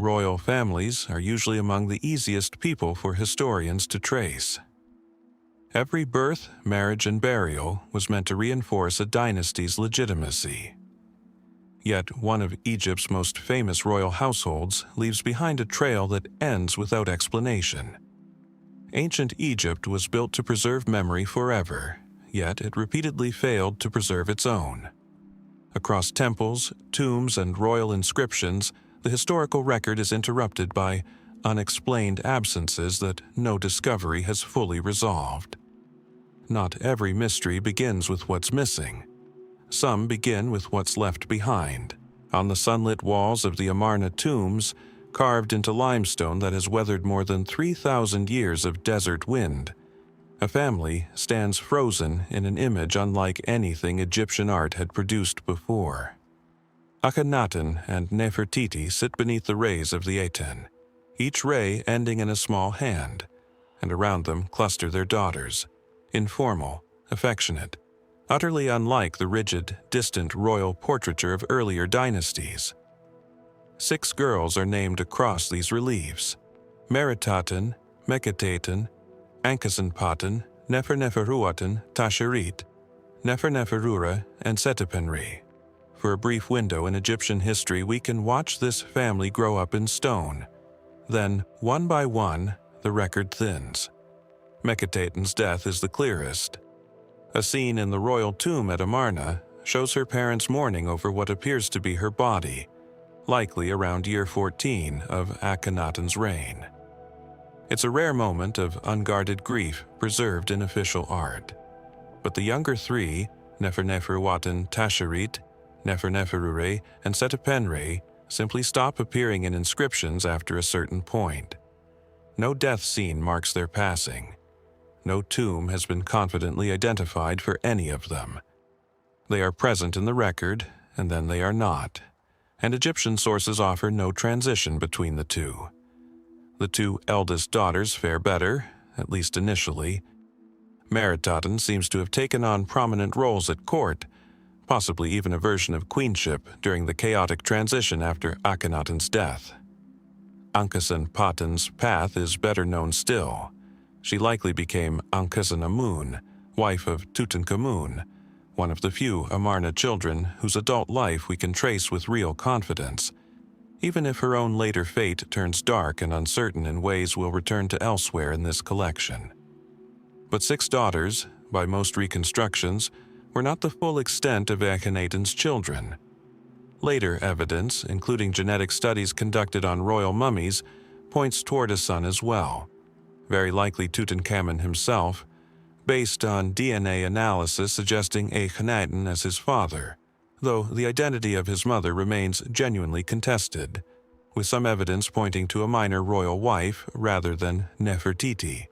royal families are usually among the easiest people for historians to trace. Every birth, marriage, and burial was meant to reinforce a dynasty's legitimacy. Yet one of Egypt's most famous royal households leaves behind a trail that ends without explanation. Ancient Egypt was built to preserve memory forever, yet it repeatedly failed to preserve its own. Across temples, tombs, and royal inscriptions, the historical record is interrupted by unexplained absences that no discovery has fully resolved. Not every mystery begins with what's missing. Some begin with what's left behind, on the sunlit walls of the Amarna tombs, carved into limestone that has weathered more than 3,000 years of desert wind. A family stands frozen in an image unlike anything Egyptian art had produced before. Akhenaten and Nefertiti sit beneath the rays of the Aten, each ray ending in a small hand, and around them cluster their daughters, informal, affectionate, utterly unlike the rigid, distant royal portraiture of earlier dynasties. 6 girls are named across these reliefs: Meritaten, Meketaten, Ankesenpaten, Neferneferuaten, Tasherit, Neferneferura, and Setipenri. For a brief window in Egyptian history, we can watch this family grow up in stone. Then, one by one, the record thins. Meketaten's death is the clearest. A scene in the royal tomb at Amarna shows her parents mourning over what appears to be her body, likely around year 14 of Akhenaten's reign. It's a rare moment of unguarded grief preserved in official art. But the younger 3, Neferneferuaten Tasherit, Neferneferure, and Setipenre, simply stop appearing in inscriptions after a certain point. No death scene marks their passing. No tomb has been confidently identified for any of them. They are present in the record, and then they are not, and Egyptian sources offer no transition between the two. The 2 eldest daughters fare better, at least initially. Meritaten seems to have taken on prominent roles at court, possibly even a version of queenship during the chaotic transition after Akhenaten's death. Ankesenpaten's path is better known still. She likely became Ankesenamun, wife of Tutankhamun, one of the few Amarna children whose adult life we can trace with real confidence, even if her own later fate turns dark and uncertain in ways we'll return to elsewhere in this collection. But 6 daughters, by most reconstructions, were not the full extent of Akhenaten's children. Later evidence, including genetic studies conducted on royal mummies, points toward a son as well, very likely Tutankhamun himself, based on DNA analysis suggesting Akhenaten as his father, though the identity of his mother remains genuinely contested, with some evidence pointing to a minor royal wife rather than Nefertiti.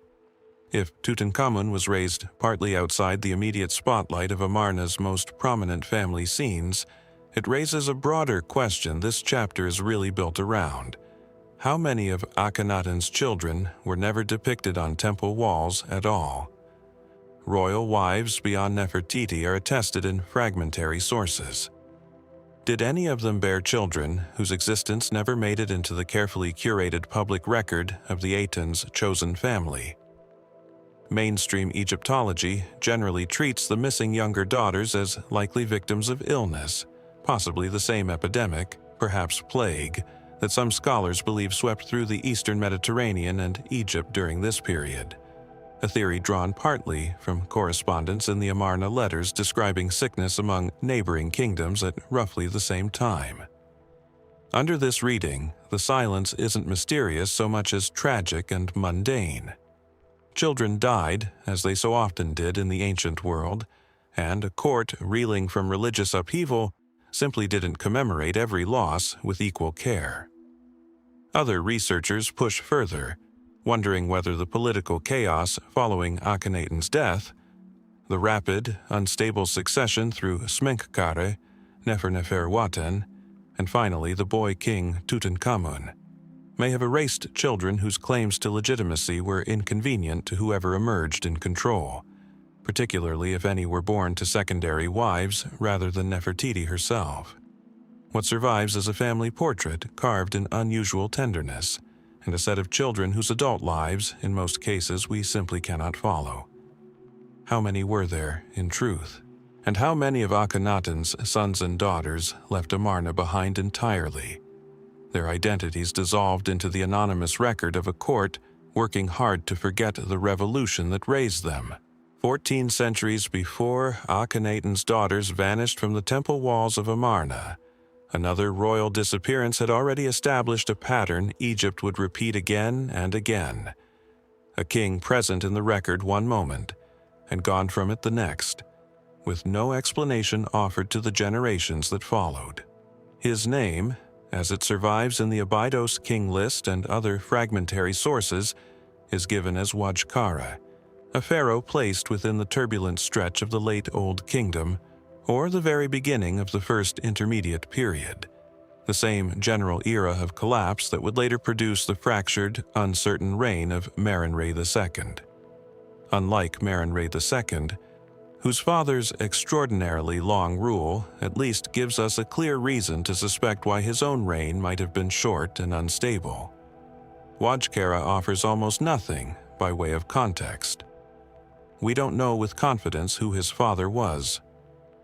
If Tutankhamun was raised partly outside the immediate spotlight of Amarna's most prominent family scenes, it raises a broader question this chapter is really built around. How many of Akhenaten's children were never depicted on temple walls at all? Royal wives beyond Nefertiti are attested in fragmentary sources. Did any of them bear children whose existence never made it into the carefully curated public record of the Aten's chosen family? Mainstream Egyptology generally treats the missing younger daughters as likely victims of illness, possibly the same epidemic, perhaps plague, that some scholars believe swept through the eastern Mediterranean and Egypt during this period, a theory drawn partly from correspondence in the Amarna letters describing sickness among neighboring kingdoms at roughly the same time. Under this reading, the silence isn't mysterious so much as tragic and mundane. Children died, as they so often did in the ancient world, and a court reeling from religious upheaval simply didn't commemorate every loss with equal care. Other researchers push further, wondering whether the political chaos following Akhenaten's death, the rapid, unstable succession through Smenkhkare, Neferneferuaten, and finally the boy king Tutankhamun, may have erased children whose claims to legitimacy were inconvenient to whoever emerged in control, particularly if any were born to secondary wives rather than Nefertiti herself. What survives is a family portrait carved in unusual tenderness, and a set of children whose adult lives, in most cases, we simply cannot follow. How many were there, in truth? And how many of Akhenaten's sons and daughters left Amarna behind entirely? Their identities dissolved into the anonymous record of a court working hard to forget the revolution that raised them. 14 centuries before Akhenaten's daughters vanished from the temple walls of Amarna, another royal disappearance had already established a pattern Egypt would repeat again and again. A king present in the record one moment, and gone from it the next, with no explanation offered to the generations that followed. His name, as it survives in the Abydos king list and other fragmentary sources, is given as Wadjkare, a pharaoh placed within the turbulent stretch of the late Old Kingdom, or the very beginning of the first intermediate period, the same general era of collapse that would later produce the fractured, uncertain reign of Merenre II. Unlike Merenre II, whose father's extraordinarily long rule at least gives us a clear reason to suspect why his own reign might have been short and unstable, Wadjkare offers almost nothing by way of context. We don't know with confidence who his father was.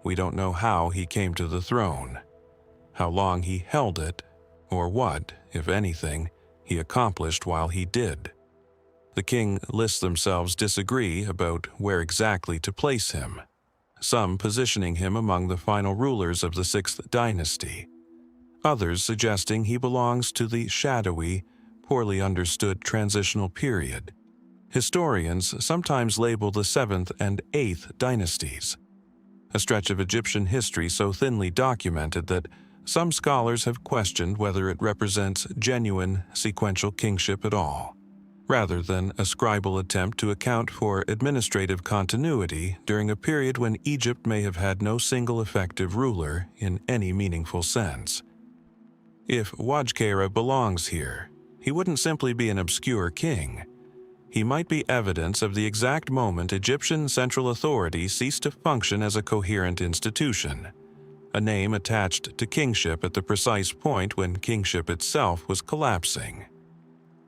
We don't know how he came to the throne, how long he held it, or what, if anything, he accomplished while he did. The king lists themselves disagree about where exactly to place him, some positioning him among the final rulers of the 6th dynasty, others suggesting he belongs to the shadowy, poorly understood transitional period. Historians sometimes label the 7th and 8th dynasties, a stretch of Egyptian history so thinly documented that some scholars have questioned whether it represents genuine sequential kingship at all, rather than a scribal attempt to account for administrative continuity during a period when Egypt may have had no single effective ruler in any meaningful sense. If Wadjkare belongs here, he wouldn't simply be an obscure king. He might be evidence of the exact moment Egyptian central authority ceased to function as a coherent institution, a name attached to kingship at the precise point when kingship itself was collapsing.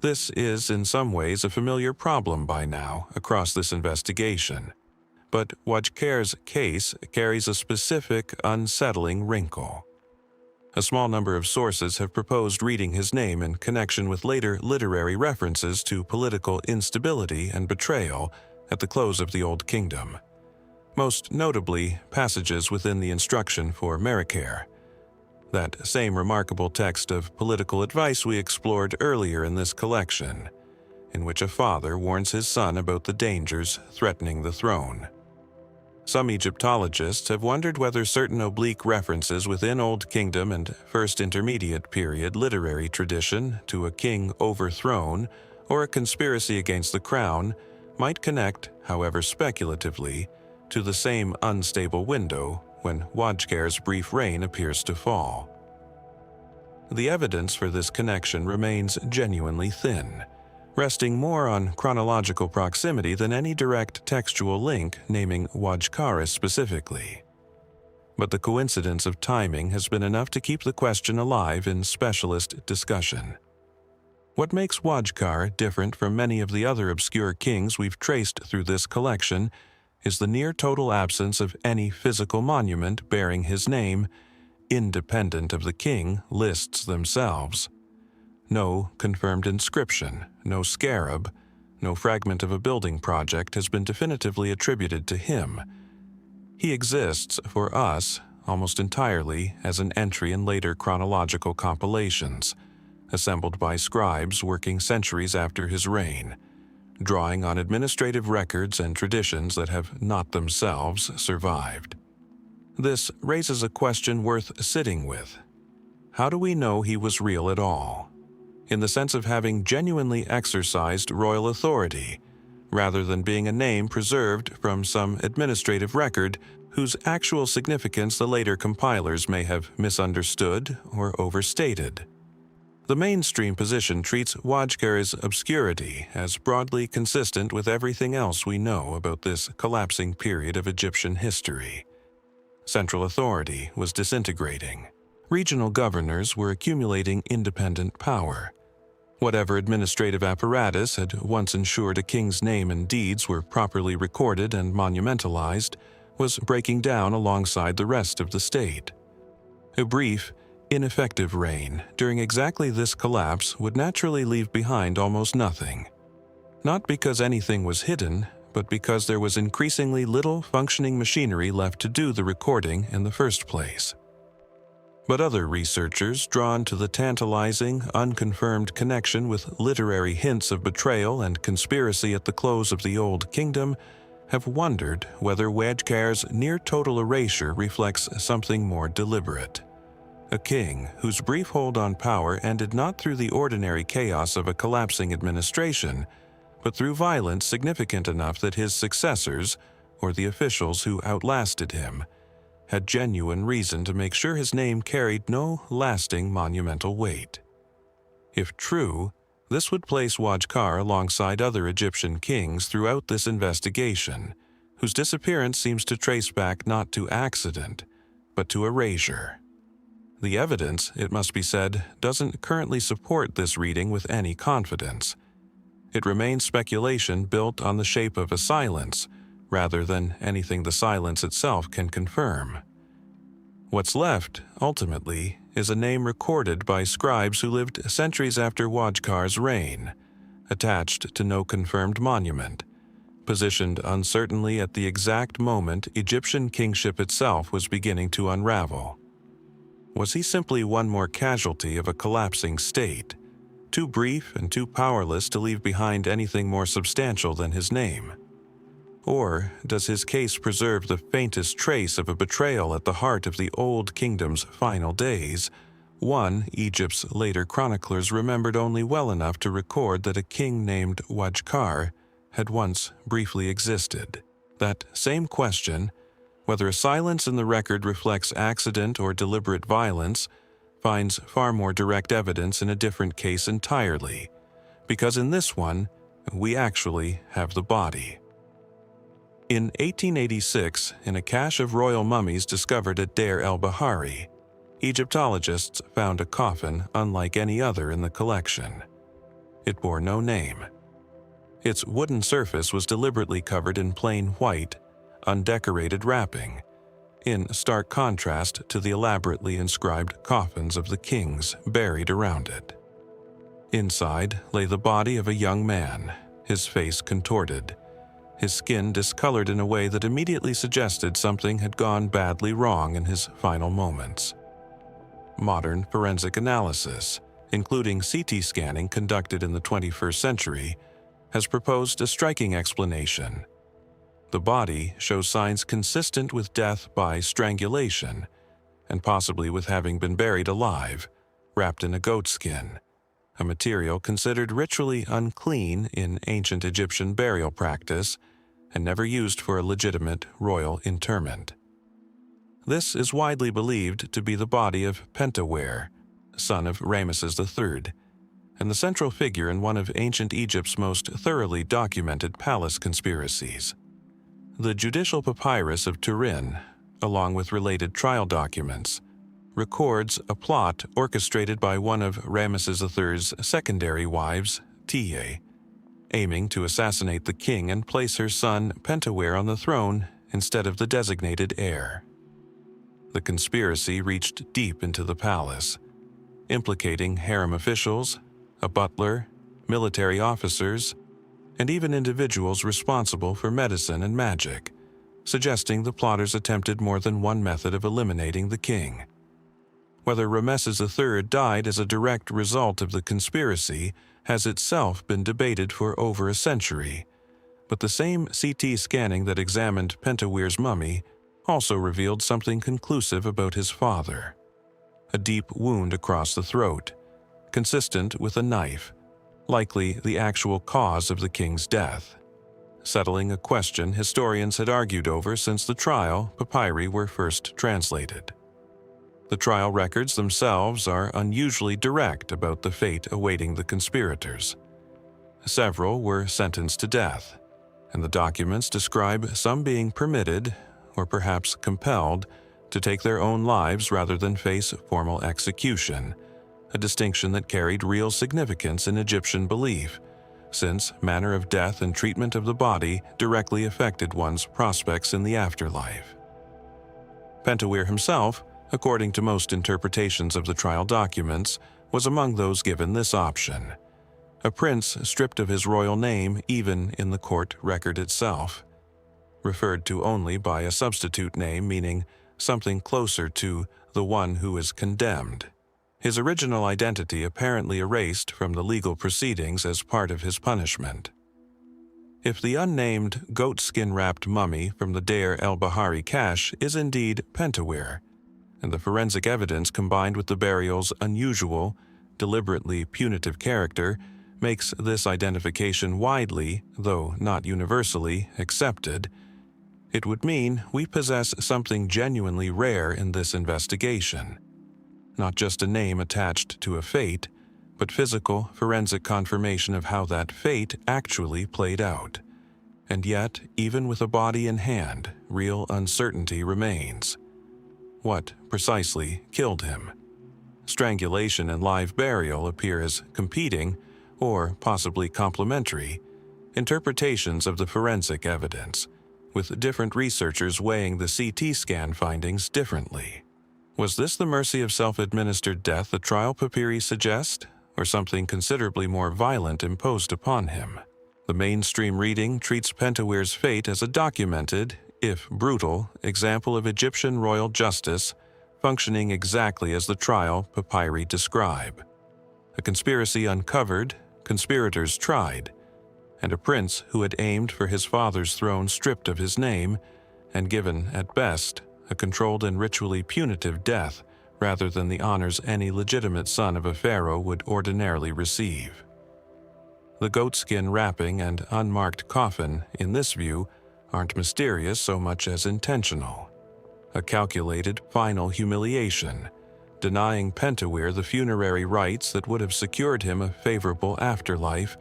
This is in some ways a familiar problem by now across this investigation, but Wadjkare's case carries a specific, unsettling wrinkle. A small number of sources have proposed reading his name in connection with later literary references to political instability and betrayal at the close of the Old Kingdom, most notably passages within the instruction for Herakleopolis, that same remarkable text of political advice we explored earlier in this collection, in which a father warns his son about the dangers threatening the throne. Some Egyptologists have wondered whether certain oblique references within Old Kingdom and First Intermediate Period literary tradition to a king overthrown or a conspiracy against the crown might connect, however speculatively, to the same unstable window when Wadjkare's brief reign appears to fall. The evidence for this connection remains genuinely thin, resting more on chronological proximity than any direct textual link naming Wadjkare specifically. But the coincidence of timing has been enough to keep the question alive in specialist discussion. What makes Wadjkare different from many of the other obscure kings we've traced through this collection is the near-total absence of any physical monument bearing his name, independent of the king lists themselves. No confirmed inscription, no scarab, no fragment of a building project has been definitively attributed to him. He exists, for us, almost entirely as an entry in later chronological compilations, assembled by scribes working centuries after his reign, drawing on administrative records and traditions that have not themselves survived. This raises a question worth sitting with. How do we know he was real at all? In the sense of having genuinely exercised royal authority, rather than being a name preserved from some administrative record whose actual significance the later compilers may have misunderstood or overstated. The mainstream position treats Wadjkare's obscurity as broadly consistent with everything else we know about this collapsing period of Egyptian history. Central authority was disintegrating. Regional governors were accumulating independent power. Whatever administrative apparatus had once ensured a king's name and deeds were properly recorded and monumentalized was breaking down alongside the rest of the state. A brief, ineffective reign during exactly this collapse would naturally leave behind almost nothing. Not because anything was hidden, but because there was increasingly little functioning machinery left to do the recording in the first place. But other researchers, drawn to the tantalizing, unconfirmed connection with literary hints of betrayal and conspiracy at the close of the Old Kingdom, have wondered whether Wadjkare's near-total erasure reflects something more deliberate. A king whose brief hold on power ended not through the ordinary chaos of a collapsing administration, but through violence significant enough that his successors, or the officials who outlasted him, had genuine reason to make sure his name carried no lasting monumental weight. If true, this would place Wadjkare alongside other Egyptian kings throughout this investigation, whose disappearance seems to trace back not to accident, but to erasure. The evidence, it must be said, doesn't currently support this reading with any confidence. It remains speculation built on the shape of a silence, rather than anything the silence itself can confirm. What's left, ultimately, is a name recorded by scribes who lived centuries after Wadjkare's reign, attached to no confirmed monument, positioned uncertainly at the exact moment Egyptian kingship itself was beginning to unravel. Was he simply one more casualty of a collapsing state, too brief and too powerless to leave behind anything more substantial than his name? Or does his case preserve the faintest trace of a betrayal at the heart of the Old Kingdom's final days, one Egypt's later chroniclers remembered only well enough to record that a king named Wadjkare had once briefly existed? That same question, whether a silence in the record reflects accident or deliberate violence, finds far more direct evidence in a different case entirely, because in this one, we actually have the body. In 1886, in a cache of royal mummies discovered at Deir el-Bahari, Egyptologists found a coffin unlike any other in the collection. It bore no name. Its wooden surface was deliberately covered in plain white, undecorated wrapping, in stark contrast to the elaborately inscribed coffins of the kings buried around it. Inside lay the body of a young man, his face contorted, his skin discolored in a way that immediately suggested something had gone badly wrong in his final moments. Modern forensic analysis, including CT scanning conducted in the 21st century, has proposed a striking explanation. The body shows signs consistent with death by strangulation, and possibly with having been buried alive, wrapped in a goat skin, a material considered ritually unclean in ancient Egyptian burial practice and never used for a legitimate royal interment. This is widely believed to be the body of Pentawere, son of Ramesses III, and the central figure in one of ancient Egypt's most thoroughly documented palace conspiracies. The judicial papyrus of Turin, along with related trial documents, records a plot orchestrated by one of Ramesses III's secondary wives, Teti, aiming to assassinate the king and place her son Pentawere on the throne instead of the designated heir. The conspiracy reached deep into the palace, implicating harem officials, a butler, military officers, and even individuals responsible for medicine and magic, suggesting the plotters attempted more than one method of eliminating the king. Whether Ramesses III died as a direct result of the conspiracy has itself been debated for over a century, but the same CT scanning that examined Pentawere's mummy also revealed something conclusive about his father: a deep wound across the throat, consistent with a knife, likely the actual cause of the king's death, settling a question historians had argued over since the trial papyri were first translated. The trial records themselves are unusually direct about the fate awaiting the conspirators. Several were sentenced to death, and the documents describe some being permitted, or perhaps compelled, to take their own lives rather than face formal execution, a distinction that carried real significance in Egyptian belief, since manner of death and treatment of the body directly affected one's prospects in the afterlife. Pentawere himself, according to most interpretations of the trial documents, was among those given this option. A prince stripped of his royal name even in the court record itself, referred to only by a substitute name meaning something closer to the one who is condemned. His original identity apparently erased from the legal proceedings as part of his punishment. If the unnamed goatskin-wrapped mummy from the Deir el-Bahari cache is indeed Pentawere, and the forensic evidence combined with the burial's unusual, deliberately punitive character makes this identification widely, though not universally, accepted, it would mean we possess something genuinely rare in this investigation. Not just a name attached to a fate, but physical, forensic confirmation of how that fate actually played out. And yet, even with a body in hand, real uncertainty remains. What, precisely, killed him? Strangulation and live burial appear as competing, or possibly complementary, interpretations of the forensic evidence, with different researchers weighing the CT scan findings differently. Was this the mercy of self-administered death the trial papyri suggest, or something considerably more violent imposed upon him? The mainstream reading treats Pentawere's fate as a documented, if brutal, example of Egyptian royal justice functioning exactly as the trial papyri describe. A conspiracy uncovered, conspirators tried, and a prince who had aimed for his father's throne stripped of his name and given, at best, a controlled and ritually punitive death rather than the honors any legitimate son of a pharaoh would ordinarily receive. The goatskin wrapping and unmarked coffin, in this view, aren't mysterious so much as intentional. A calculated, final humiliation, denying Pentawere the funerary rites that would have secured him a favorable afterlife,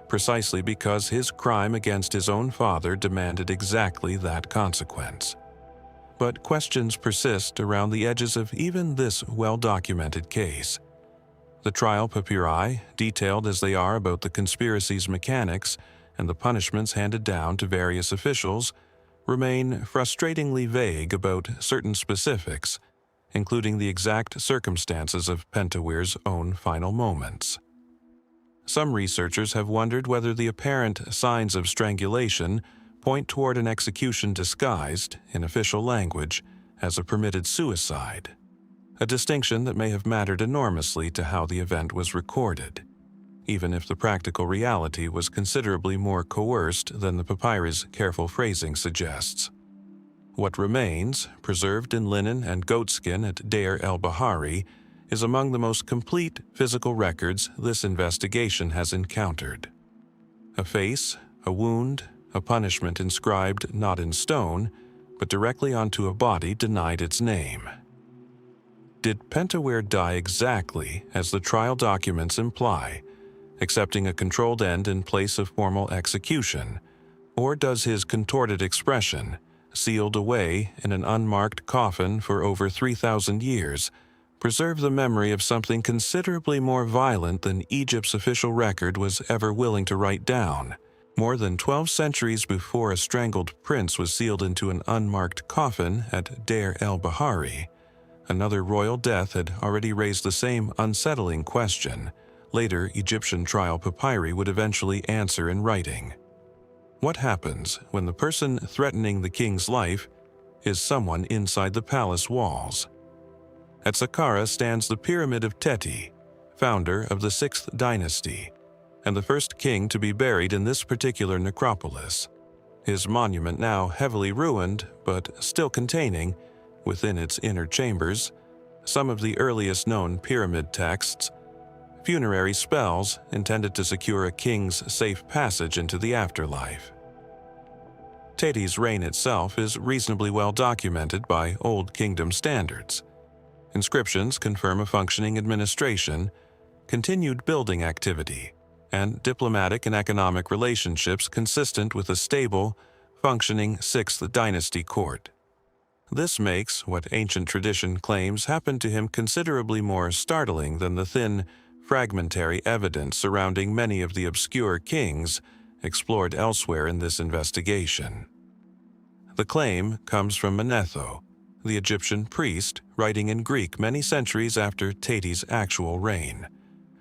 precisely because his crime against his own father demanded exactly that consequence. But questions persist around the edges of even this well-documented case. The trial papyri, detailed as they are about the conspiracy's mechanics and the punishments handed down to various officials, remain frustratingly vague about certain specifics, including the exact circumstances of Pentawere's own final moments. Some researchers have wondered whether the apparent signs of strangulation point toward an execution disguised, in official language, as a permitted suicide, a distinction that may have mattered enormously to how the event was recorded, even if the practical reality was considerably more coerced than the papyrus' careful phrasing suggests. What remains, preserved in linen and goatskin at Deir el-Bahari, is among the most complete physical records this investigation has encountered. A face, a wound, a punishment inscribed not in stone, but directly onto a body denied its name. Did Pentawere die exactly as the trial documents imply, accepting a controlled end in place of formal execution, or does his contorted expression, sealed away in an unmarked coffin for over 3,000 years, preserve the memory of something considerably more violent than Egypt's official record was ever willing to write down? More than 12 centuries before a strangled prince was sealed into an unmarked coffin at Deir el-Bahari, another royal death had already raised the same unsettling question later Egyptian trial papyri would eventually answer in writing. What happens when the person threatening the king's life is someone inside the palace walls? At Saqqara stands the Pyramid of Teti, founder of the 6th Dynasty, and the first king to be buried in this particular necropolis. His monument now heavily ruined, but still containing, within its inner chambers, some of the earliest known pyramid texts, funerary spells intended to secure a king's safe passage into the afterlife. Teti's reign itself is reasonably well documented by Old Kingdom standards. Inscriptions confirm a functioning administration, continued building activity, and diplomatic and economic relationships consistent with a stable, functioning 6th Dynasty court. This makes what ancient tradition claims happened to him considerably more startling than the thin, fragmentary evidence surrounding many of the obscure kings explored elsewhere in this investigation. The claim comes from Manetho, the Egyptian priest writing in Greek many centuries after Teti's actual reign,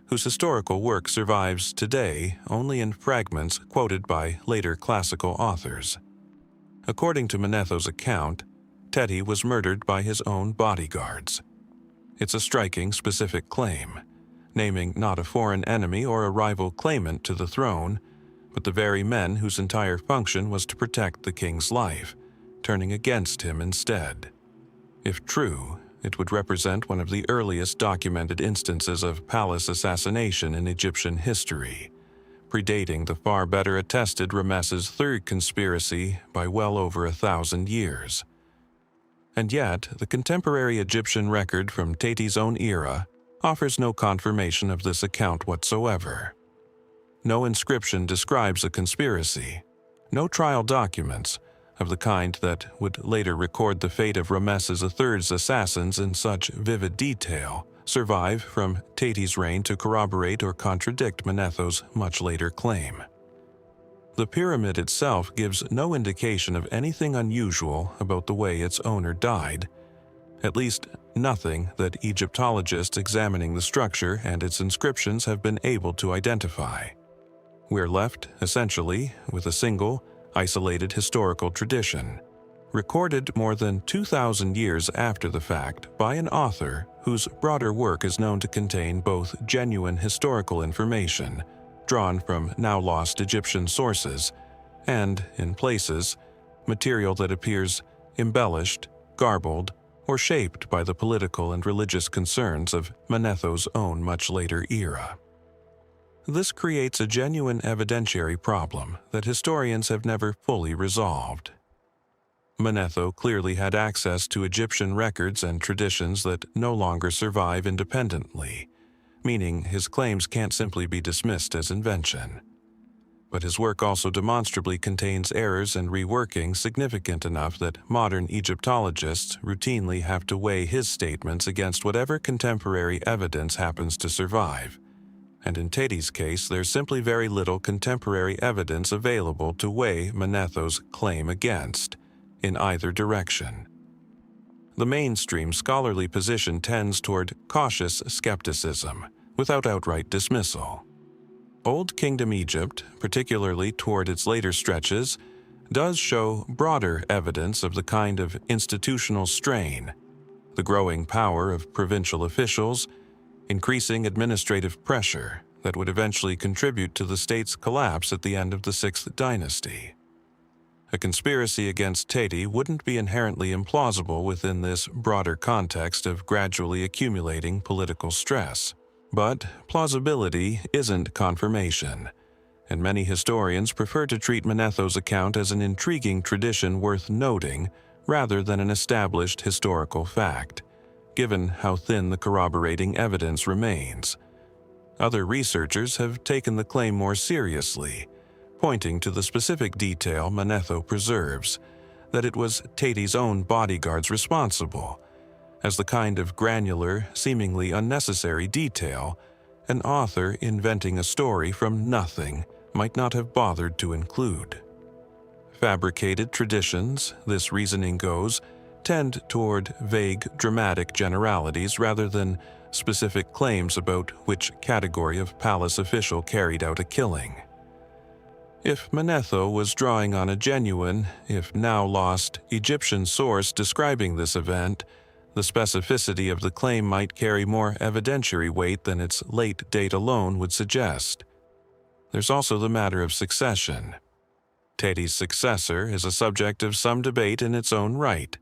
whose historical work survives today only in fragments quoted by later classical authors. According to Manetho's account, Teti was murdered by his own bodyguards. It's a striking, specific claim, naming not a foreign enemy or a rival claimant to the throne, but the very men whose entire function was to protect the king's life, turning against him instead. If true, it would represent one of the earliest documented instances of palace assassination in Egyptian history, predating the far better attested Ramesses III conspiracy by well over 1,000 years. And yet, the contemporary Egyptian record from Teti's own era offers no confirmation of this account whatsoever. No inscription describes a conspiracy, no trial documents, of the kind that would later record the fate of Ramesses III's assassins in such vivid detail, survive from Teti's reign to corroborate or contradict Manetho's much later claim. The pyramid itself gives no indication of anything unusual about the way its owner died, at least nothing that Egyptologists examining the structure and its inscriptions have been able to identify. We're left, essentially, with a single, isolated historical tradition, recorded more than 2,000 years after the fact by an author whose broader work is known to contain both genuine historical information, drawn from now-lost Egyptian sources, and, in places, material that appears embellished, garbled, or shaped by the political and religious concerns of Manetho's own much later era. This creates a genuine evidentiary problem that historians have never fully resolved. Manetho clearly had access to Egyptian records and traditions that no longer survive independently, meaning his claims can't simply be dismissed as invention. But his work also demonstrably contains errors and reworking significant enough that modern Egyptologists routinely have to weigh his statements against whatever contemporary evidence happens to survive. And in Teti's case, there's simply very little contemporary evidence available to weigh Manetho's claim against, in either direction. The mainstream scholarly position tends toward cautious skepticism, without outright dismissal. Old Kingdom Egypt, particularly toward its later stretches, does show broader evidence of the kind of institutional strain, the growing power of provincial officials, increasing administrative pressure that would eventually contribute to the state's collapse at the end of the 6th dynasty. A conspiracy against Teti wouldn't be inherently implausible within this broader context of gradually accumulating political stress. But plausibility isn't confirmation, and many historians prefer to treat Manetho's account as an intriguing tradition worth noting rather than an established historical fact, given how thin the corroborating evidence remains. Other researchers have taken the claim more seriously, pointing to the specific detail Manetho preserves, that it was Teti's own bodyguards responsible, as the kind of granular, seemingly unnecessary detail an author inventing a story from nothing might not have bothered to include. Fabricated traditions, this reasoning goes, tend toward vague, dramatic generalities rather than specific claims about which category of palace official carried out a killing. If Manetho was drawing on a genuine, if now lost, Egyptian source describing this event, the specificity of the claim might carry more evidentiary weight than its late date alone would suggest. There's also the matter of succession. Teti's successor is a subject of some debate in its own right,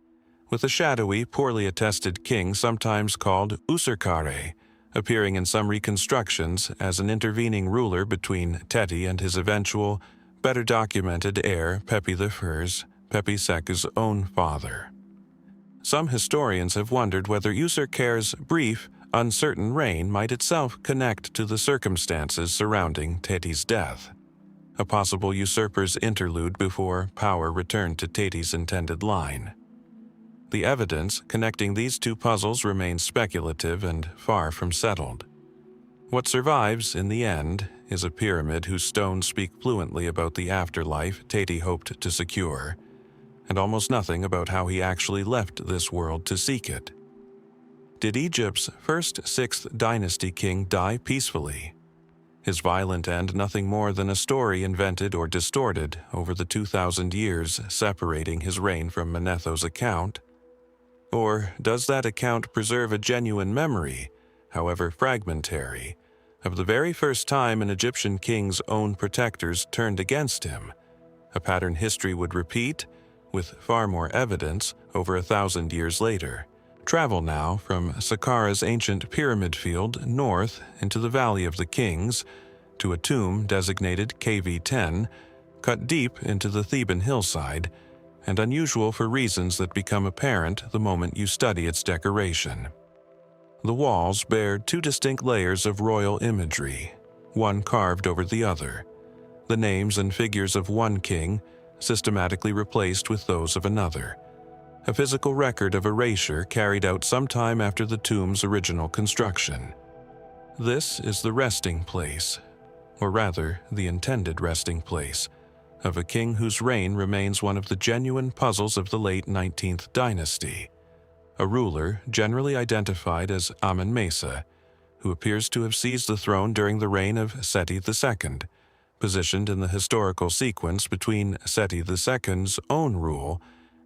with a shadowy, poorly attested king sometimes called Userkare, appearing in some reconstructions as an intervening ruler between Teti and his eventual, better documented heir Pepi I's, Pepi Seku's own father. Some historians have wondered whether Userkare's brief, uncertain reign might itself connect to the circumstances surrounding Teti's death, a possible usurper's interlude before power returned to Teti's intended line. The evidence connecting these two puzzles remains speculative and far from settled. What survives, in the end, is a pyramid whose stones speak fluently about the afterlife Teti hoped to secure, and almost nothing about how he actually left this world to seek it. Did Egypt's first 6th dynasty king die peacefully? His violent end nothing more than a story invented or distorted over the 2,000 years separating his reign from Manetho's account? Or does that account preserve a genuine memory, however fragmentary, of the very first time an Egyptian king's own protectors turned against him, a pattern history would repeat, with far more evidence, over 1,000 years later? Travel now from Saqqara's ancient pyramid field north into the Valley of the Kings, to a tomb designated KV-10, cut deep into the Theban hillside, and unusual for reasons that become apparent the moment you study its decoration. The walls bear 2 distinct layers of royal imagery, one carved over the other, the names and figures of one king systematically replaced with those of another, a physical record of erasure carried out sometime after the tomb's original construction. This is the resting place, or rather, the intended resting place, of a king whose reign remains one of the genuine puzzles of the late 19th dynasty, a ruler generally identified as Amenemhat, who appears to have seized the throne during the reign of Seti II, positioned in the historical sequence between Seti II's own rule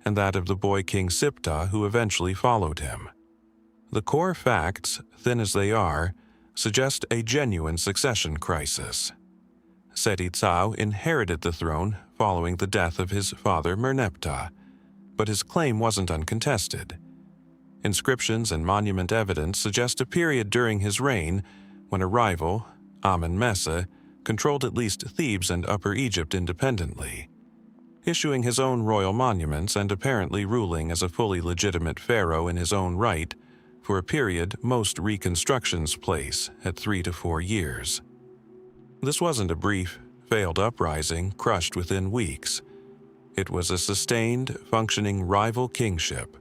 and that of the boy king Siptah who eventually followed him. The core facts, thin as they are, suggest a genuine succession crisis. Seti II inherited the throne following the death of his father Merneptah, but his claim wasn't uncontested. Inscriptions and monument evidence suggest a period during his reign when a rival, Amenemhat, controlled at least Thebes and Upper Egypt independently, issuing his own royal monuments and apparently ruling as a fully legitimate pharaoh in his own right for a period most reconstructions place at 3 to 4 years. This wasn't a brief, failed uprising crushed within weeks. It was a sustained, functioning rival kingship,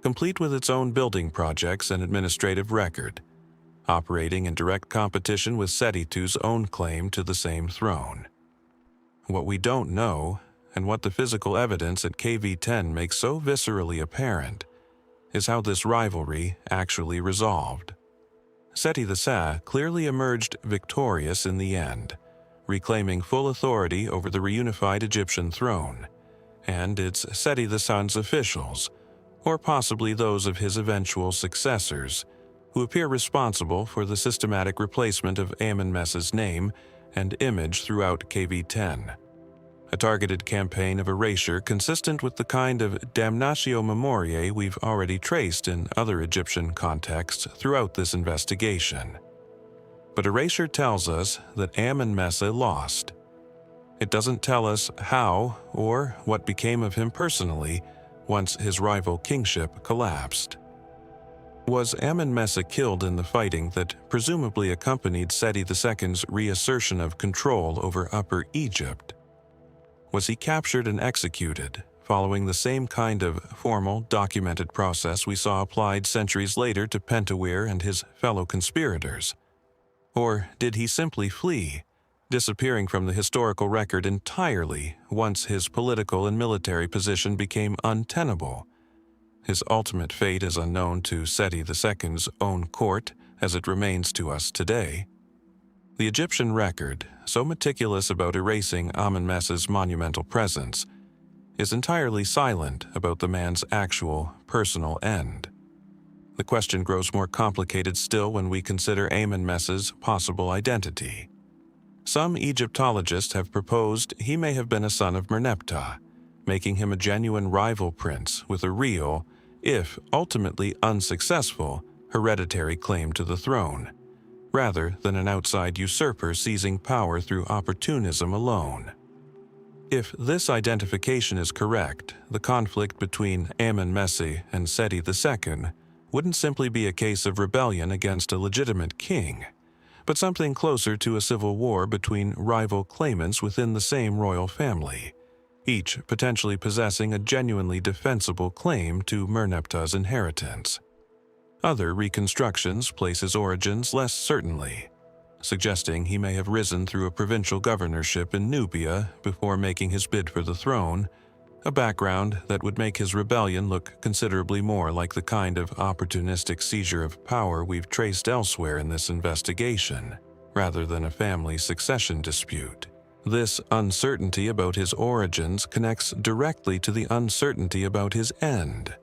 complete with its own building projects and administrative record, operating in direct competition with Seti II's own claim to the same throne. What we don't know, and what the physical evidence at KV-10 makes so viscerally apparent, is how this rivalry actually resolved. Seti II clearly emerged victorious in the end, reclaiming full authority over the reunified Egyptian throne, and it's Seti II's officials, or possibly those of his eventual successors, who appear responsible for the systematic replacement of Amenemhat's name and image throughout KV-10. A targeted campaign of erasure consistent with the kind of damnatio memoriae we've already traced in other Egyptian contexts throughout this investigation. But erasure tells us that Amenemhat lost. It doesn't tell us how or what became of him personally once his rival kingship collapsed. Was Amenemhat killed in the fighting that presumably accompanied Seti II's reassertion of control over Upper Egypt? Was he captured and executed, following the same kind of formal, documented process we saw applied centuries later to Pentawere and his fellow conspirators? Or did he simply flee, disappearing from the historical record entirely once his political and military position became untenable? His ultimate fate is unknown to Seti II's own court as it remains to us today. The Egyptian record, so meticulous about erasing Amenemhat's monumental presence, is entirely silent about the man's actual, personal end. The question grows more complicated still when we consider Amenemhat's possible identity. Some Egyptologists have proposed he may have been a son of Merneptah, making him a genuine rival prince with a real, if ultimately unsuccessful, hereditary claim to the throne, rather than an outside usurper seizing power through opportunism alone. If this identification is correct, the conflict between Amenemhat and Seti II wouldn't simply be a case of rebellion against a legitimate king, but something closer to a civil war between rival claimants within the same royal family, each potentially possessing a genuinely defensible claim to Merneptah's inheritance. Other reconstructions place his origins less certainly, suggesting he may have risen through a provincial governorship in Nubia before making his bid for the throne, a background that would make his rebellion look considerably more like the kind of opportunistic seizure of power we've traced elsewhere in this investigation, rather than a family succession dispute. This uncertainty about his origins connects directly to the uncertainty about his end.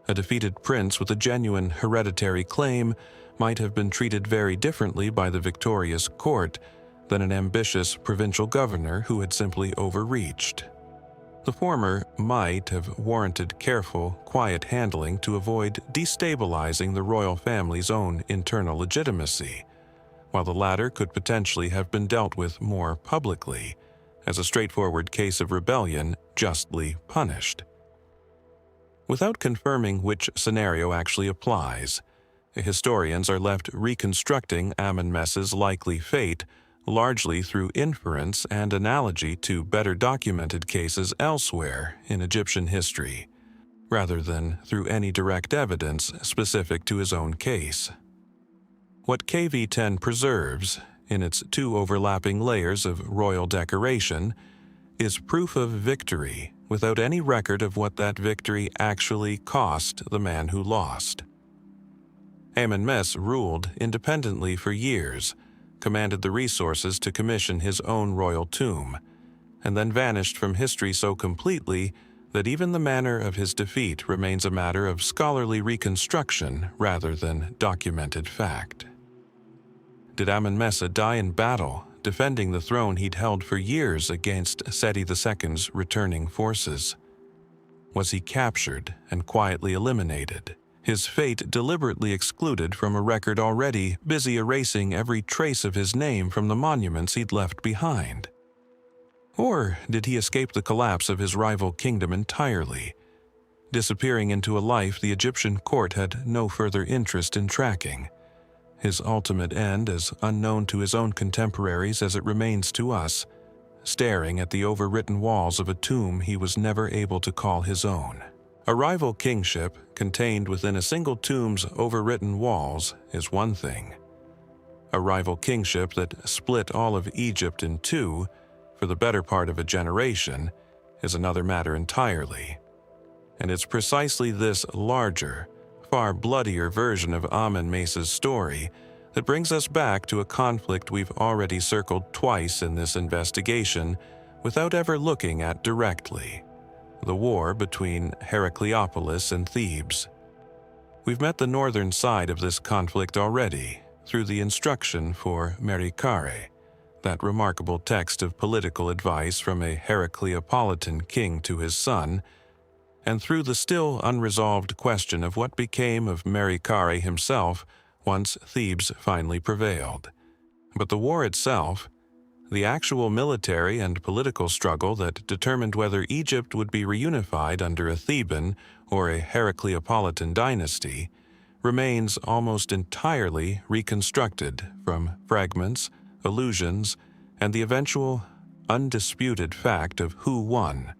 A defeated prince with a genuine hereditary claim might have been treated very differently by the victorious court than an ambitious provincial governor who had simply overreached. The former might have warranted careful, quiet handling to avoid destabilizing the royal family's own internal legitimacy, while the latter could potentially have been dealt with more publicly, as a straightforward case of rebellion justly punished. Without confirming which scenario actually applies, historians are left reconstructing Amenemhat's likely fate largely through inference and analogy to better documented cases elsewhere in Egyptian history, rather than through any direct evidence specific to his own case. What KV-10 preserves, in its two overlapping layers of royal decoration, is proof of victory without any record of what that victory actually cost the man who lost. Amenemhat ruled independently for years, commanded the resources to commission his own royal tomb, and then vanished from history so completely that even the manner of his defeat remains a matter of scholarly reconstruction rather than documented fact. Did Amenemhat die in battle, defending the throne he'd held for years against Seti II's returning forces? Was he captured and quietly eliminated, his fate deliberately excluded from a record already busy erasing every trace of his name from the monuments he'd left behind? Or did he escape the collapse of his rival kingdom entirely, disappearing into a life the Egyptian court had no further interest in tracking, his ultimate end as unknown to his own contemporaries as it remains to us, staring at the overwritten walls of a tomb he was never able to call his own? A rival kingship contained within a single tomb's overwritten walls is one thing. A rival kingship that split all of Egypt in two for the better part of a generation is another matter entirely. And it's precisely this larger, far bloodier version of Amenemhat's story that brings us back to a conflict we've already circled twice in this investigation without ever looking at directly: the war between Herakleopolis and Thebes. We've met the northern side of this conflict already through the instruction for Herihor, that remarkable text of political advice from a Herakleopolitan king to his son, and through the still unresolved question of what became of Herihor himself once Thebes finally prevailed. But the war itself, the actual military and political struggle that determined whether Egypt would be reunified under a Theban or a Herakleopolitan dynasty, remains almost entirely reconstructed from fragments, allusions, and the eventual, undisputed fact of who won,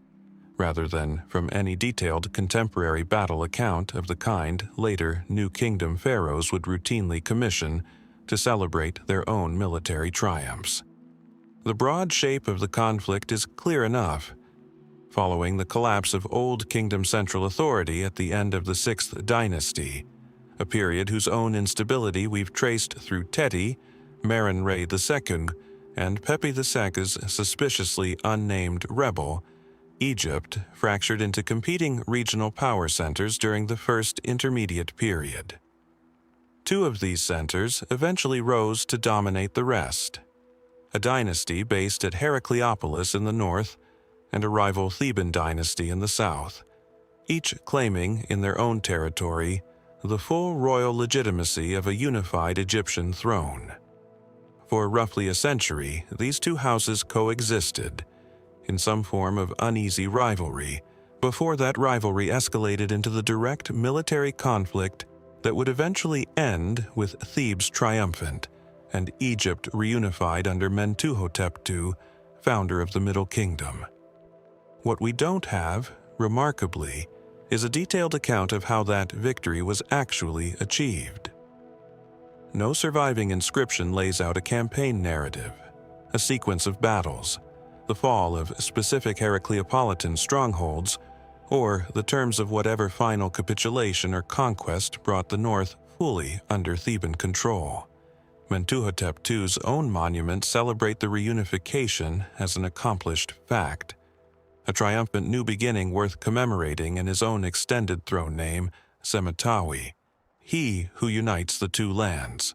rather than from any detailed contemporary battle account of the kind later New Kingdom pharaohs would routinely commission to celebrate their own military triumphs. The broad shape of the conflict is clear enough. Following the collapse of Old Kingdom central authority at the end of the 6th Dynasty, a period whose own instability we've traced through Teti, Merenre II, and Pepi II's suspiciously unnamed rebel, Egypt fractured into competing regional power centers during the first intermediate period. Two of these centers eventually rose to dominate the rest: a dynasty based at Herakleopolis in the north and a rival Theban dynasty in the south, each claiming in their own territory the full royal legitimacy of a unified Egyptian throne. For roughly a century, these two houses coexisted in some form of uneasy rivalry, before that rivalry escalated into the direct military conflict that would eventually end with Thebes triumphant and Egypt reunified under Mentuhotep II, founder of the Middle Kingdom. What we don't have, remarkably, is a detailed account of how that victory was actually achieved. No surviving inscription lays out a campaign narrative, a sequence of battles, the fall of specific Herakleopolitan strongholds, or the terms of whatever final capitulation or conquest brought the north fully under Theban control. Mentuhotep II's own monuments celebrate the reunification as an accomplished fact, a triumphant new beginning worth commemorating in his own extended throne name, Semetawi, he who unites the two lands.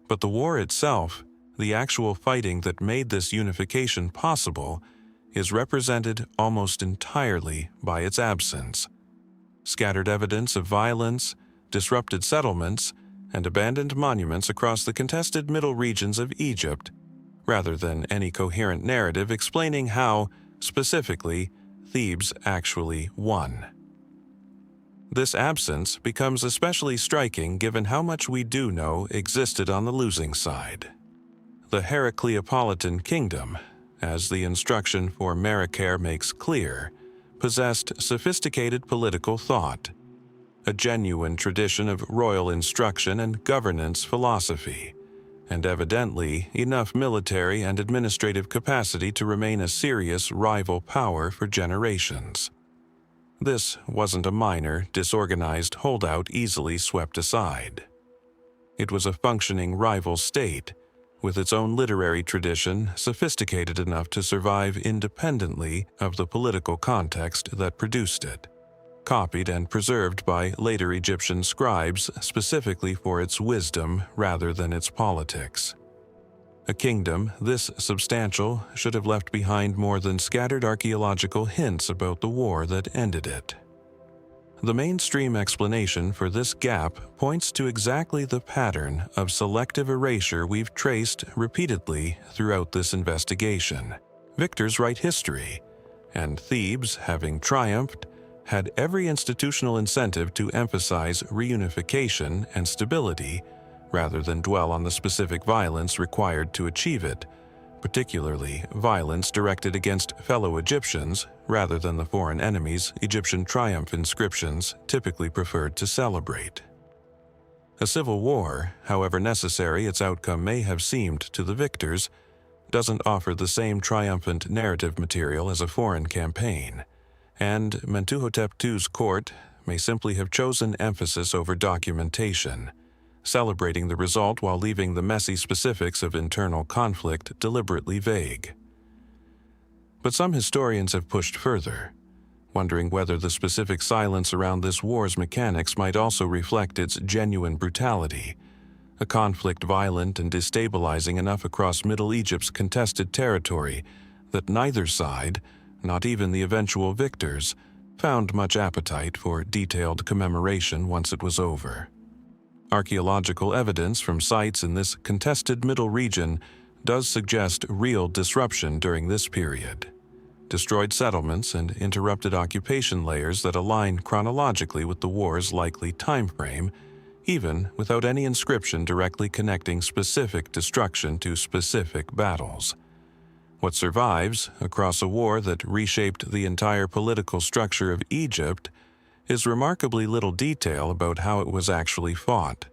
But the war itself, the actual fighting that made this unification possible, is represented almost entirely by its absence. Scattered evidence of violence, disrupted settlements, and abandoned monuments across the contested middle regions of Egypt, rather than any coherent narrative explaining how, specifically, Thebes actually won. This absence becomes especially striking given how much we do know existed on the losing side. The Herakleopolitan kingdom, as the instruction for Userkare makes clear, possessed sophisticated political thought, a genuine tradition of royal instruction and governance philosophy, and evidently enough military and administrative capacity to remain a serious rival power for generations. This wasn't a minor, disorganized holdout easily swept aside. It was a functioning rival state, with its own literary tradition sophisticated enough to survive independently of the political context that produced it, copied and preserved by later Egyptian scribes specifically for its wisdom rather than its politics. A kingdom this substantial should have left behind more than scattered archaeological hints about the war that ended it. The mainstream explanation for this gap points to exactly the pattern of selective erasure we've traced repeatedly throughout this investigation. Victors write history, and Thebes, having triumphed, had every institutional incentive to emphasize reunification and stability rather than dwell on the specific violence required to achieve it, particularly violence directed against fellow Egyptians rather than the foreign enemies Egyptian triumph inscriptions typically preferred to celebrate. A civil war, however necessary its outcome may have seemed to the victors, doesn't offer the same triumphant narrative material as a foreign campaign, and Mentuhotep II's court may simply have chosen emphasis over documentation, celebrating the result while leaving the messy specifics of internal conflict deliberately vague. But some historians have pushed further, wondering whether the specific silence around this war's mechanics might also reflect its genuine brutality, a conflict violent and destabilizing enough across Middle Egypt's contested territory that neither side, not even the eventual victors, found much appetite for detailed commemoration once it was over. Archaeological evidence from sites in this contested middle region does suggest real disruption during this period. Destroyed settlements and interrupted occupation layers that align chronologically with the war's likely timeframe, even without any inscription directly connecting specific destruction to specific battles. What survives, across a war that reshaped the entire political structure of Egypt, is remarkably little detail about how it was actually fought.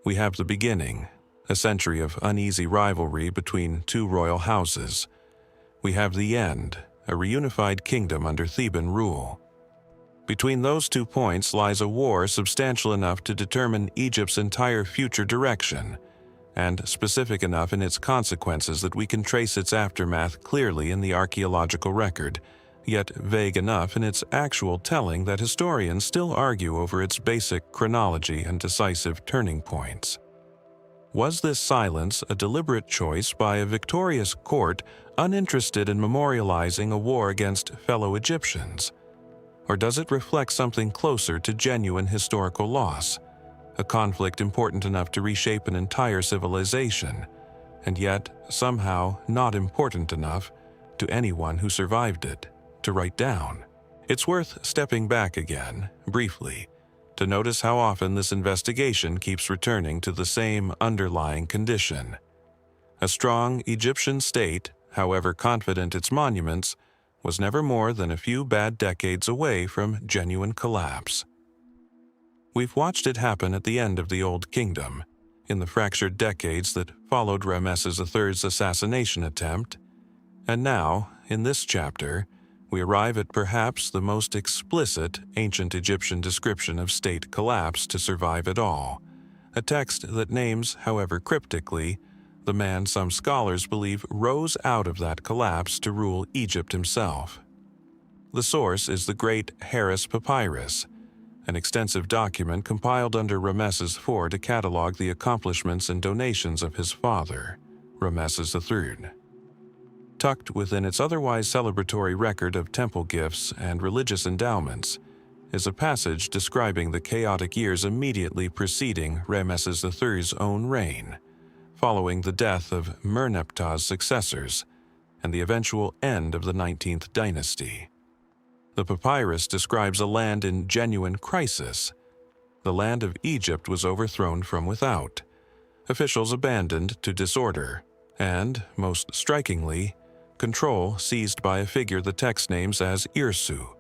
We have the beginning, a century of uneasy rivalry between two royal houses. We have the end, a reunified kingdom under Theban rule. Between those 2 points lies a war substantial enough to determine Egypt's entire future direction, and specific enough in its consequences that we can trace its aftermath clearly in the archaeological record, yet vague enough in its actual telling that historians still argue over its basic chronology and decisive turning points. Was this silence a deliberate choice by a victorious court uninterested in memorializing a war against fellow Egyptians? Or does it reflect something closer to genuine historical loss, a conflict important enough to reshape an entire civilization, and yet somehow not important enough to anyone who survived it to write down? It's worth stepping back again, briefly, to notice how often this investigation keeps returning to the same underlying condition. A strong Egyptian state, however confident its monuments, was never more than a few bad decades away from genuine collapse. We've watched it happen at the end of the Old Kingdom, in the fractured decades that followed Ramesses III's assassination attempt, and now, in this chapter, we arrive at perhaps the most explicit ancient Egyptian description of state collapse to survive it all, a text that names, however cryptically, the man some scholars believe rose out of that collapse to rule Egypt himself. The source is the great Harris Papyrus, an extensive document compiled under Ramesses IV to catalog the accomplishments and donations of his father, Ramesses III. Tucked within its otherwise celebratory record of temple gifts and religious endowments is a passage describing the chaotic years immediately preceding Ramesses III's own reign, following the death of Merneptah's successors and the eventual end of the 19th dynasty. The papyrus describes a land in genuine crisis. The land of Egypt was overthrown from without, officials abandoned to disorder, and, most strikingly, control seized by a figure the text names as Irsu,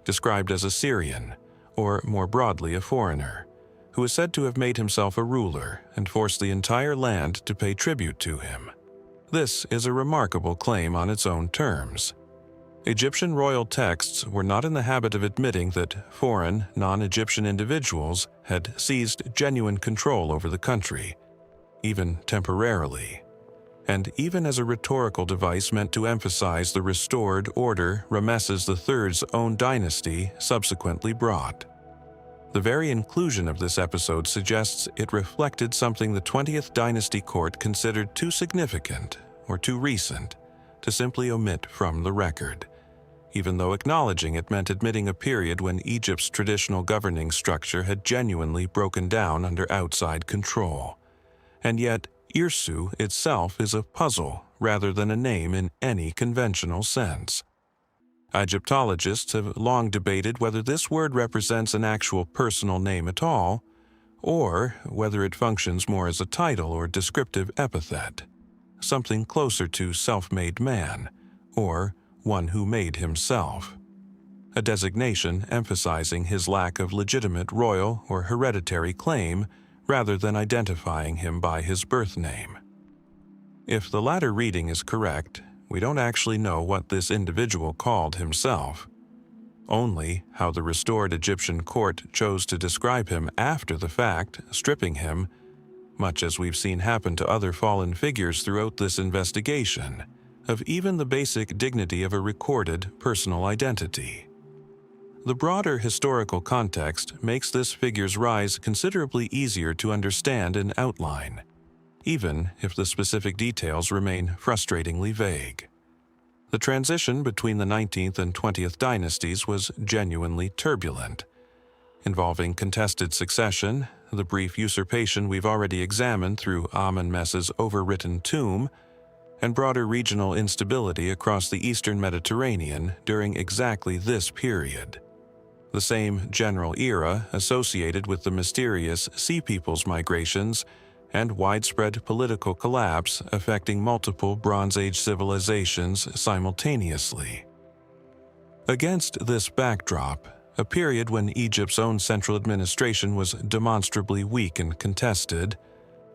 described as a Syrian, or more broadly a foreigner, who is said to have made himself a ruler and forced the entire land to pay tribute to him. This is a remarkable claim on its own terms. Egyptian royal texts were not in the habit of admitting that foreign, non-Egyptian individuals had seized genuine control over the country, even temporarily, and even as a rhetorical device meant to emphasize the restored order Ramesses III's own dynasty subsequently brought. The very inclusion of this episode suggests it reflected something the 20th dynasty court considered too significant or too recent to simply omit from the record, even though acknowledging it meant admitting a period when Egypt's traditional governing structure had genuinely broken down under outside control. And yet, Irsu itself is a puzzle rather than a name in any conventional sense. Egyptologists have long debated whether this word represents an actual personal name at all, or whether it functions more as a title or descriptive epithet, something closer to self-made man, or one who made himself, a designation emphasizing his lack of legitimate royal or hereditary claim rather than identifying him by his birth name. If the latter reading is correct, we don't actually know what this individual called himself, only how the restored Egyptian court chose to describe him after the fact, stripping him, much as we've seen happen to other fallen figures throughout this investigation, of even the basic dignity of a recorded personal identity. The broader historical context makes this figure's rise considerably easier to understand and outline, even if the specific details remain frustratingly vague. The transition between the 19th and 20th dynasties was genuinely turbulent, involving contested succession, the brief usurpation we've already examined through Amenemhat's overwritten tomb, and broader regional instability across the eastern Mediterranean during exactly this period. The same general era associated with the mysterious Sea Peoples migrations and widespread political collapse affecting multiple Bronze Age civilizations simultaneously. Against this backdrop, a period when Egypt's own central administration was demonstrably weak and contested,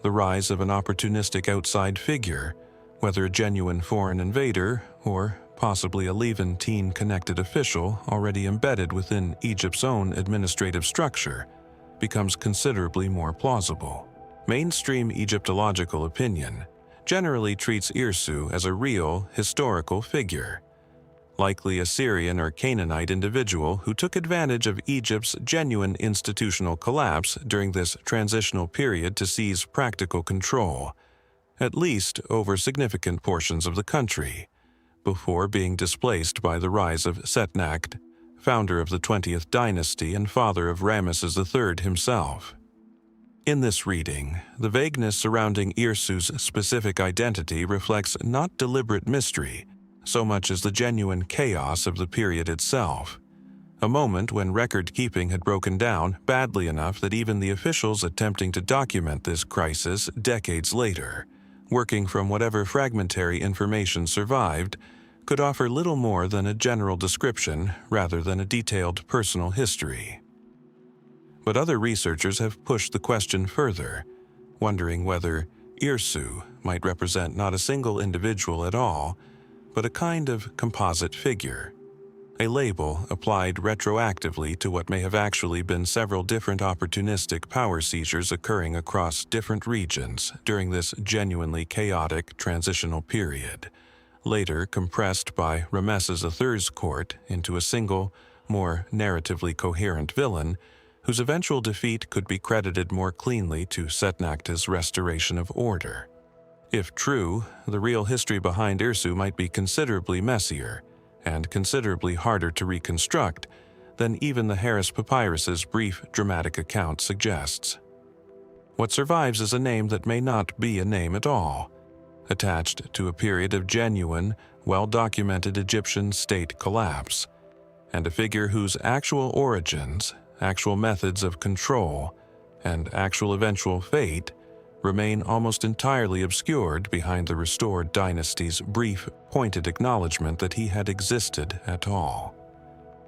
the rise of an opportunistic outside figure, whether a genuine foreign invader or possibly a Levantine-connected official already embedded within Egypt's own administrative structure, becomes considerably more plausible. Mainstream Egyptological opinion generally treats Irsu as a real, historical figure, likely a Syrian or Canaanite individual who took advantage of Egypt's genuine institutional collapse during this transitional period to seize practical control, at least over significant portions of the country, before being displaced by the rise of Setnakht, founder of the 20th dynasty and father of Ramesses III himself. In this reading, the vagueness surrounding Irsu's specific identity reflects not deliberate mystery, so much as the genuine chaos of the period itself, a moment when record-keeping had broken down badly enough that even the officials attempting to document this crisis decades later, working from whatever fragmentary information survived, could offer little more than a general description rather than a detailed personal history. But other researchers have pushed the question further, wondering whether Irsu might represent not a single individual at all, but a kind of composite figure, a label applied retroactively to what may have actually been several different opportunistic power seizures occurring across different regions during this genuinely chaotic transitional period, later compressed by Ramesses III's court into a single, more narratively coherent villain whose eventual defeat could be credited more cleanly to Setnakta's restoration of order. If true, the real history behind Irsu might be considerably messier and considerably harder to reconstruct than even the Harris Papyrus's brief dramatic account suggests. What survives is a name that may not be a name at all, attached to a period of genuine, well-documented Egyptian state collapse, and a figure whose actual origins, actual methods of control, and actual eventual fate remain almost entirely obscured behind the restored dynasty's brief, pointed acknowledgement that he had existed at all.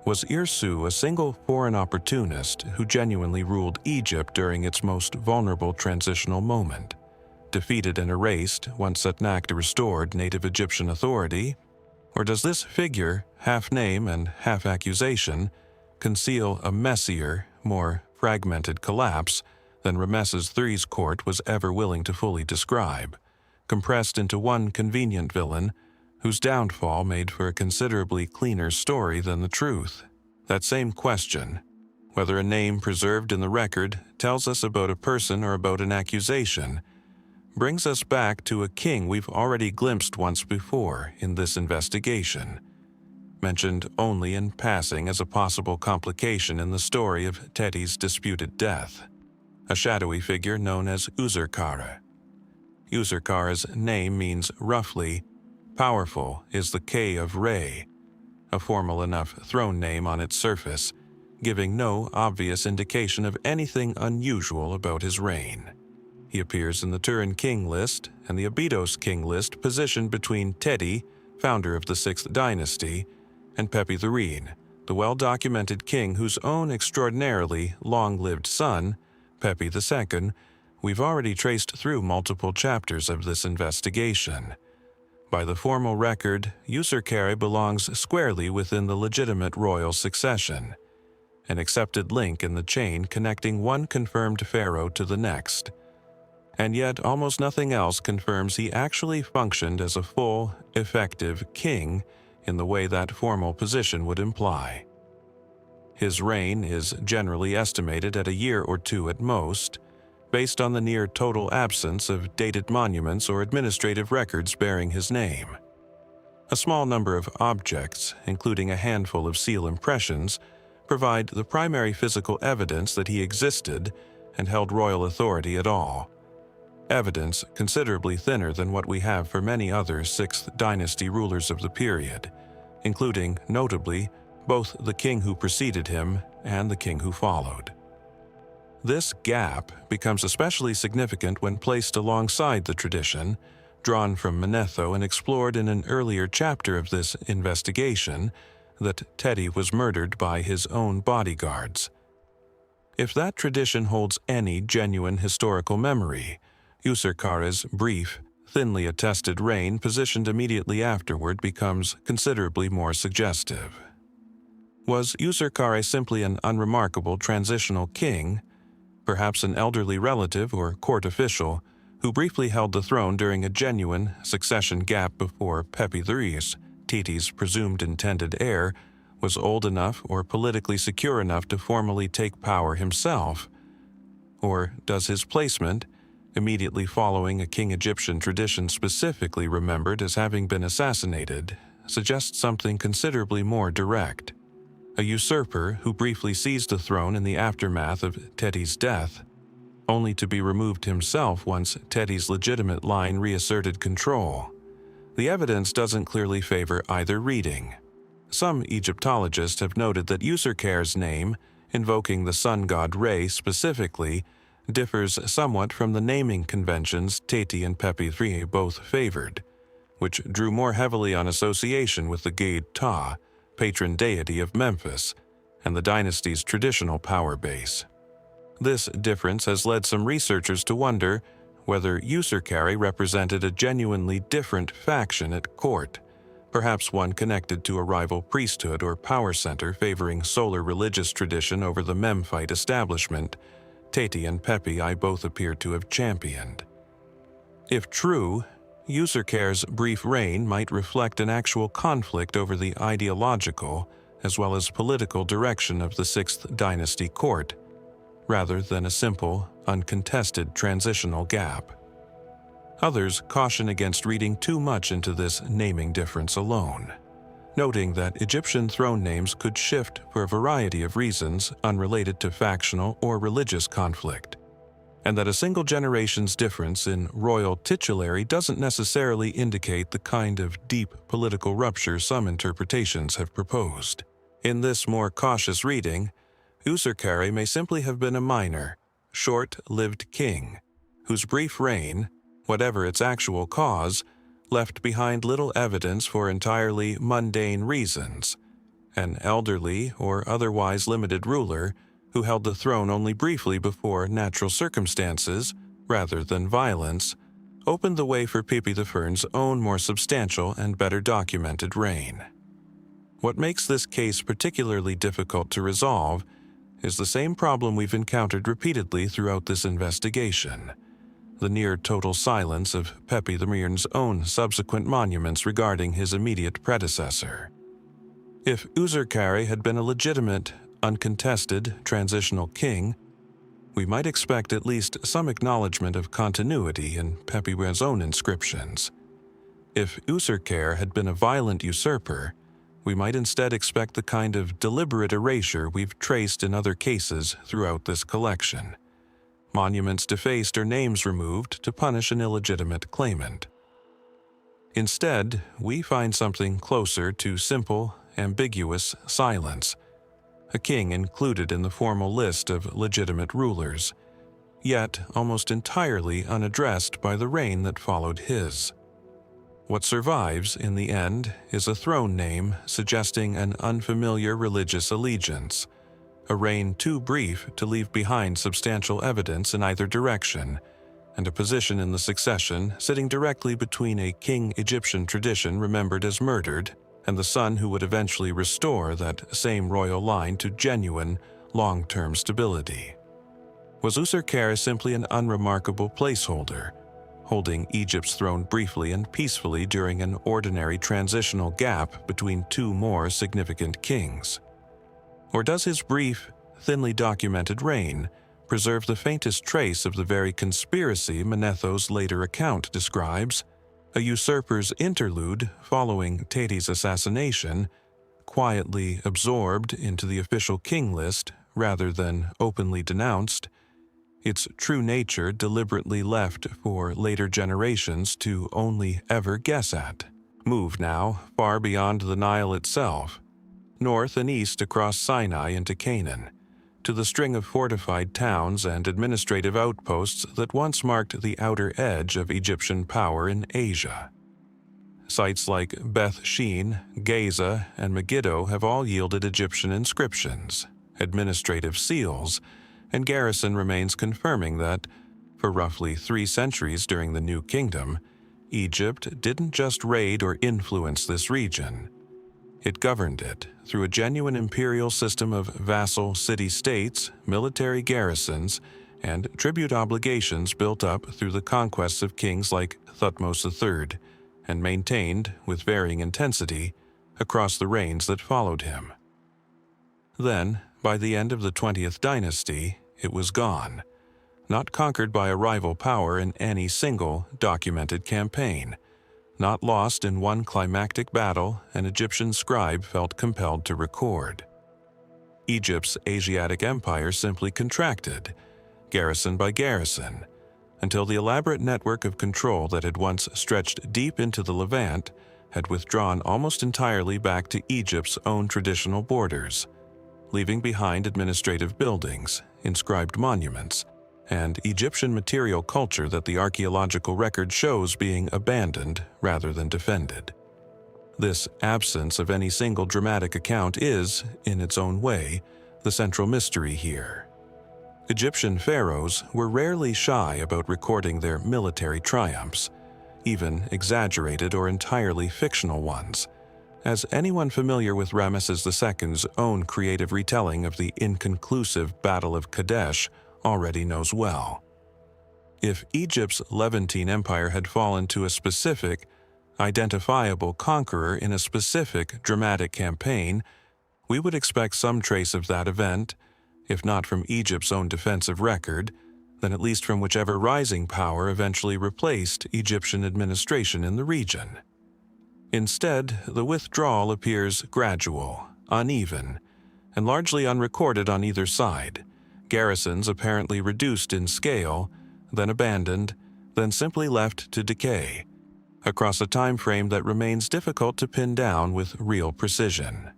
Was Irsu a single foreign opportunist who genuinely ruled Egypt during its most vulnerable transitional moment, defeated and erased once Setnakta restored native Egyptian authority? Or does this figure, half name and half accusation, conceal a messier, more fragmented collapse than Ramesses III's court was ever willing to fully describe, compressed into one convenient villain whose downfall made for a considerably cleaner story than the truth? That same question, whether a name preserved in the record tells us about a person or about an accusation, brings us back to a king we've already glimpsed once before in this investigation, mentioned only in passing as a possible complication in the story of Teti's disputed death, a shadowy figure known as Userkare. Userkare's name means roughly, "Powerful is the K of Re," a formal enough throne name on its surface, giving no obvious indication of anything unusual about his reign. He appears in the Turin king list and the Abydos king list positioned between Teti, founder of the 6th dynasty, and Papyrus, the well-documented king whose own extraordinarily long-lived son, Pepi II, we've already traced through multiple chapters of this investigation. By the formal record, Userkare belongs squarely within the legitimate royal succession, an accepted link in the chain connecting one confirmed pharaoh to the next. And yet almost nothing else confirms he actually functioned as a full, effective king in the way that formal position would imply. His reign is generally estimated at a year or two at most, based on the near total absence of dated monuments or administrative records bearing his name. A small number of objects, including a handful of seal impressions, provide the primary physical evidence that he existed and held royal authority at all. Evidence considerably thinner than what we have for many other 6th dynasty rulers of the period, including, notably, both the king who preceded him and the king who followed. This gap becomes especially significant when placed alongside the tradition, drawn from Manetho and explored in an earlier chapter of this investigation, that Teti was murdered by his own bodyguards. If that tradition holds any genuine historical memory, Userkare's brief, thinly attested reign positioned immediately afterward becomes considerably more suggestive. Was Userkare simply an unremarkable transitional king, perhaps an elderly relative or court official, who briefly held the throne during a genuine succession gap before Papyrus, Teti's presumed intended heir, was old enough or politically secure enough to formally take power himself? Or does his placement, immediately following a king Egyptian tradition specifically remembered as having been assassinated, suggest something considerably more direct? A usurper who briefly seized the throne in the aftermath of Teti's death, only to be removed himself once Teti's legitimate line reasserted control. The evidence doesn't clearly favor either reading. Some Egyptologists have noted that Userkare's name, invoking the sun god Re specifically, differs somewhat from the naming conventions Teti and Papyrus both favored, which drew more heavily on association with the god Ptah, patron deity of Memphis, and the dynasty's traditional power base. This difference has led some researchers to wonder whether Userkare represented a genuinely different faction at court, perhaps one connected to a rival priesthood or power center favoring solar religious tradition over the Memphite establishment Teti and Pepi both appear to have championed. If true, Userkare's brief reign might reflect an actual conflict over the ideological as well as political direction of the 6th Dynasty court, rather than a simple, uncontested transitional gap. Others caution against reading too much into this naming difference alone, noting that Egyptian throne names could shift for a variety of reasons unrelated to factional or religious conflict, and that a single generation's difference in royal titulary doesn't necessarily indicate the kind of deep political rupture some interpretations have proposed. In this more cautious reading, Userkare may simply have been a minor, short-lived king, whose brief reign, whatever its actual cause, left behind little evidence for entirely mundane reasons. An elderly or otherwise limited ruler who held the throne only briefly before natural circumstances, rather than violence, opened the way for Pepi the Fern's own more substantial and better documented reign. What makes this case particularly difficult to resolve is the same problem we've encountered repeatedly throughout this investigation: the near-total silence of Pepi the Fern's own subsequent monuments regarding his immediate predecessor. If Userkare had been a legitimate, uncontested, transitional king, we might expect at least some acknowledgement of continuity in Pepi's own inscriptions. If Userkare had been a violent usurper, we might instead expect the kind of deliberate erasure we've traced in other cases throughout this collection: monuments defaced or names removed to punish an illegitimate claimant. Instead, we find something closer to simple, ambiguous silence: a king included in the formal list of legitimate rulers, yet almost entirely unaddressed by the reign that followed his. What survives, in the end, is a throne name suggesting an unfamiliar religious allegiance, a reign too brief to leave behind substantial evidence in either direction, and a position in the succession sitting directly between a king Egyptian tradition remembered as murdered and the son who would eventually restore that same royal line to genuine, long-term stability. Was Userkare simply an unremarkable placeholder, holding Egypt's throne briefly and peacefully during an ordinary transitional gap between two more significant kings? Or does his brief, thinly documented reign preserve the faintest trace of the very conspiracy Manetho's later account describes, a usurper's interlude following Teti's assassination, quietly absorbed into the official king list rather than openly denounced, its true nature deliberately left for later generations to only ever guess at? Move now far beyond the Nile itself, north and east across Sinai into Canaan, to the string of fortified towns and administrative outposts that once marked the outer edge of Egyptian power in Asia. Sites like Beth Shean, Gaza, and Megiddo have all yielded Egyptian inscriptions, administrative seals, and garrison remains confirming that, for roughly 3 centuries during the New Kingdom, Egypt didn't just raid or influence this region. It governed it through a genuine imperial system of vassal city-states, military garrisons, and tribute obligations built up through the conquests of kings like Thutmose III, and maintained, with varying intensity, across the reigns that followed him. Then, by the end of the 20th dynasty, it was gone, not conquered by a rival power in any single documented campaign, not lost in one climactic battle an Egyptian scribe felt compelled to record. Egypt's Asiatic empire simply contracted, garrison by garrison, until the elaborate network of control that had once stretched deep into the Levant had withdrawn almost entirely back to Egypt's own traditional borders, leaving behind administrative buildings, inscribed monuments, and Egyptian material culture that the archaeological record shows being abandoned rather than defended. This absence of any single dramatic account is, in its own way, the central mystery here. Egyptian pharaohs were rarely shy about recording their military triumphs, even exaggerated or entirely fictional ones, as anyone familiar with Ramesses II's own creative retelling of the inconclusive Battle of Kadesh already knows well. If Egypt's Levantine Empire had fallen to a specific, identifiable conqueror in a specific dramatic campaign, we would expect some trace of that event, if not from Egypt's own defensive record, then at least from whichever rising power eventually replaced Egyptian administration in the region. Instead, the withdrawal appears gradual, uneven, and largely unrecorded on either side, garrisons apparently reduced in scale, then abandoned, then simply left to decay, across a time frame that remains difficult to pin down with real precision.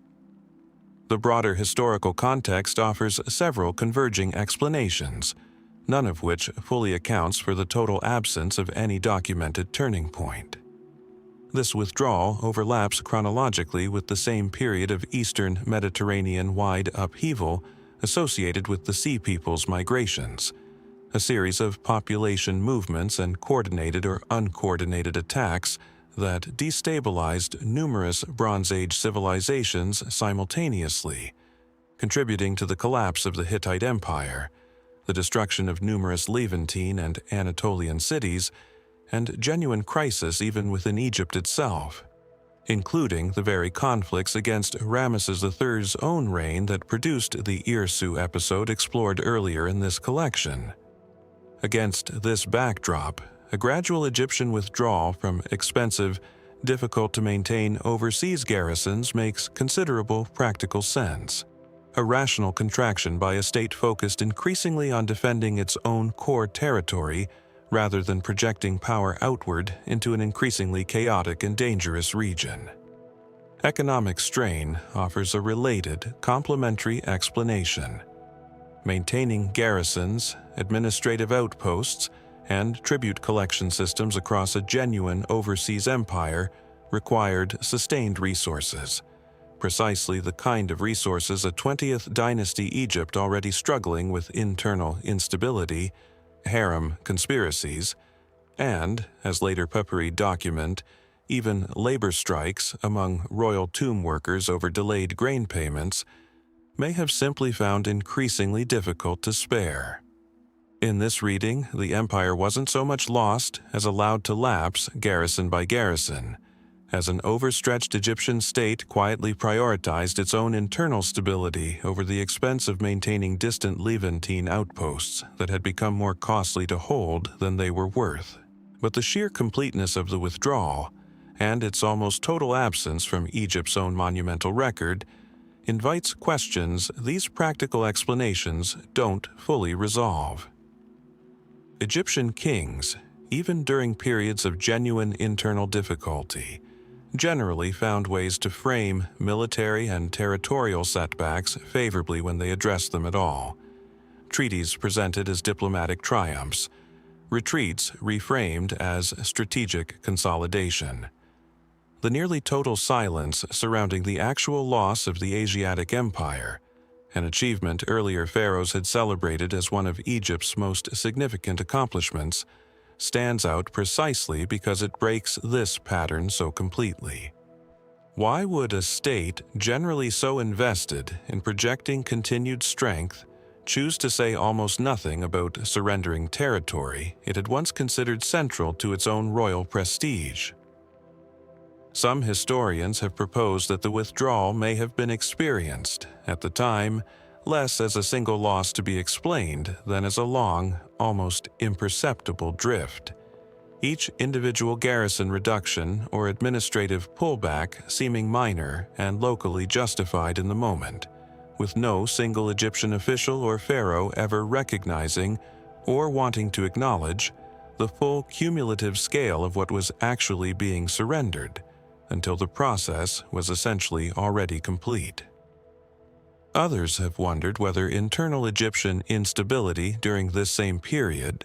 The broader historical context offers several converging explanations, none of which fully accounts for the total absence of any documented turning point. This withdrawal overlaps chronologically with the same period of Eastern Mediterranean-wide upheaval associated with the Sea Peoples' migrations, a series of population movements and coordinated or uncoordinated attacks that destabilized numerous Bronze Age civilizations simultaneously, contributing to the collapse of the Hittite Empire, the destruction of numerous Levantine and Anatolian cities, and genuine crisis even within Egypt itself, including the very conflicts against Ramesses III's own reign that produced the Irsu episode explored earlier in this collection. Against this backdrop, a gradual Egyptian withdrawal from expensive, difficult-to-maintain overseas garrisons makes considerable practical sense. A rational contraction by a state focused increasingly on defending its own core territory rather than projecting power outward into an increasingly chaotic and dangerous region. Economic strain offers a related, complementary explanation. Maintaining garrisons, administrative outposts, and tribute collection systems across a genuine overseas empire required sustained resources, precisely the kind of resources a 20th dynasty Egypt already struggling with internal instability, harem conspiracies, and, as later papyri document, even labor strikes among royal tomb workers over delayed grain payments, may have simply found increasingly difficult to spare. In this reading, the empire wasn't so much lost as allowed to lapse garrison by garrison, as an overstretched Egyptian state quietly prioritized its own internal stability over the expense of maintaining distant Levantine outposts that had become more costly to hold than they were worth. But the sheer completeness of the withdrawal, and its almost total absence from Egypt's own monumental record, invites questions these practical explanations don't fully resolve. Egyptian kings, even during periods of genuine internal difficulty, generally found ways to frame military and territorial setbacks favorably when they addressed them at all. Treaties presented as diplomatic triumphs, retreats reframed as strategic consolidation. The nearly total silence surrounding the actual loss of the Asiatic Empire, an achievement earlier pharaohs had celebrated as one of Egypt's most significant accomplishments, stands out precisely because it breaks this pattern so completely. Why would a state generally so invested in projecting continued strength choose to say almost nothing about surrendering territory it had once considered central to its own royal prestige? Some historians have proposed that the withdrawal may have been experienced, at the time, less as a single loss to be explained than as a long, almost imperceptible drift. Each individual garrison reduction or administrative pullback seeming minor and locally justified in the moment, with no single Egyptian official or pharaoh ever recognizing or wanting to acknowledge the full cumulative scale of what was actually being surrendered, until the process was essentially already complete. Others have wondered whether internal Egyptian instability during this same period,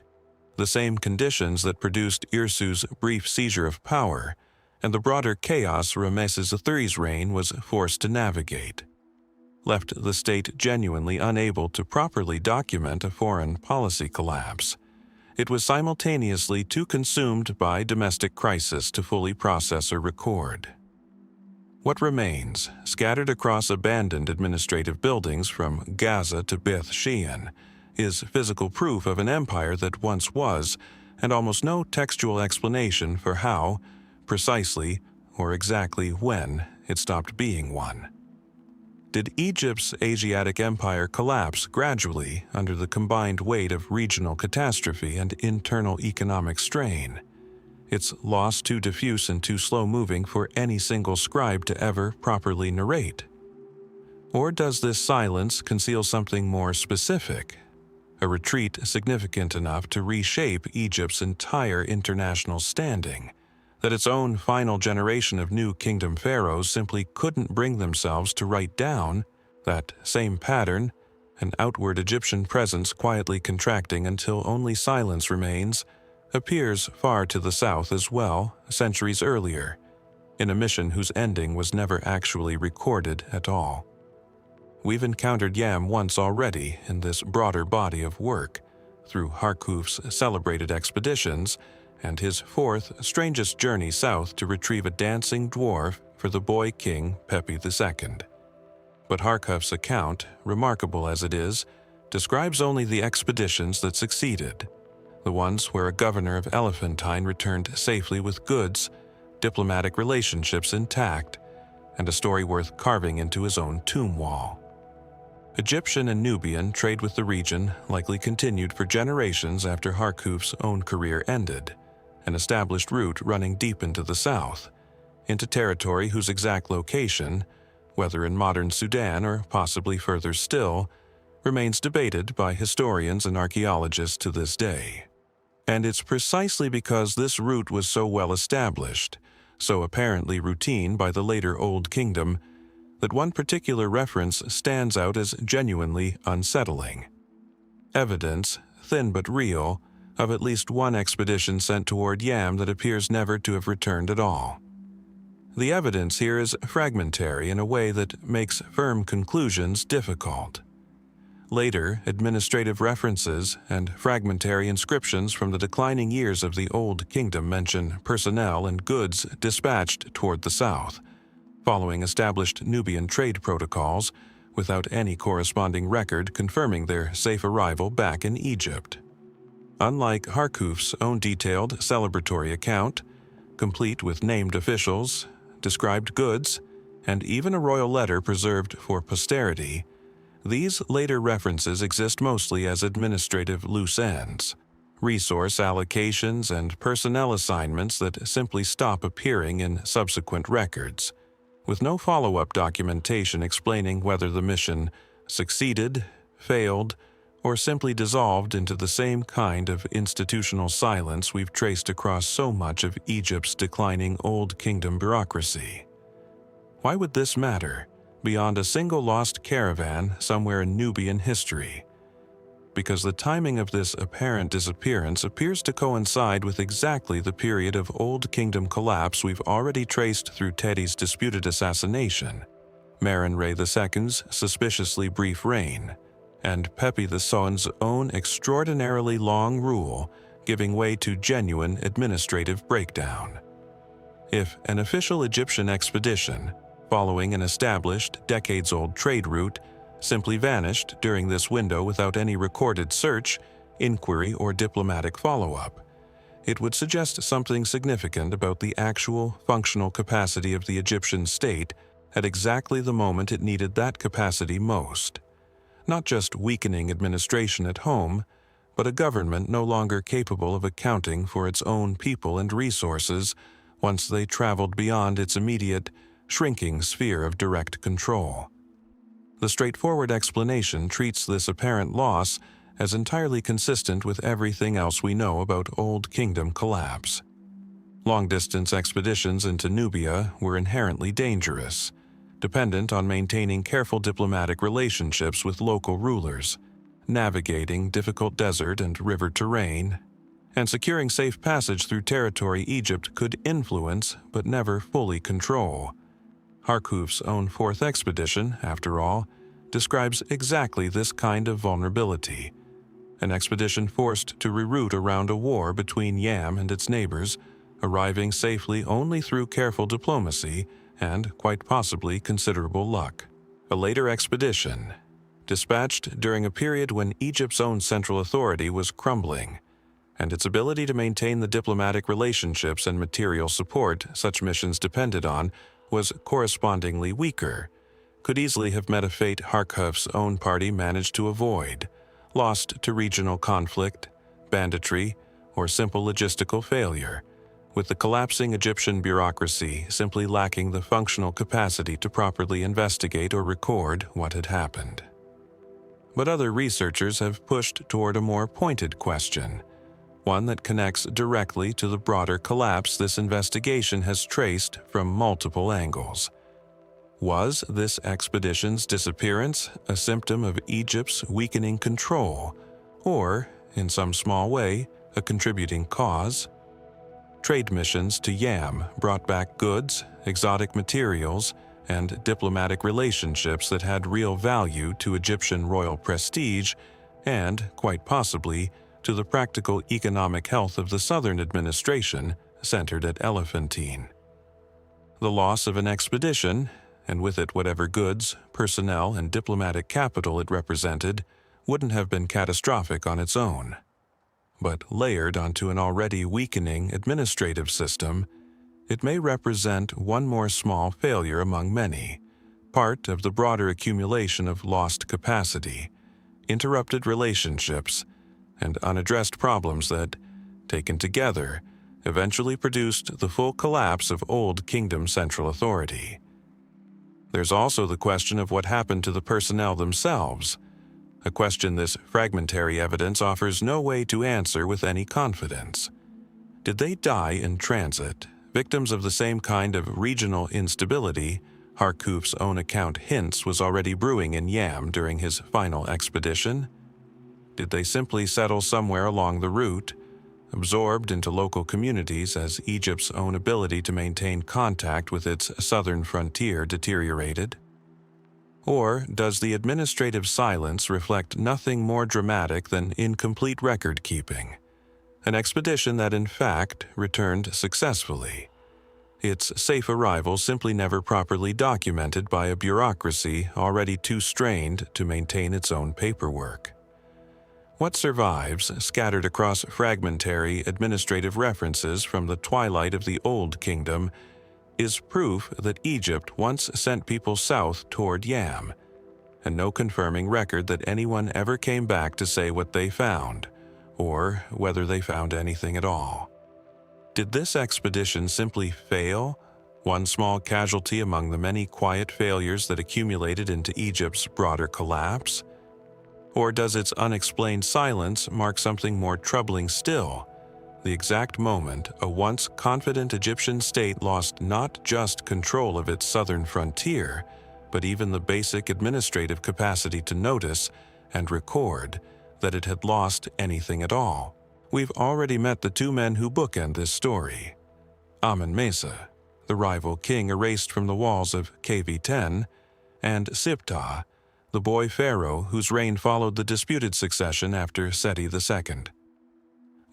the same conditions that produced Irsu's brief seizure of power, and the broader chaos Ramesses III's reign was forced to navigate, left the state genuinely unable to properly document a foreign policy collapse. It was simultaneously too consumed by domestic crisis to fully process or record. What remains, scattered across abandoned administrative buildings from Gaza to Beth Shean, is physical proof of an empire that once was, and almost no textual explanation for how, precisely, or exactly when it stopped being one. Did Egypt's Asiatic empire collapse gradually under the combined weight of regional catastrophe and internal economic strain? Its loss too diffuse and too slow-moving for any single scribe to ever properly narrate? Or does this silence conceal something more specific, a retreat significant enough to reshape Egypt's entire international standing, that its own final generation of new kingdom pharaohs simply couldn't bring themselves to write down that same pattern, an outward Egyptian presence quietly contracting until only silence remains, appears far to the south as well, centuries earlier, in a mission whose ending was never actually recorded at all. We've encountered Yam once already in this broader body of work, through Harkuf's celebrated expeditions and his fourth, strangest journey south to retrieve a dancing dwarf for the boy king Pepi II. But Harkuf's account, remarkable as it is, describes only the expeditions that succeeded, the ones where a governor of Elephantine returned safely with goods, diplomatic relationships intact, and a story worth carving into his own tomb wall. Egyptian and Nubian trade with the region likely continued for generations after Harkuf's own career ended, an established route running deep into the south, into territory whose exact location, whether in modern Sudan or possibly further still, remains debated by historians and archaeologists to this day. And it's precisely because this route was so well established, so apparently routine by the later Old Kingdom, that one particular reference stands out as genuinely unsettling. Evidence, thin but real, of at least one expedition sent toward Yam that appears never to have returned at all. The evidence here is fragmentary in a way that makes firm conclusions difficult. Later, administrative references and fragmentary inscriptions from the declining years of the Old Kingdom mention personnel and goods dispatched toward the south, following established Nubian trade protocols, without any corresponding record confirming their safe arrival back in Egypt. Unlike Harkuf's own detailed celebratory account, complete with named officials, described goods, and even a royal letter preserved for posterity, these later references exist mostly as administrative loose ends, resource allocations and personnel assignments that simply stop appearing in subsequent records, with no follow-up documentation explaining whether the mission succeeded, failed, or simply dissolved into the same kind of institutional silence we've traced across so much of Egypt's declining Old Kingdom bureaucracy. Why would this matter, beyond a single lost caravan somewhere in Nubian history? Because the timing of this apparent disappearance appears to coincide with exactly the period of Old Kingdom collapse we've already traced through Teti's disputed assassination, Merenre II's suspiciously brief reign, and Pepi II's own extraordinarily long rule giving way to genuine administrative breakdown. If an official Egyptian expedition, following an established, decades-old trade route, simply vanished during this window without any recorded search, inquiry, or diplomatic follow-up, it would suggest something significant about the actual functional capacity of the Egyptian state at exactly the moment it needed that capacity most. Not just weakening administration at home, but a government no longer capable of accounting for its own people and resources once they traveled beyond its immediate, shrinking sphere of direct control. The straightforward explanation treats this apparent loss as entirely consistent with everything else we know about Old Kingdom collapse. Long-distance expeditions into Nubia were inherently dangerous. dependent on maintaining careful diplomatic relationships with local rulers, navigating difficult desert and river terrain, and securing safe passage through territory Egypt could influence but never fully control. Harkhuf's own fourth expedition, after all, describes exactly this kind of vulnerability. An expedition forced to reroute around a war between Yam and its neighbors, arriving safely only through careful diplomacy and, quite possibly, considerable luck. A later expedition, dispatched during a period when Egypt's own central authority was crumbling, and its ability to maintain the diplomatic relationships and material support such missions depended on was correspondingly weaker, could easily have met a fate Harkhuf's own party managed to avoid, lost to regional conflict, banditry, or simple logistical failure, with the collapsing Egyptian bureaucracy simply lacking the functional capacity to properly investigate or record what had happened. But other researchers have pushed toward a more pointed question, one that connects directly to the broader collapse this investigation has traced from multiple angles. Was this expedition's disappearance a symptom of Egypt's weakening control, or, in some small way, a contributing cause? Trade missions to Yam brought back goods, exotic materials, and diplomatic relationships that had real value to Egyptian royal prestige and, quite possibly, to the practical economic health of the southern administration centered at Elephantine. The loss of an expedition, and with it whatever goods, personnel, and diplomatic capital it represented, wouldn't have been catastrophic on its own. But layered onto an already weakening administrative system, it may represent one more small failure among many, part of the broader accumulation of lost capacity, interrupted relationships, and unaddressed problems that, taken together, eventually produced the full collapse of Old Kingdom central authority. There's also the question of what happened to the personnel themselves, a question this fragmentary evidence offers no way to answer with any confidence. Did they die in transit, victims of the same kind of regional instability Harkhuf's own account hints was already brewing in Yam during his final expedition? Did they simply settle somewhere along the route, absorbed into local communities as Egypt's own ability to maintain contact with its southern frontier deteriorated? Or does the administrative silence reflect nothing more dramatic than incomplete record-keeping? An expedition that in fact returned successfully, its safe arrival simply never properly documented by a bureaucracy already too strained to maintain its own paperwork. What survives, scattered across fragmentary administrative references from the twilight of the Old Kingdom, is proof that Egypt once sent people south toward Yam, and no confirming record that anyone ever came back to say what they found, or whether they found anything at all. Did this expedition simply fail, one small casualty among the many quiet failures that accumulated into Egypt's broader collapse? Or does its unexplained silence mark something more troubling still, the exact moment a once confident Egyptian state lost not just control of its southern frontier, but even the basic administrative capacity to notice and record that it had lost anything at all? We've already met the two men who bookend this story. Amenemhat, the rival king erased from the walls of KV-10, and Siptah, the boy pharaoh whose reign followed the disputed succession after Seti II.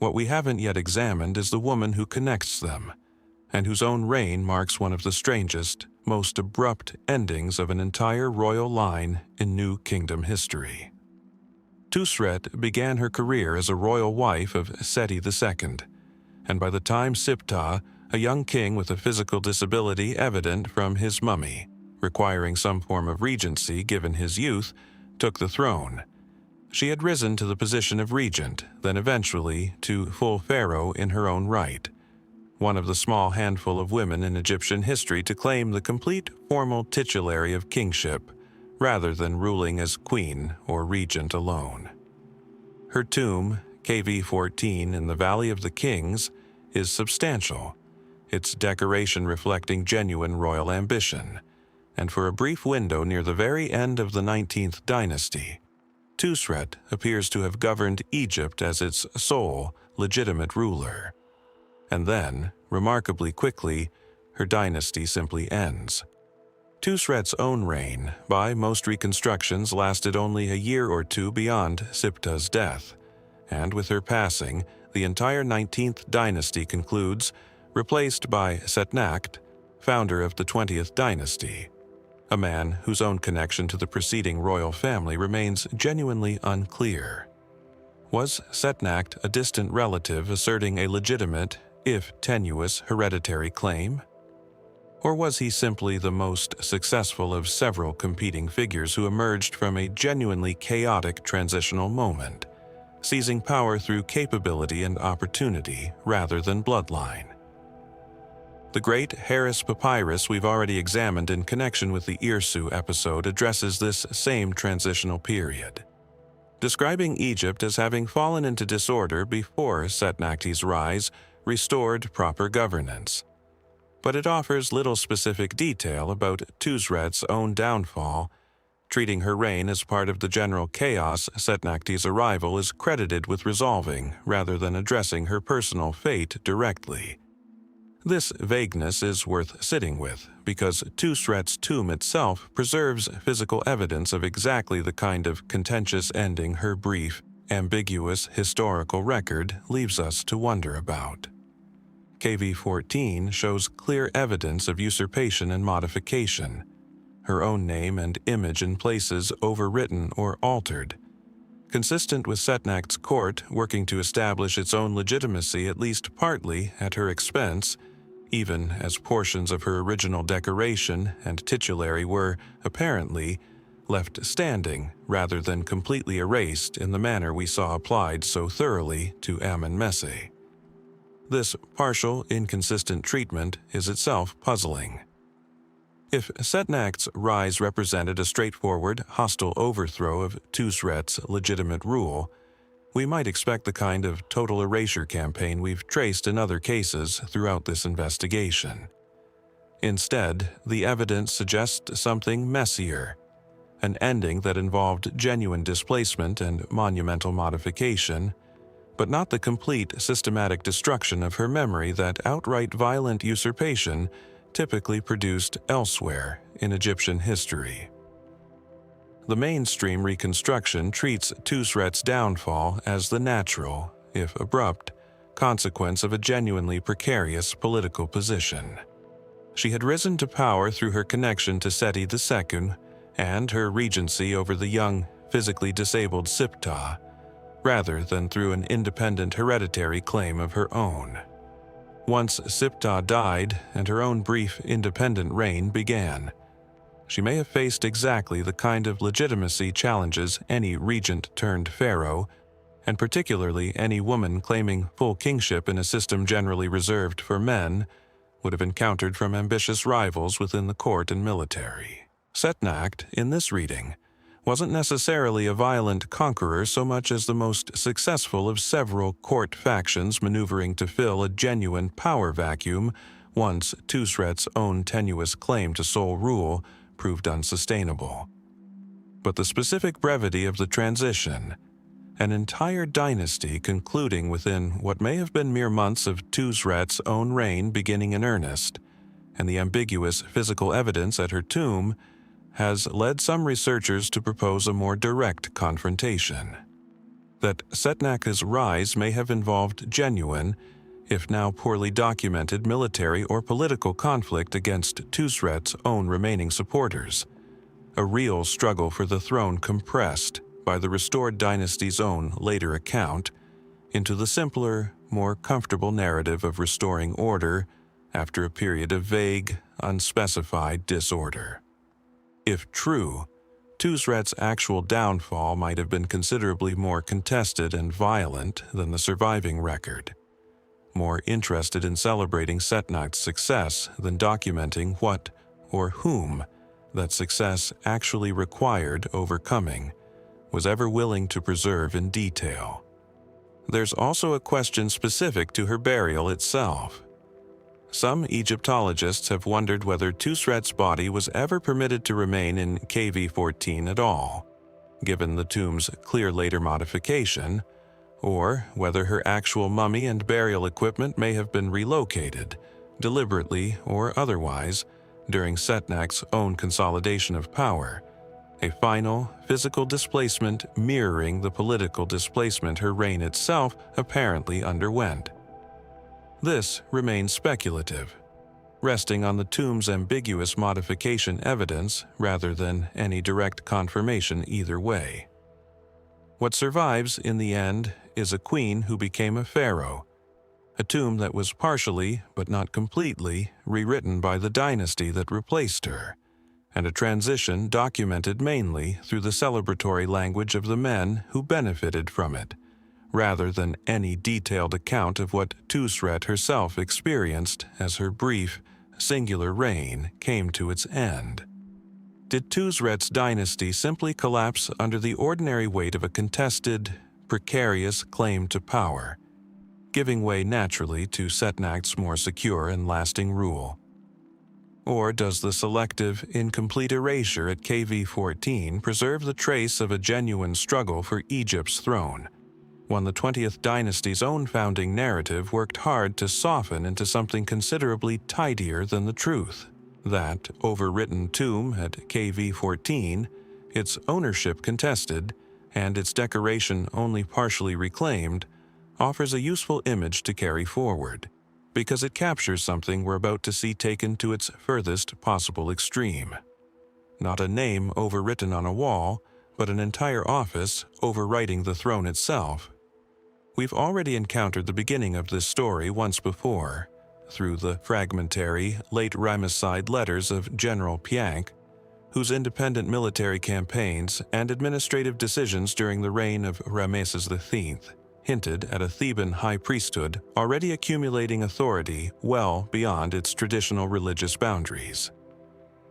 What we haven't yet examined is the woman who connects them, and whose own reign marks one of the strangest, most abrupt endings of an entire royal line in New Kingdom history. Twosret began her career as a royal wife of Seti II, and by the time Siptah, a young king with a physical disability evident from his mummy, requiring some form of regency given his youth, took the throne, she had risen to the position of regent, then eventually to full pharaoh in her own right, one of the small handful of women in Egyptian history to claim the complete formal titulary of kingship, rather than ruling as queen or regent alone. Her tomb, KV-14 in the Valley of the Kings, is substantial, its decoration reflecting genuine royal ambition, and for a brief window near the very end of the 19th dynasty, Twosret appears to have governed Egypt as its sole, legitimate ruler. And then, remarkably quickly, her dynasty simply ends. Twosret's own reign, by most reconstructions, lasted only a year or two beyond Siptah's death, and with her passing, the entire 19th dynasty concludes, replaced by Setnakht, founder of the 20th dynasty, a man whose own connection to the preceding royal family remains genuinely unclear. Was Setnakht a distant relative asserting a legitimate, if tenuous, hereditary claim? Or was he simply the most successful of several competing figures who emerged from a genuinely chaotic transitional moment, seizing power through capability and opportunity rather than bloodline? The great Harris Papyrus we've already examined in connection with the Irsu episode addresses this same transitional period, describing Egypt as having fallen into disorder before Setnakhti's rise restored proper governance. But it offers little specific detail about Twosret's own downfall, treating her reign as part of the general chaos Setnakhti's arrival is credited with resolving rather than addressing her personal fate directly. This vagueness is worth sitting with, because Twosret's tomb itself preserves physical evidence of exactly the kind of contentious ending her brief, ambiguous historical record leaves us to wonder about. KV-14 shows clear evidence of usurpation and modification, her own name and image in places overwritten or altered, consistent with Setnakht's court working to establish its own legitimacy at least partly at her expense, even as portions of her original decoration and titulary were, apparently, left standing rather than completely erased in the manner we saw applied so thoroughly to Amenemhat. This partial, inconsistent treatment is itself puzzling. If Setnakht's rise represented a straightforward, hostile overthrow of Twosret's legitimate rule, we might expect the kind of total erasure campaign we've traced in other cases throughout this investigation. Instead, the evidence suggests something messier, an ending that involved genuine displacement and monumental modification, but not the complete systematic destruction of her memory that outright violent usurpation typically produced elsewhere in Egyptian history. The mainstream reconstruction treats Twosret's downfall as the natural, if abrupt, consequence of a genuinely precarious political position. She had risen to power through her connection to Seti II and her regency over the young, physically disabled Siptah, rather than through an independent hereditary claim of her own. Once Siptah died and her own brief independent reign began, she may have faced exactly the kind of legitimacy challenges any regent-turned-pharaoh, and particularly any woman claiming full kingship in a system generally reserved for men, would have encountered from ambitious rivals within the court and military. Setnakht, in this reading, wasn't necessarily a violent conqueror so much as the most successful of several court factions maneuvering to fill a genuine power vacuum once Twosret's own tenuous claim to sole rule proved unsustainable. But the specific brevity of the transition, an entire dynasty concluding within what may have been mere months of Twosret's own reign beginning in earnest, and the ambiguous physical evidence at her tomb, has led some researchers to propose a more direct confrontation. That Setnakht's rise may have involved genuine, if now poorly documented military or political conflict against Twosret's own remaining supporters, a real struggle for the throne compressed by the restored dynasty's own later account into the simpler, more comfortable narrative of restoring order after a period of vague, unspecified disorder. If true, Twosret's actual downfall might have been considerably more contested and violent than the surviving record, more interested in celebrating Setnakht's success than documenting what or whom that success actually required overcoming, was ever willing to preserve in detail. There's also a question specific to her burial itself. Some Egyptologists have wondered whether Twosret's body was ever permitted to remain in KV-14 at all, given the tomb's clear later modification, or whether her actual mummy and burial equipment may have been relocated, deliberately or otherwise, during Setnak's own consolidation of power, a final physical displacement mirroring the political displacement her reign itself apparently underwent. This remains speculative, resting on the tomb's ambiguous modification evidence rather than any direct confirmation either way. What survives in the end is a queen who became a pharaoh, a tomb that was partially, but not completely, rewritten by the dynasty that replaced her, and a transition documented mainly through the celebratory language of the men who benefited from it, rather than any detailed account of what Twosret herself experienced as her brief, singular reign came to its end. Did Twosret's dynasty simply collapse under the ordinary weight of a contested, precarious claim to power, giving way naturally to Setnak's more secure and lasting rule? Or does the selective, incomplete erasure at KV-14 preserve the trace of a genuine struggle for Egypt's throne, one the 20th dynasty's own founding narrative worked hard to soften into something considerably tidier than the truth? That overwritten tomb at KV-14, its ownership contested, and its decoration only partially reclaimed, offers a useful image to carry forward, because it captures something we're about to see taken to its furthest possible extreme. Not a name overwritten on a wall, but an entire office overwriting the throne itself. We've already encountered the beginning of this story once before, through the fragmentary, late Ramesside letters of General Piank, whose independent military campaigns and administrative decisions during the reign of Ramesses X hinted at a Theban high priesthood already accumulating authority well beyond its traditional religious boundaries.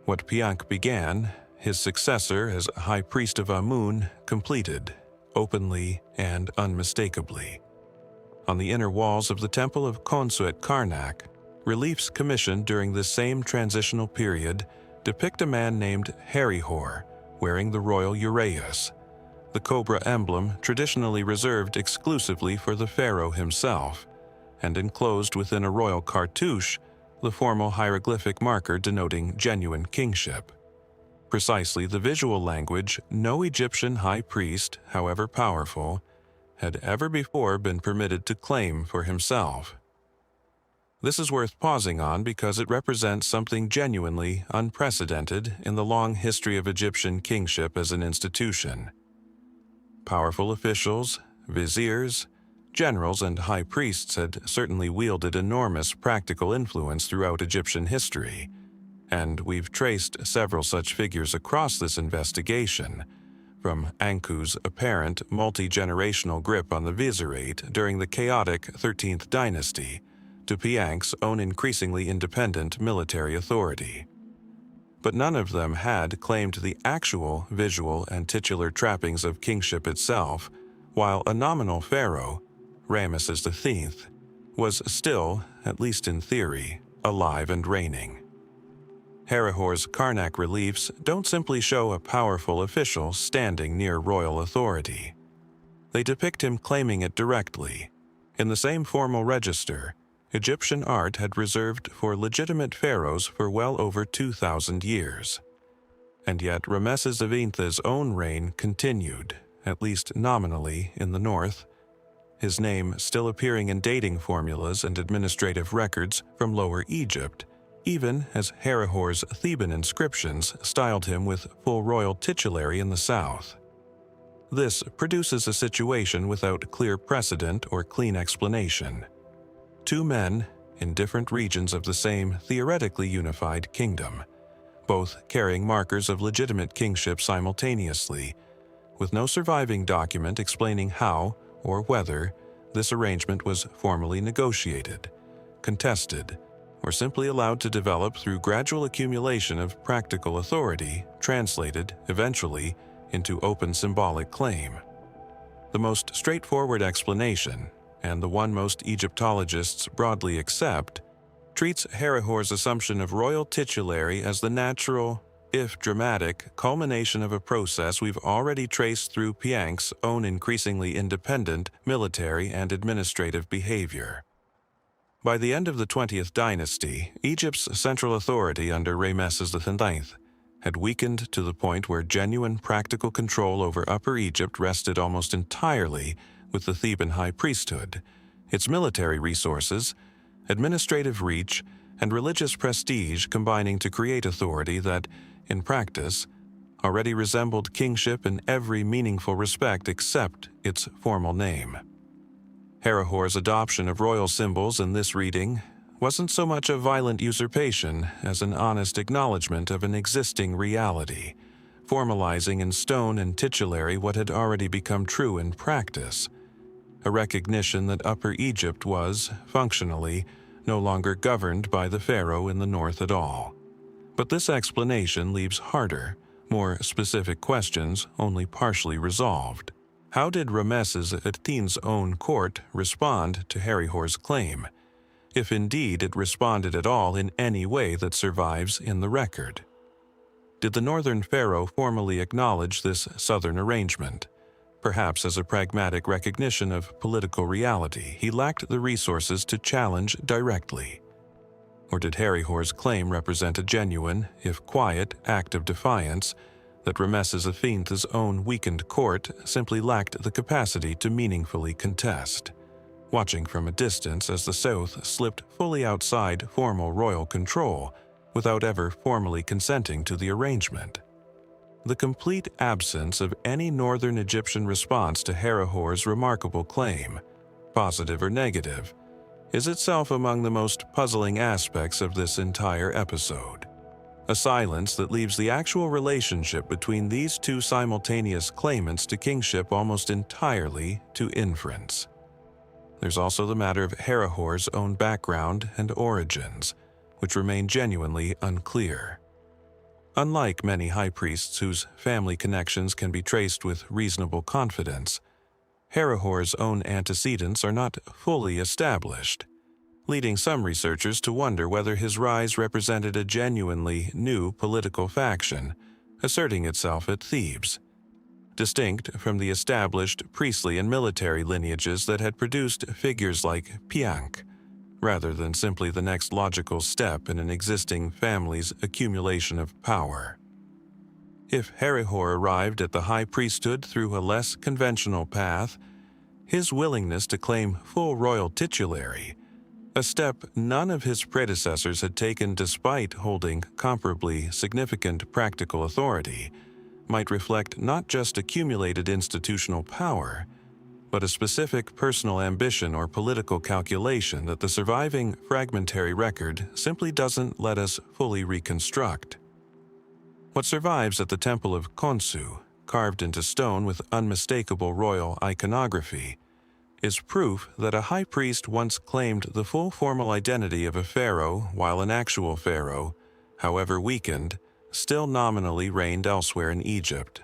What Piank began, his successor as High Priest of Amun completed, openly and unmistakably. On the inner walls of the Temple of Khonsu at Karnak, reliefs commissioned during this same transitional period depict a man named Herihor wearing the royal uraeus, the cobra emblem traditionally reserved exclusively for the pharaoh himself, and enclosed within a royal cartouche, the formal hieroglyphic marker denoting genuine kingship. Precisely the visual language no Egyptian high priest, however powerful, had ever before been permitted to claim for himself. This is worth pausing on because it represents something genuinely unprecedented in the long history of Egyptian kingship as an institution. Powerful officials, viziers, generals, and high priests had certainly wielded enormous practical influence throughout Egyptian history, and we've traced several such figures across this investigation, from Anku's apparent multi-generational grip on the vizierate during the chaotic 13th dynasty to Piank's own increasingly independent military authority. But none of them had claimed the actual visual and titular trappings of kingship itself, while a nominal pharaoh, Ramesses X, was still, at least in theory, alive and reigning. Herihor's Karnak reliefs don't simply show a powerful official standing near royal authority. They depict him claiming it directly. In the same formal register, Egyptian art had reserved for legitimate pharaohs for well over 2,000 years. And yet Ramesses X's own reign continued, at least nominally, in the north, his name still appearing in dating formulas and administrative records from Lower Egypt, even as Herihor's Theban inscriptions styled him with full royal titulary in the south. This produces a situation without clear precedent or clean explanation. Two men in different regions of the same theoretically unified kingdom, both carrying markers of legitimate kingship simultaneously, with no surviving document explaining how or whether this arrangement was formally negotiated, contested, or simply allowed to develop through gradual accumulation of practical authority translated, eventually, into open symbolic claim. The most straightforward explanation, and the one most Egyptologists broadly accept, treats Herihor's assumption of royal titulary as the natural, if dramatic, culmination of a process we've already traced through Piank's own increasingly independent military and administrative behavior. By the end of the 20th dynasty, Egypt's central authority under Ramesses IX had weakened to the point where genuine practical control over Upper Egypt rested almost entirely with the Theban high priesthood, its military resources, administrative reach, and religious prestige combining to create authority that, in practice, already resembled kingship in every meaningful respect except its formal name. Herihor's adoption of royal symbols in this reading wasn't so much a violent usurpation as an honest acknowledgement of an existing reality, formalizing in stone and titulary what had already become true in practice, a recognition that Upper Egypt was, functionally, no longer governed by the pharaoh in the north at all. But this explanation leaves harder, more specific questions only partially resolved. How did Ramesses IX's own court respond to Herihor's claim, if indeed it responded at all in any way that survives in the record? Did the northern pharaoh formally acknowledge this southern arrangement? Perhaps as a pragmatic recognition of political reality he lacked the resources to challenge directly. Or did Herihor's claim represent a genuine, if quiet, act of defiance that Ramesses IX's own weakened court simply lacked the capacity to meaningfully contest, watching from a distance as the south slipped fully outside formal royal control without ever formally consenting to the arrangement? The complete absence of any northern Egyptian response to Herihor's remarkable claim, positive or negative, is itself among the most puzzling aspects of this entire episode. A silence that leaves the actual relationship between these two simultaneous claimants to kingship almost entirely to inference. There's also the matter of Herihor's own background and origins, which remain genuinely unclear. Unlike many high priests whose family connections can be traced with reasonable confidence, Herihor's own antecedents are not fully established, leading some researchers to wonder whether his rise represented a genuinely new political faction asserting itself at Thebes, distinct from the established priestly and military lineages that had produced figures like Piank, rather than simply the next logical step in an existing family's accumulation of power. If Herihor arrived at the high priesthood through a less conventional path, his willingness to claim full royal titulary, a step none of his predecessors had taken despite holding comparably significant practical authority, might reflect not just accumulated institutional power, but a specific personal ambition or political calculation that the surviving fragmentary record simply doesn't let us fully reconstruct. What survives at the Temple of Khonsu, carved into stone with unmistakable royal iconography, is proof that a high priest once claimed the full formal identity of a pharaoh while an actual pharaoh, however weakened, still nominally reigned elsewhere in Egypt.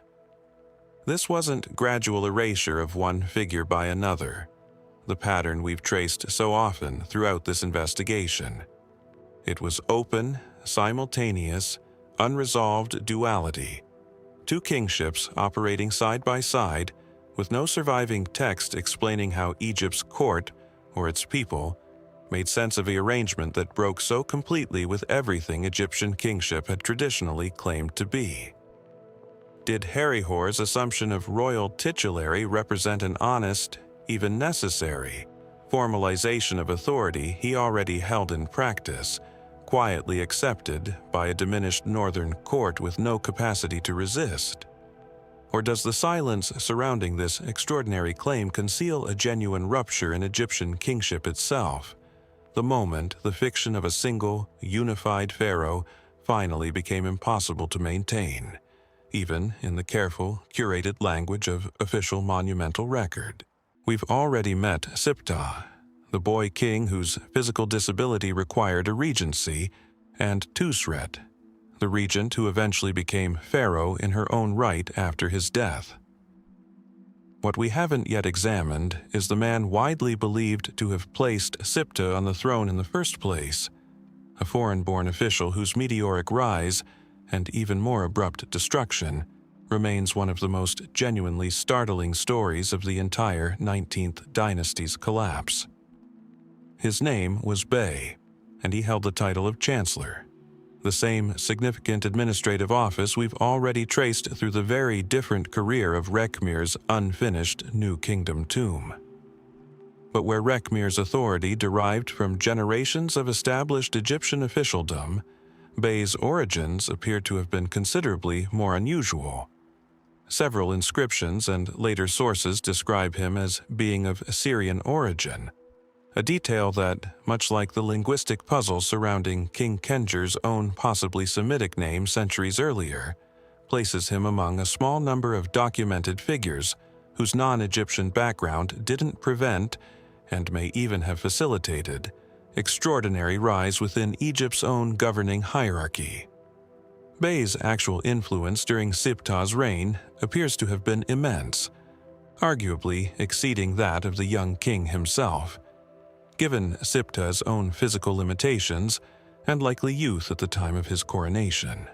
This wasn't gradual erasure of one figure by another, the pattern we've traced so often throughout this investigation. It was open, simultaneous, unresolved duality, two kingships operating side by side, with no surviving text explaining how Egypt's court, or its people, made sense of the arrangement that broke so completely with everything Egyptian kingship had traditionally claimed to be. Did Herihor's assumption of royal titulary represent an honest, even necessary, formalization of authority he already held in practice, quietly accepted by a diminished northern court with no capacity to resist? Or does the silence surrounding this extraordinary claim conceal a genuine rupture in Egyptian kingship itself, the moment the fiction of a single, unified pharaoh finally became impossible to maintain, even in the careful, curated language of official monumental record? We've already met Siptah, the boy king whose physical disability required a regency, and Twosret, the regent who eventually became pharaoh in her own right after his death. What we haven't yet examined is the man widely believed to have placed Siptah on the throne in the first place, a foreign-born official whose meteoric rise, and even more abrupt destruction, remains one of the most genuinely startling stories of the entire 19th dynasty's collapse. His name was Bey, and he held the title of Chancellor, the same significant administrative office we've already traced through the very different career of Rekhmir's unfinished New Kingdom tomb. But where Rekhmir's authority derived from generations of established Egyptian officialdom, Bey's origins appear to have been considerably more unusual. Several inscriptions and later sources describe him as being of Assyrian origin, a detail that, much like the linguistic puzzle surrounding King Kenjer's own possibly Semitic name centuries earlier, places him among a small number of documented figures whose non-Egyptian background didn't prevent, and may even have facilitated, extraordinary rise within Egypt's own governing hierarchy. Bey's actual influence during Siptah's reign appears to have been immense, arguably exceeding that of the young king himself, given Siptah's own physical limitations and likely youth at the time of his coronation.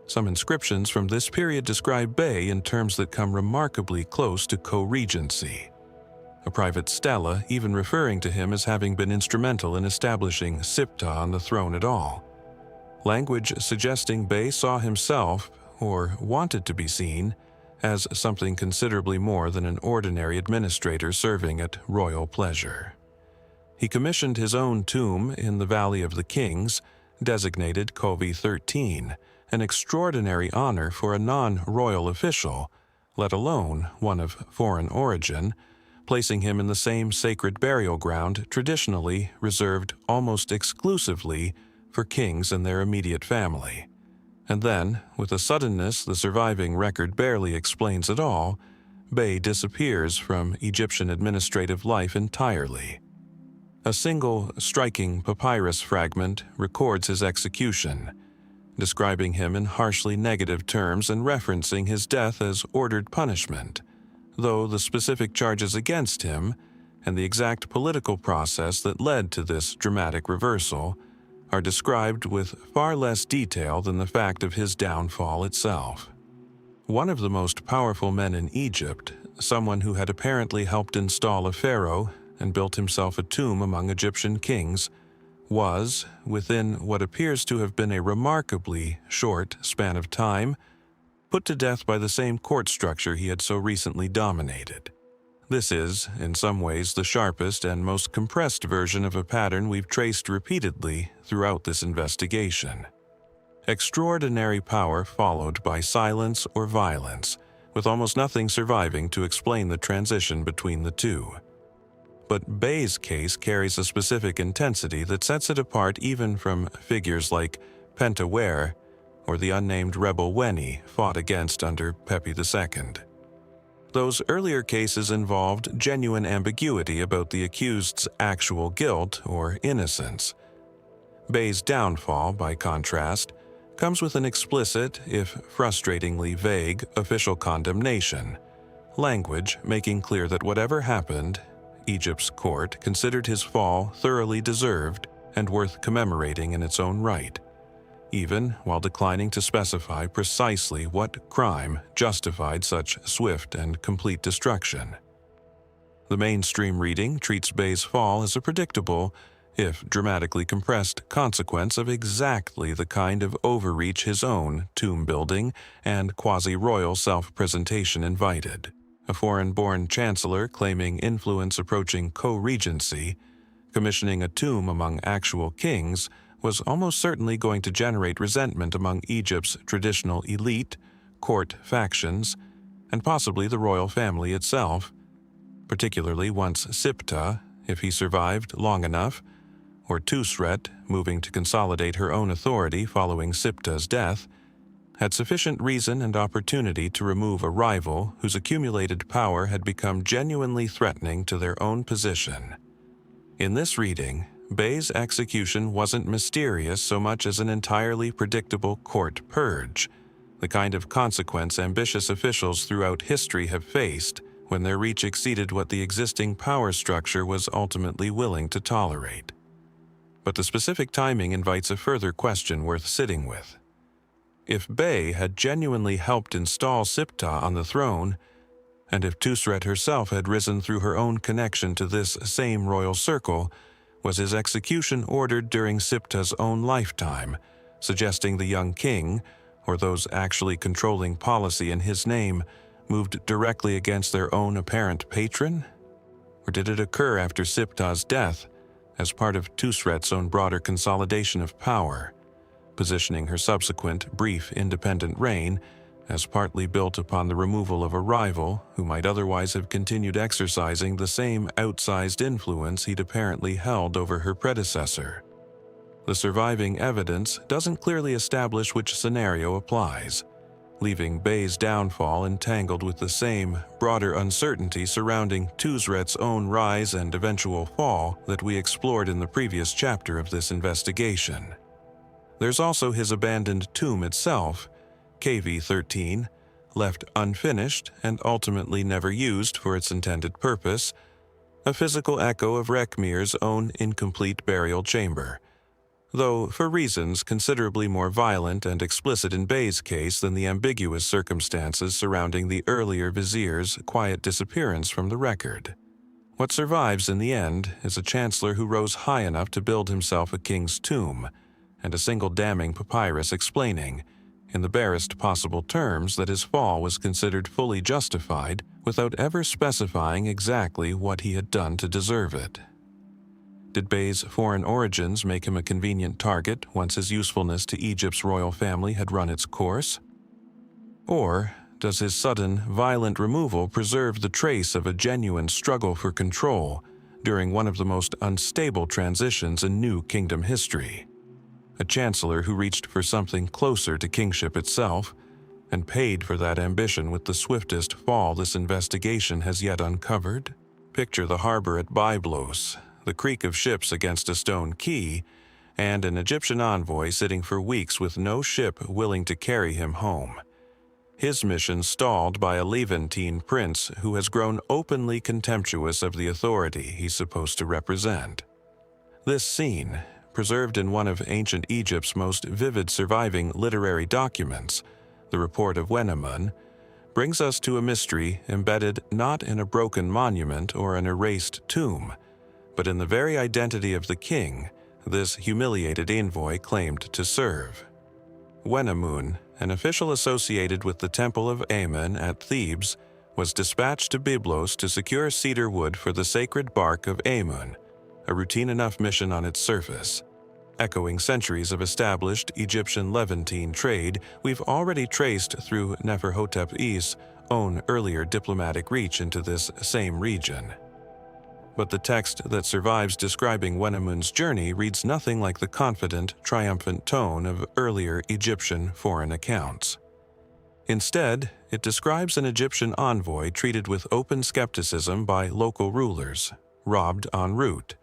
Some inscriptions from this period describe Bey in terms that come remarkably close to co-regency, a private stela even referring to him as having been instrumental in establishing Siptah on the throne at all, language suggesting Bey saw himself, or wanted to be seen, as something considerably more than an ordinary administrator serving at royal pleasure. He commissioned his own tomb in the Valley of the Kings, designated Khovi 13, an extraordinary honor for a non-royal official, let alone one of foreign origin, placing him in the same sacred burial ground traditionally reserved almost exclusively for kings and their immediate family. And then, with a suddenness the surviving record barely explains at all, Bey disappears from Egyptian administrative life entirely. A single, striking papyrus fragment records his execution, describing him in harshly negative terms and referencing his death as ordered punishment, though the specific charges against him, and the exact political process that led to this dramatic reversal, are described with far less detail than the fact of his downfall itself. One of the most powerful men in Egypt, someone who had apparently helped install a pharaoh and built himself a tomb among Egyptian kings, was, within what appears to have been a remarkably short span of time, put to death by the same court structure he had so recently dominated. This is, in some ways, the sharpest and most compressed version of a pattern we've traced repeatedly throughout this investigation. Extraordinary power followed by silence or violence, with almost nothing surviving to explain the transition between the two. But Bey's case carries a specific intensity that sets it apart even from figures like Pentawere or the unnamed rebel Weni fought against under Pepi II. Those earlier cases involved genuine ambiguity about the accused's actual guilt or innocence. Bey's downfall, by contrast, comes with an explicit, if frustratingly vague, official condemnation, language making clear that whatever happened, Egypt's court considered his fall thoroughly deserved and worth commemorating in its own right, even while declining to specify precisely what crime justified such swift and complete destruction. The mainstream reading treats Bey's fall as a predictable, if dramatically compressed, consequence of exactly the kind of overreach his own tomb-building and quasi-royal self-presentation invited. A foreign-born chancellor claiming influence approaching co-regency, commissioning a tomb among actual kings, was almost certainly going to generate resentment among Egypt's traditional elite, court factions, and possibly the royal family itself, particularly once Siptah, if he survived long enough, or Twosret, moving to consolidate her own authority following Siptah's death, had sufficient reason and opportunity to remove a rival whose accumulated power had become genuinely threatening to their own position. In this reading, Bey's execution wasn't mysterious so much as an entirely predictable court purge, the kind of consequence ambitious officials throughout history have faced when their reach exceeded what the existing power structure was ultimately willing to tolerate. But the specific timing invites a further question worth sitting with. If Bey had genuinely helped install Siptah on the throne, and if Twosret herself had risen through her own connection to this same royal circle, was his execution ordered during Siptah's own lifetime, suggesting the young king, or those actually controlling policy in his name, moved directly against their own apparent patron? Or did it occur after Siptah's death, as part of Twosret's own broader consolidation of power, positioning her subsequent, brief, independent reign as partly built upon the removal of a rival who might otherwise have continued exercising the same outsized influence he'd apparently held over her predecessor? The surviving evidence doesn't clearly establish which scenario applies, leaving Bey's downfall entangled with the same, broader uncertainty surrounding Twosret's own rise and eventual fall that we explored in the previous chapter of this investigation. There's also his abandoned tomb itself, KV-13, left unfinished and ultimately never used for its intended purpose, a physical echo of Rekhmir's own incomplete burial chamber, though for reasons considerably more violent and explicit in Bey's case than the ambiguous circumstances surrounding the earlier vizier's quiet disappearance from the record. What survives in the end is a chancellor who rose high enough to build himself a king's tomb, and a single damning papyrus explaining, in the barest possible terms, that his fall was considered fully justified without ever specifying exactly what he had done to deserve it. Did Bey's foreign origins make him a convenient target once his usefulness to Egypt's royal family had run its course? Or does his sudden, violent removal preserve the trace of a genuine struggle for control during one of the most unstable transitions in new kingdom history? A chancellor who reached for something closer to kingship itself, and paid for that ambition with the swiftest fall this investigation has yet uncovered? Picture the harbor at Byblos, the creak of ships against a stone quay, and an Egyptian envoy sitting for weeks with no ship willing to carry him home. His mission stalled by a Levantine prince who has grown openly contemptuous of the authority he's supposed to represent. This scene, preserved in one of ancient Egypt's most vivid surviving literary documents, the report of Wenamun, brings us to a mystery embedded not in a broken monument or an erased tomb, but in the very identity of the king this humiliated envoy claimed to serve. Wenamun, an official associated with the Temple of Amen at Thebes, was dispatched to Byblos to secure cedar wood for the sacred bark of Amun, a routine enough mission on its surface. Echoing centuries of established Egyptian Levantine trade we've already traced through Neferhotep's own earlier diplomatic reach into this same region. But the text that survives describing Wenamun's journey reads nothing like the confident, triumphant tone of earlier Egyptian foreign accounts. Instead, it describes an Egyptian envoy treated with open skepticism by local rulers, robbed en route,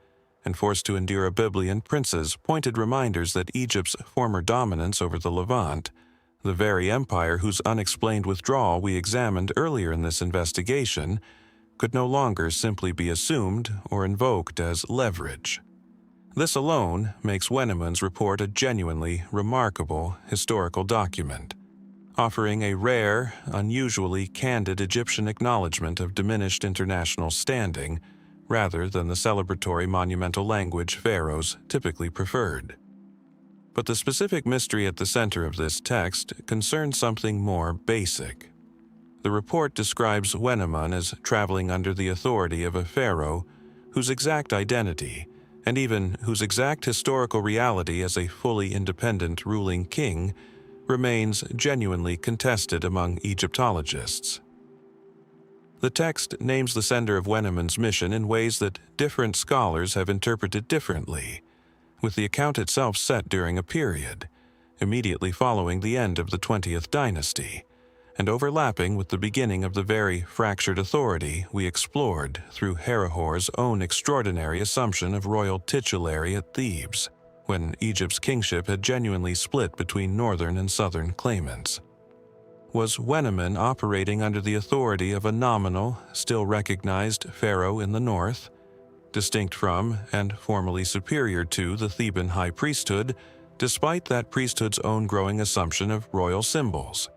and forced to endure a Biblian prince's pointed reminders that Egypt's former dominance over the Levant, the very empire whose unexplained withdrawal we examined earlier in this investigation, could no longer simply be assumed or invoked as leverage. This alone makes Wenamun's report a genuinely remarkable historical document, offering a rare, unusually candid Egyptian acknowledgement of diminished international standing, rather than the celebratory monumental language pharaohs typically preferred. But the specific mystery at the center of this text concerns something more basic. The report describes Wenamun as traveling under the authority of a pharaoh whose exact identity, and even whose exact historical reality as a fully independent ruling king, remains genuinely contested among Egyptologists. The text names the sender of Wenamun's mission in ways that different scholars have interpreted differently, with the account itself set during a period, immediately following the end of the 20th dynasty, and overlapping with the beginning of the very fractured authority we explored through Herihor's own extraordinary assumption of royal titulary at Thebes, when Egypt's kingship had genuinely split between northern and southern claimants. Was Wenamun operating under the authority of a nominal, still recognized pharaoh in the north, distinct from and formally superior to the Theban high priesthood, despite that priesthood's own growing assumption of royal symbols?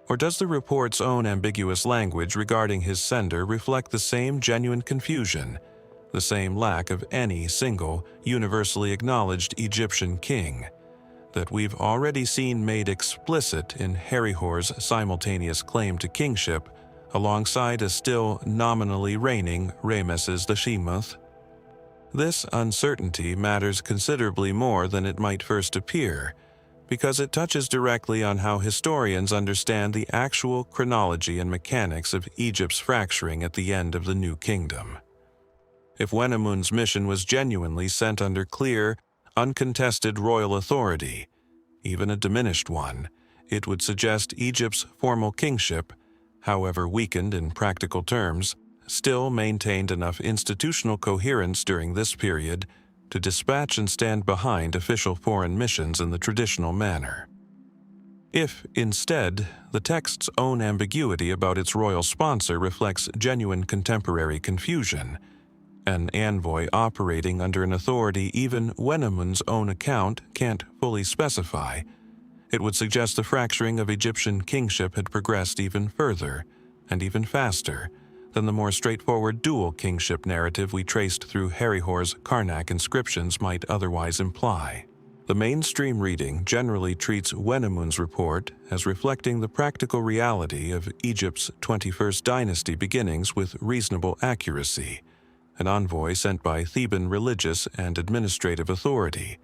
Or does the report's own ambiguous language regarding his sender reflect the same genuine confusion, the same lack of any single, universally acknowledged Egyptian king, that we've already seen made explicit in Herihor's simultaneous claim to kingship alongside a still nominally reigning Ramesses X? This uncertainty matters considerably more than it might first appear, because it touches directly on how historians understand the actual chronology and mechanics of Egypt's fracturing at the end of the New Kingdom. If Wenamun's mission was genuinely sent under clear, uncontested royal authority, even a diminished one, it would suggest Egypt's formal kingship, however weakened in practical terms, still maintained enough institutional coherence during this period to dispatch and stand behind official foreign missions in the traditional manner. If, instead, the text's own ambiguity about its royal sponsor reflects genuine contemporary confusion, an envoy operating under an authority even Wenamun's own account can't fully specify, it would suggest the fracturing of Egyptian kingship had progressed even further and even faster than the more straightforward dual kingship narrative we traced through Herihor's Karnak inscriptions might otherwise imply. The mainstream reading generally treats Wenamun's report as reflecting the practical reality of Egypt's 21st dynasty beginnings with reasonable accuracy, an envoy sent by Theban religious and administrative authority,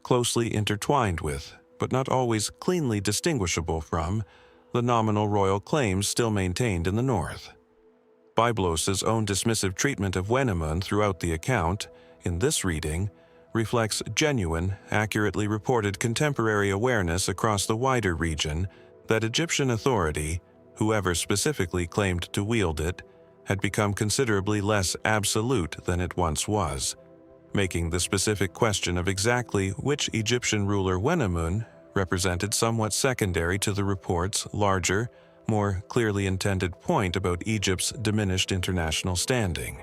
closely intertwined with, but not always cleanly distinguishable from, the nominal royal claims still maintained in the north. Byblos's own dismissive treatment of Wenamun throughout the account, in this reading, reflects genuine, accurately reported contemporary awareness across the wider region that Egyptian authority, whoever specifically claimed to wield it, had become considerably less absolute than it once was, making the specific question of exactly which Egyptian ruler Wenamun represented somewhat secondary to the report's larger, more clearly intended point about Egypt's diminished international standing.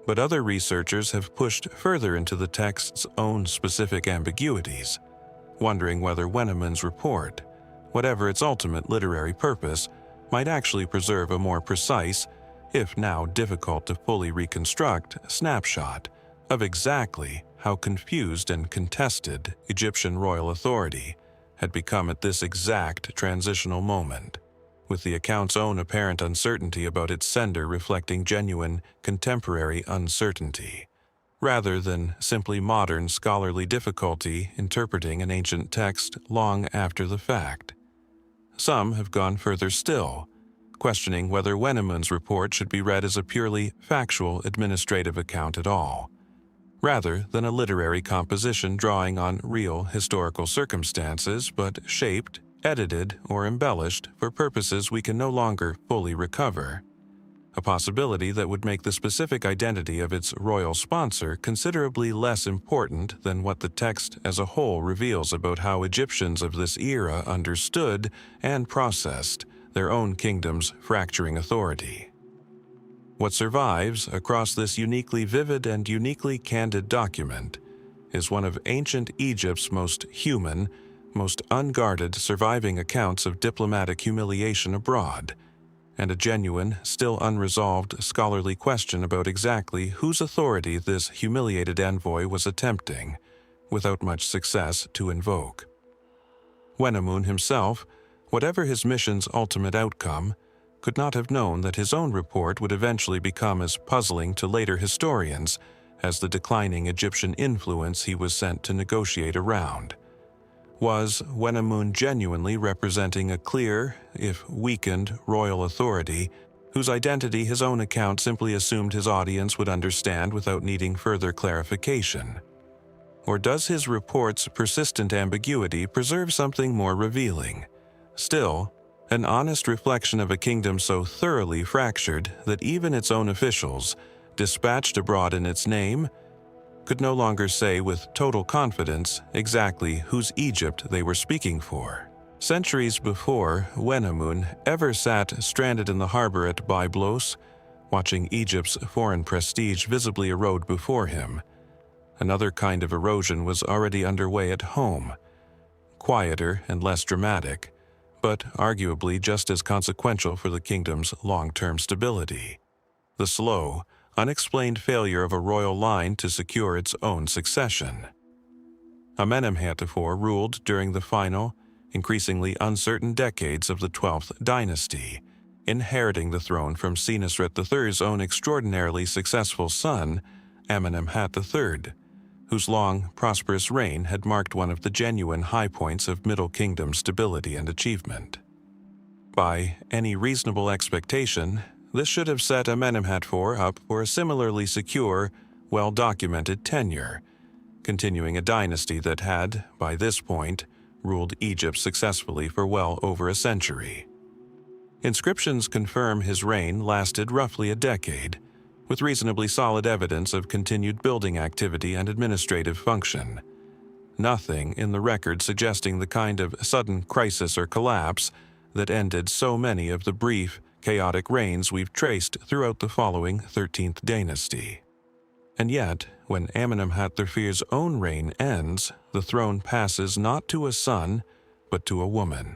But other researchers have pushed further into the text's own specific ambiguities, wondering whether Wenamun's report, whatever its ultimate literary purpose, might actually preserve a more precise, if now difficult to fully reconstruct, snapshot of exactly how confused and contested Egyptian royal authority had become at this exact transitional moment, with the account's own apparent uncertainty about its sender reflecting genuine, contemporary uncertainty, rather than simply modern scholarly difficulty interpreting an ancient text long after the fact. Some have gone further still, questioning whether Wenamun's report should be read as a purely factual administrative account at all, rather than a literary composition drawing on real historical circumstances but shaped, edited, or embellished for purposes we can no longer fully recover, a possibility that would make the specific identity of its royal sponsor considerably less important than what the text as a whole reveals about how Egyptians of this era understood and processed their own kingdom's fracturing authority. What survives across this uniquely vivid and uniquely candid document is one of ancient Egypt's most human, most unguarded surviving accounts of diplomatic humiliation abroad, and a genuine, still unresolved scholarly question about exactly whose authority this humiliated envoy was attempting, without much success, to invoke. Wenamun himself, whatever his mission's ultimate outcome, could not have known that his own report would eventually become as puzzling to later historians as the declining Egyptian influence he was sent to negotiate around. Was Wenamun genuinely representing a clear, if weakened, royal authority whose identity his own account simply assumed his audience would understand without needing further clarification? Or does his report's persistent ambiguity preserve something more revealing? Still, an honest reflection of a kingdom so thoroughly fractured that even its own officials, dispatched abroad in its name, could no longer say with total confidence exactly whose Egypt they were speaking for. Centuries before Wenamun ever sat stranded in the harbor at Byblos, watching Egypt's foreign prestige visibly erode before him. Another kind of erosion was already underway at home, quieter and less dramatic, but arguably just as consequential for the kingdom's long-term stability: the slow, unexplained failure of a royal line to secure its own succession. Amenemhat IV ruled during the final, increasingly uncertain decades of the 12th dynasty, inheriting the throne from Senusret III's own extraordinarily successful son, Amenemhat III, whose long, prosperous reign had marked one of the genuine high points of Middle Kingdom stability and achievement. By any reasonable expectation, this should have set Amenemhat IV up for a similarly secure, well-documented tenure, continuing a dynasty that had, by this point, ruled Egypt successfully for well over a century. Inscriptions confirm his reign lasted roughly a decade, with reasonably solid evidence of continued building activity and administrative function. Nothing in the record suggesting the kind of sudden crisis or collapse that ended so many of the brief, chaotic reigns we've traced throughout the following 13th dynasty. And yet, when Amenemhat III's own reign ends, the throne passes not to a son, but to a woman.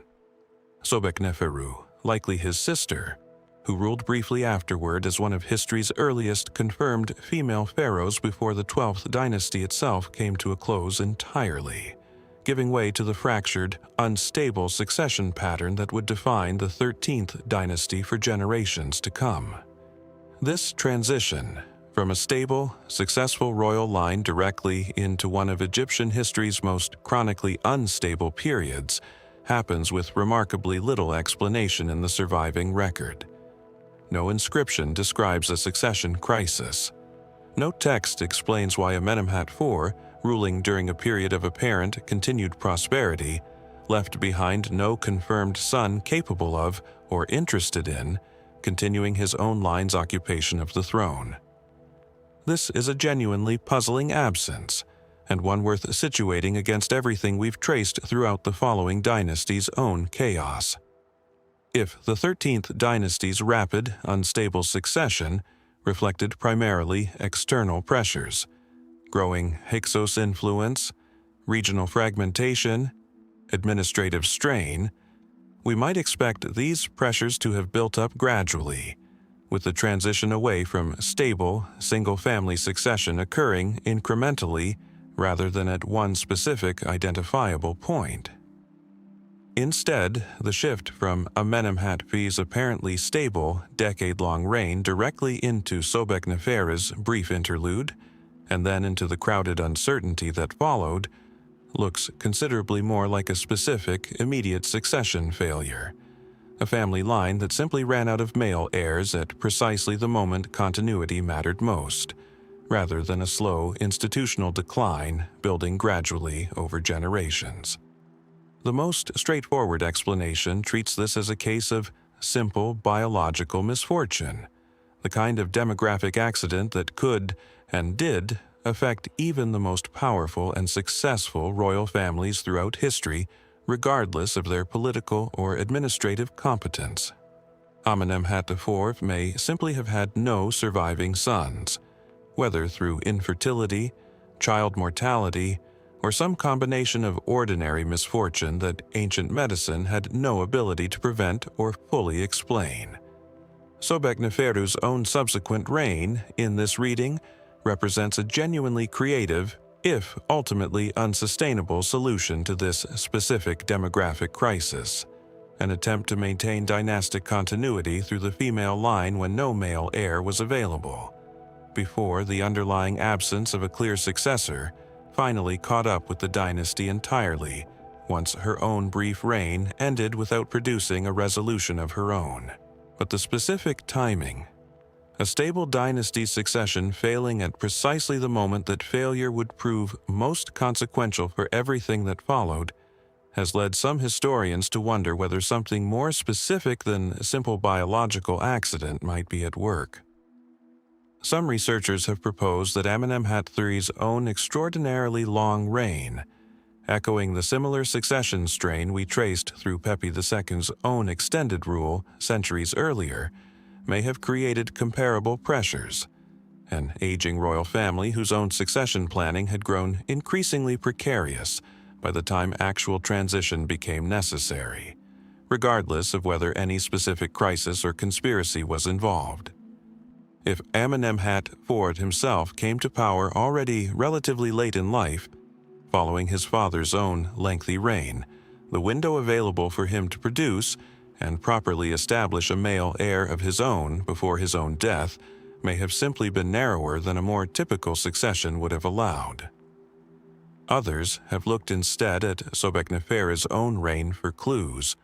Sobekneferu, likely his sister, who ruled briefly afterward as one of history's earliest confirmed female pharaohs before the 12th dynasty itself came to a close entirely, giving way to the fractured, unstable succession pattern that would define the 13th dynasty for generations to come. This transition, from a stable, successful royal line directly into one of Egyptian history's most chronically unstable periods, happens with remarkably little explanation in the surviving record. No inscription describes a succession crisis. No text explains why Amenemhat IV, ruling during a period of apparent continued prosperity, left behind no confirmed son capable of, or interested in, continuing his own line's occupation of the throne. This is a genuinely puzzling absence, and one worth situating against everything we've traced throughout the following dynasty's own chaos. If the 13th dynasty's rapid, unstable succession reflected primarily external pressures, growing Hyksos influence, regional fragmentation, administrative strain, we might expect these pressures to have built up gradually, with the transition away from stable, single-family succession occurring incrementally rather than at one specific identifiable point. Instead, the shift from Amenemhat IV's apparently stable, decade-long reign directly into Sobekneferu's brief interlude, and then into the crowded uncertainty that followed, looks considerably more like a specific, immediate succession failure, a family line that simply ran out of male heirs at precisely the moment continuity mattered most, rather than a slow institutional decline building gradually over generations. The most straightforward explanation treats this as a case of simple biological misfortune, the kind of demographic accident that could, and did, affect even the most powerful and successful royal families throughout history, regardless of their political or administrative competence. Amenemhat IV may simply have had no surviving sons, whether through infertility, child mortality, or some combination of ordinary misfortune that ancient medicine had no ability to prevent or fully explain. Sobekneferu's own subsequent reign, in this reading, represents a genuinely creative, if ultimately unsustainable, solution to this specific demographic crisis, an attempt to maintain dynastic continuity through the female line when no male heir was available, before the underlying absence of a clear successor finally caught up with the dynasty entirely, once her own brief reign ended without producing a resolution of her own. But the specific timing, a stable dynasty succession failing at precisely the moment that failure would prove most consequential for everything that followed, has led some historians to wonder whether something more specific than simple biological accident might be at work. Some researchers have proposed that Amenemhat III's own extraordinarily long reign, echoing the similar succession strain we traced through Pepi II's own extended rule centuries earlier, may have created comparable pressures. An aging royal family whose own succession planning had grown increasingly precarious by the time actual transition became necessary, regardless of whether any specific crisis or conspiracy was involved. If Amenemhat IV himself came to power already relatively late in life, following his father's own lengthy reign, the window available for him to produce and properly establish a male heir of his own before his own death may have simply been narrower than a more typical succession would have allowed. Others have looked instead at Sobekneferu's own reign for clues,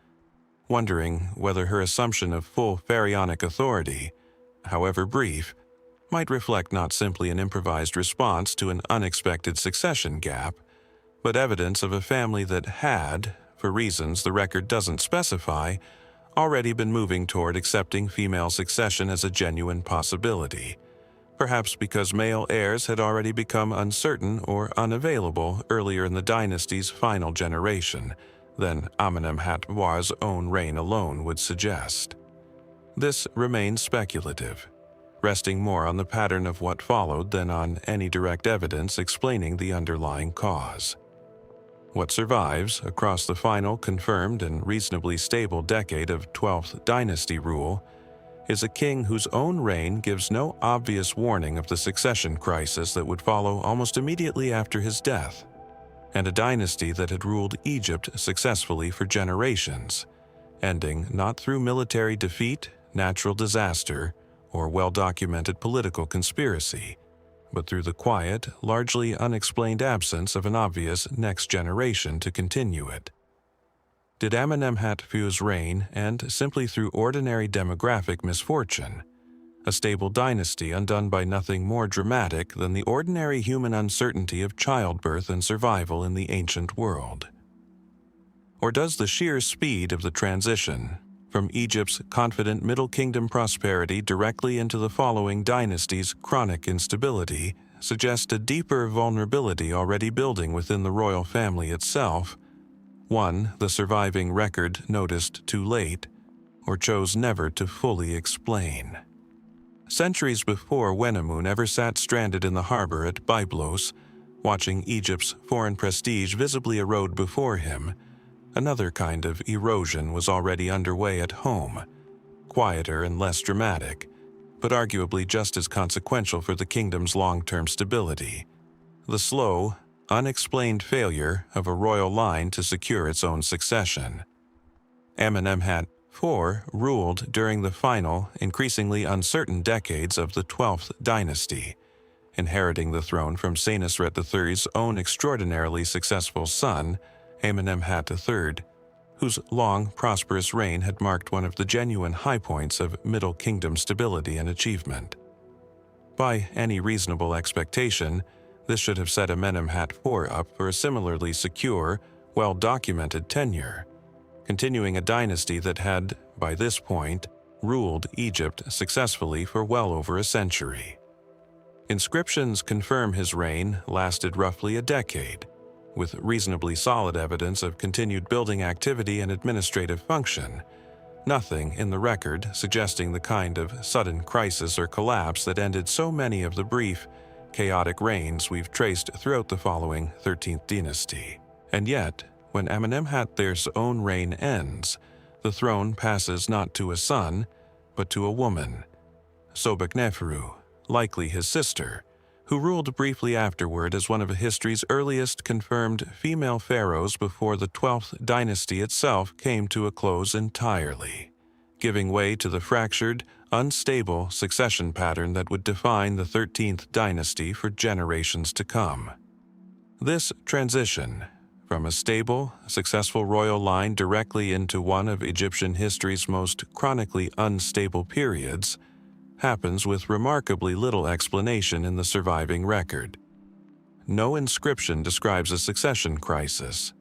wondering whether her assumption of full pharaonic authority, however brief, might reflect not simply an improvised response to an unexpected succession gap, but evidence of a family that had, for reasons the record doesn't specify, already been moving toward accepting female succession as a genuine possibility, perhaps because male heirs had already become uncertain or unavailable earlier in the dynasty's final generation than Amenemhat IV's own reign alone would suggest. This remains speculative, resting more on the pattern of what followed than on any direct evidence explaining the underlying cause. What survives across the final confirmed and reasonably stable decade of 12th dynasty rule is a king whose own reign gives no obvious warning of the succession crisis that would follow almost immediately after his death, and a dynasty that had ruled Egypt successfully for generations, ending not through military defeat, natural disaster, or well-documented political conspiracy, but through the quiet, largely unexplained absence of an obvious next generation to continue it. Did Amenemhat IV's reign end simply through ordinary demographic misfortune, a stable dynasty undone by nothing more dramatic than the ordinary human uncertainty of childbirth and survival in the ancient world? Or does the sheer speed of the transition from Egypt's confident Middle Kingdom prosperity directly into the following dynasty's chronic instability suggest a deeper vulnerability already building within the royal family itself, one the surviving record noticed too late, or chose never to fully explain? Centuries before Wenamun ever sat stranded in the harbor at Byblos, watching Egypt's foreign prestige visibly erode before him, another kind of erosion was already underway at home, quieter and less dramatic, but arguably just as consequential for the kingdom's long-term stability: the slow, unexplained failure of a royal line to secure its own succession. Amenemhat IV ruled during the final, increasingly uncertain decades of the 12th dynasty, inheriting the throne from Senusret III's own extraordinarily successful son, Amenemhat III, whose long, prosperous reign had marked one of the genuine high points of Middle Kingdom stability and achievement. By any reasonable expectation, this should have set Amenemhat IV up for a similarly secure, well-documented tenure, continuing a dynasty that had, by this point, ruled Egypt successfully for well over a century. Inscriptions confirm his reign lasted roughly a decade, with reasonably solid evidence of continued building activity and administrative function, nothing in the record suggesting the kind of sudden crisis or collapse that ended so many of the brief, chaotic reigns we've traced throughout the following 13th dynasty. And yet, when Amenemhat III's own reign ends, the throne passes not to a son, but to a woman, Sobekneferu, likely his sister, who ruled briefly afterward as one of history's earliest confirmed female pharaohs before the 12th dynasty itself came to a close entirely, giving way to the fractured, unstable succession pattern that would define the 13th dynasty for generations to come. This transition, from a stable, successful royal line directly into one of Egyptian history's most chronically unstable periods, happens with remarkably little explanation in the surviving record. No inscription describes a succession crisis.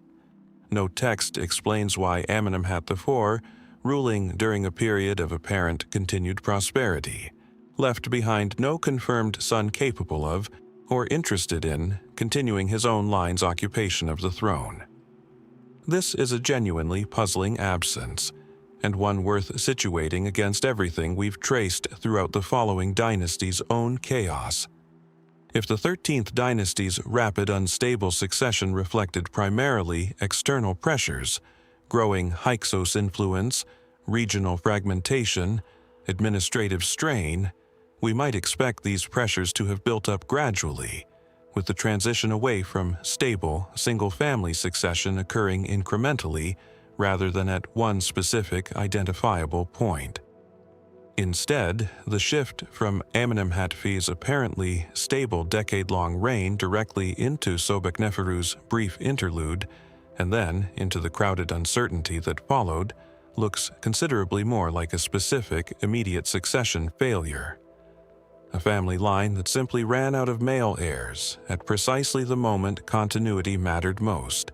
No text explains why Amenemhat IV, ruling during a period of apparent continued prosperity, left behind no confirmed son capable of, or interested in, continuing his own line's occupation of the throne. This is a genuinely puzzling absence, and one worth situating against everything we've traced throughout the following dynasty's own chaos. If the 13th dynasty's rapid, unstable succession reflected primarily external pressures, growing Hyksos influence, regional fragmentation, administrative strain, we might expect these pressures to have built up gradually, with the transition away from stable, single-family succession occurring incrementally rather than at one specific identifiable point. Instead, the shift from Amenemhat's apparently stable decade-long reign directly into Sobekneferu's brief interlude, and then into the crowded uncertainty that followed, looks considerably more like a specific, immediate succession failure. A family line that simply ran out of male heirs at precisely the moment continuity mattered most,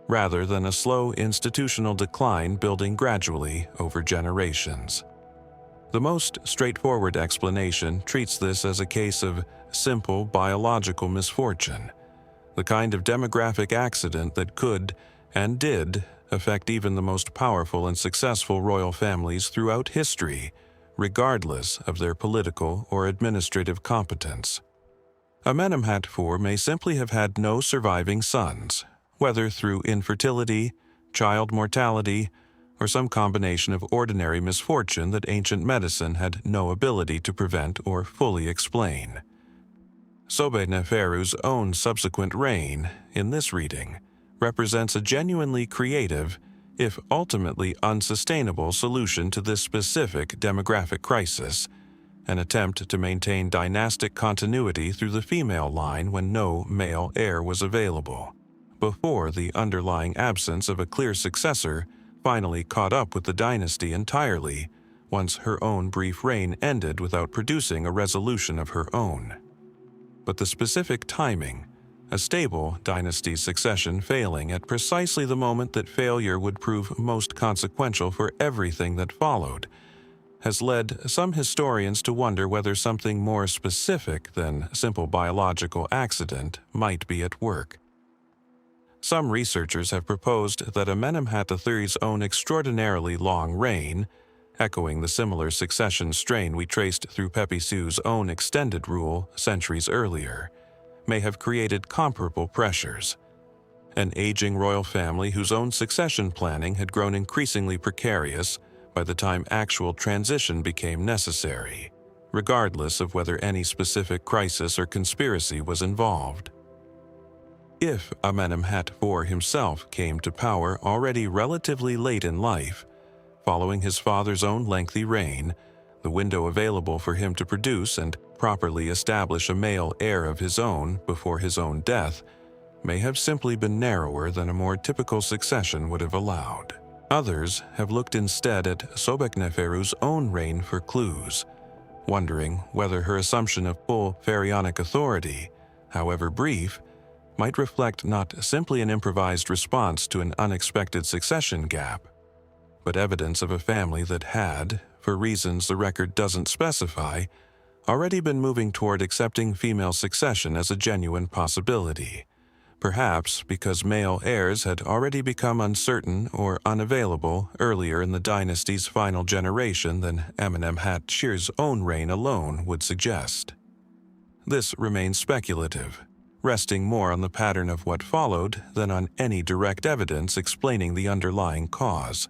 rather than a slow institutional decline building gradually over generations. The most straightforward explanation treats this as a case of simple biological misfortune, the kind of demographic accident that could, and did, affect even the most powerful and successful royal families throughout history, regardless of their political or administrative competence. Amenemhat IV may simply have had no surviving sons, whether through infertility, child mortality, or some combination of ordinary misfortune that ancient medicine had no ability to prevent or fully explain. Sobekneferu's own subsequent reign, in this reading, represents a genuinely creative, if ultimately unsustainable, solution to this specific demographic crisis, an attempt to maintain dynastic continuity through the female line when no male heir was available, before the underlying absence of a clear successor finally caught up with the dynasty entirely, once her own brief reign ended without producing a resolution of her own. But the specific timing, a stable dynasty's succession failing at precisely the moment that failure would prove most consequential for everything that followed, has led some historians to wonder whether something more specific than simple biological accident might be at work. Some researchers have proposed that Amenemhat III's own extraordinarily long reign, echoing the similar succession strain we traced through Pepisu's own extended rule centuries earlier, may have created comparable pressures. An aging royal family whose own succession planning had grown increasingly precarious by the time actual transition became necessary, regardless of whether any specific crisis or conspiracy was involved. If Amenemhat IV himself came to power already relatively late in life, following his father's own lengthy reign, the window available for him to produce and properly establish a male heir of his own before his own death may have simply been narrower than a more typical succession would have allowed. Others have looked instead at Sobekneferu's own reign for clues, wondering whether her assumption of full pharaonic authority, however brief, might reflect not simply an improvised response to an unexpected succession gap, but evidence of a family that had, for reasons the record doesn't specify, already been moving toward accepting female succession as a genuine possibility, perhaps because male heirs had already become uncertain or unavailable earlier in the dynasty's final generation than Amenemhat II's own reign alone would suggest. This remains speculative, resting more on the pattern of what followed than on any direct evidence explaining the underlying cause.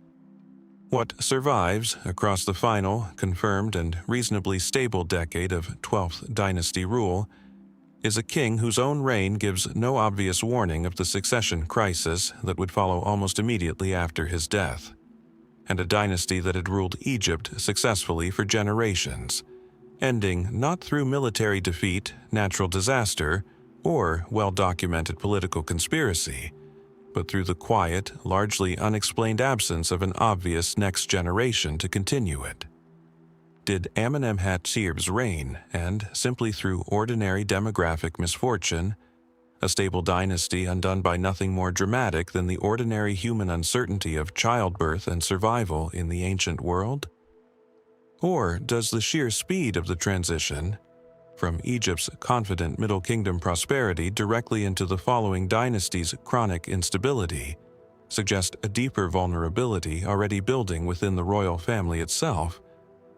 What survives across the final, confirmed, and reasonably stable decade of 12th dynasty rule is a king whose own reign gives no obvious warning of the succession crisis that would follow almost immediately after his death, and a dynasty that had ruled Egypt successfully for generations, ending not through military defeat, natural disaster, or well-documented political conspiracy, but through the quiet, largely unexplained absence of an obvious next generation to continue it. Did Amenemhat II's reign end simply through ordinary demographic misfortune, a stable dynasty undone by nothing more dramatic than the ordinary human uncertainty of childbirth and survival in the ancient world? Or does the sheer speed of the transition, from Egypt's confident Middle Kingdom prosperity directly into the following dynasty's chronic instability, suggest a deeper vulnerability already building within the royal family itself,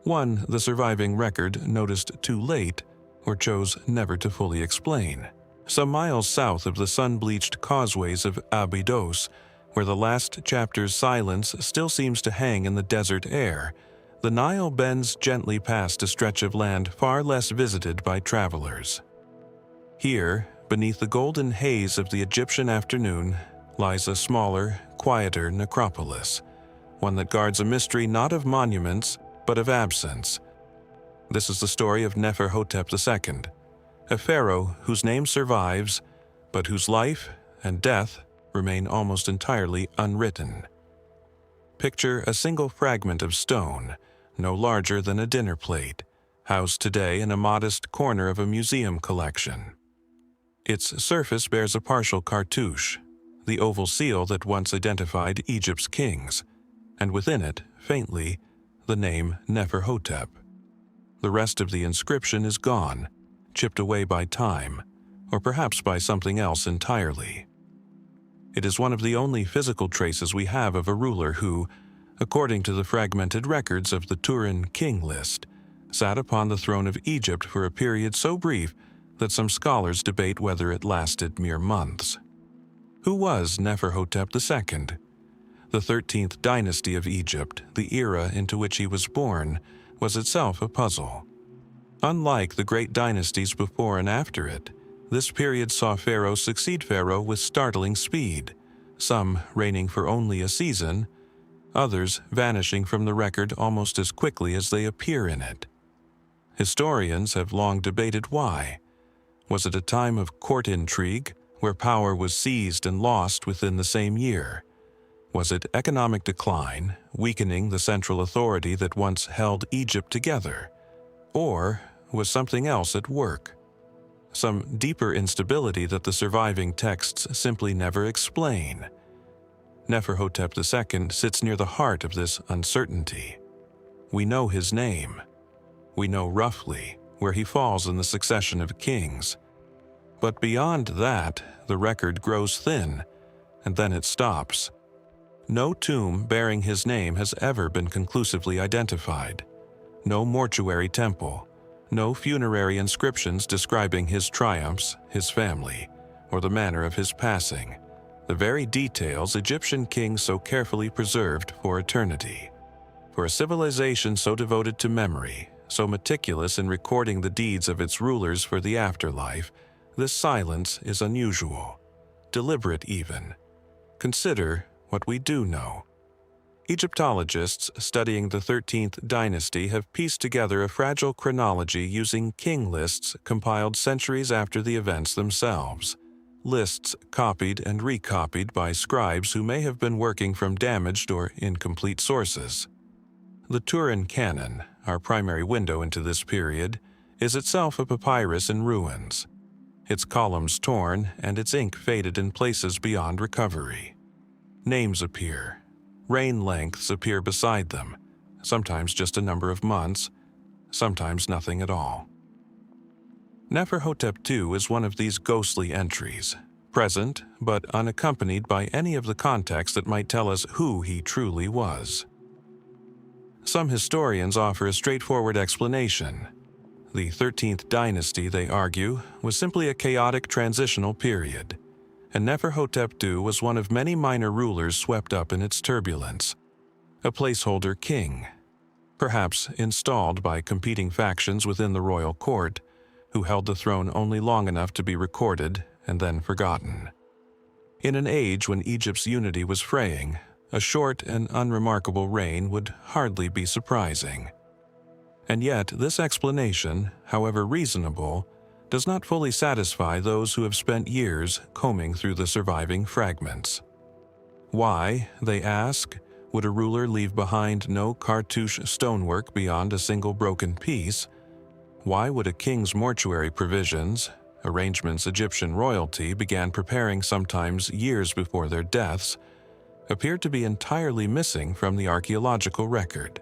one the surviving record noticed too late or chose never to fully explain. Some miles south of the sun-bleached causeways of Abydos, where the last chapter's silence still seems to hang in the desert air, the Nile bends gently past a stretch of land far less visited by travelers. Here, beneath the golden haze of the Egyptian afternoon, lies a smaller, quieter necropolis, one that guards a mystery not of monuments, but of absence. This is the story of Neferhotep II, a pharaoh whose name survives, but whose life and death remain almost entirely unwritten. Picture a single fragment of stone, no larger than a dinner plate, housed today in a modest corner of a museum collection. Its surface bears a partial cartouche, the oval seal that once identified Egypt's kings, and within it, faintly, the name Neferhotep. The rest of the inscription is gone, chipped away by time, or perhaps by something else entirely. It is one of the only physical traces we have of a ruler who, according to the fragmented records of the Turin king list, sat upon the throne of Egypt for a period so brief that some scholars debate whether it lasted mere months. Who was Neferhotep II? The 13th dynasty of Egypt, the era into which he was born, was itself a puzzle. Unlike the great dynasties before and after it, this period saw pharaoh succeed pharaoh with startling speed, some reigning for only a season, others vanishing from the record almost as quickly as they appear in it. Historians have long debated why. Was it a time of court intrigue, where power was seized and lost within the same year? Was it economic decline, weakening the central authority that once held Egypt together? Or was something else at work? Some deeper instability that the surviving texts simply never explain. Neferhotep II sits near the heart of this uncertainty. We know his name. We know roughly where he falls in the succession of kings. But beyond that, the record grows thin, and then it stops. No tomb bearing his name has ever been conclusively identified. No mortuary temple, no funerary inscriptions describing his triumphs, his family, or the manner of his passing, the very details Egyptian kings so carefully preserved for eternity. For a civilization so devoted to memory, so meticulous in recording the deeds of its rulers for the afterlife, this silence is unusual, deliberate even. Consider what we do know. Egyptologists studying the 13th dynasty have pieced together a fragile chronology using king lists compiled centuries after the events themselves. Lists copied and recopied by scribes who may have been working from damaged or incomplete sources. The Turin canon, our primary window into this period, is itself a papyrus in ruins, its columns torn and its ink faded in places beyond recovery. Names appear. Reign lengths appear beside them, sometimes just a number of months, sometimes nothing at all. Neferhotep II is one of these ghostly entries, present but unaccompanied by any of the context that might tell us who he truly was. Some historians offer a straightforward explanation. The 13th dynasty, they argue, was simply a chaotic transitional period, and Neferhotep II was one of many minor rulers swept up in its turbulence, a placeholder king, perhaps installed by competing factions within the royal court, who held the throne only long enough to be recorded and then forgotten. In an age when Egypt's unity was fraying, a short and unremarkable reign would hardly be surprising. And yet this explanation, however reasonable, does not fully satisfy those who have spent years combing through the surviving fragments. Why, they ask, would a ruler leave behind no cartouche stonework beyond a single broken piece? Why would a king's mortuary provisions, arrangements Egyptian royalty began preparing sometimes years before their deaths, appear to be entirely missing from the archaeological record?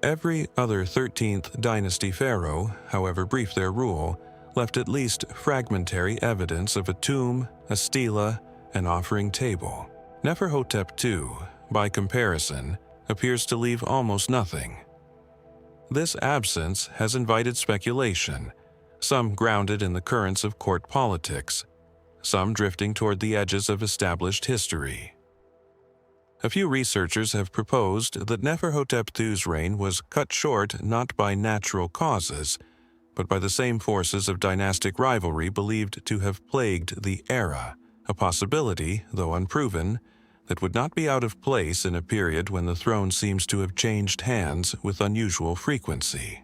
Every other 13th dynasty pharaoh, however brief their rule, left at least fragmentary evidence of a tomb, a stela, an offering table. Neferhotep II, by comparison, appears to leave almost nothing. This absence has invited speculation, some grounded in the currents of court politics, some drifting toward the edges of established history. A few researchers have proposed that Neferhotep II's reign was cut short not by natural causes, but by the same forces of dynastic rivalry believed to have plagued the era, a possibility, though unproven, that would not be out of place in a period when the throne seems to have changed hands with unusual frequency.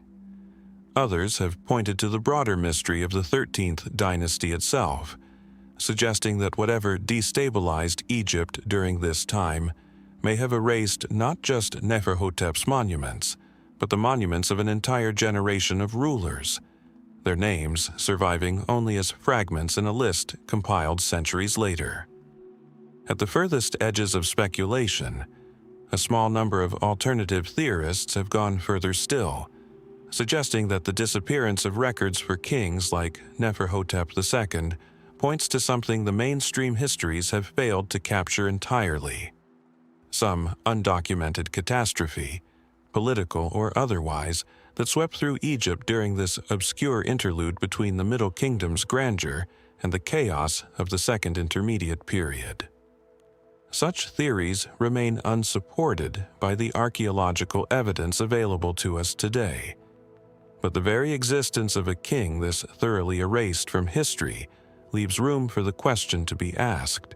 Others have pointed to the broader mystery of the 13th dynasty itself, suggesting that whatever destabilized Egypt during this time may have erased not just Neferhotep's monuments, but the monuments of an entire generation of rulers, their names surviving only as fragments in a list compiled centuries later. At the furthest edges of speculation, a small number of alternative theorists have gone further still, suggesting that the disappearance of records for kings like Neferhotep II points to something the mainstream histories have failed to capture entirely. Some undocumented catastrophe, political or otherwise, that swept through Egypt during this obscure interlude between the Middle Kingdom's grandeur and the chaos of the Second Intermediate Period. Such theories remain unsupported by the archaeological evidence available to us today. But the very existence of a king this thoroughly erased from history leaves room for the question to be asked.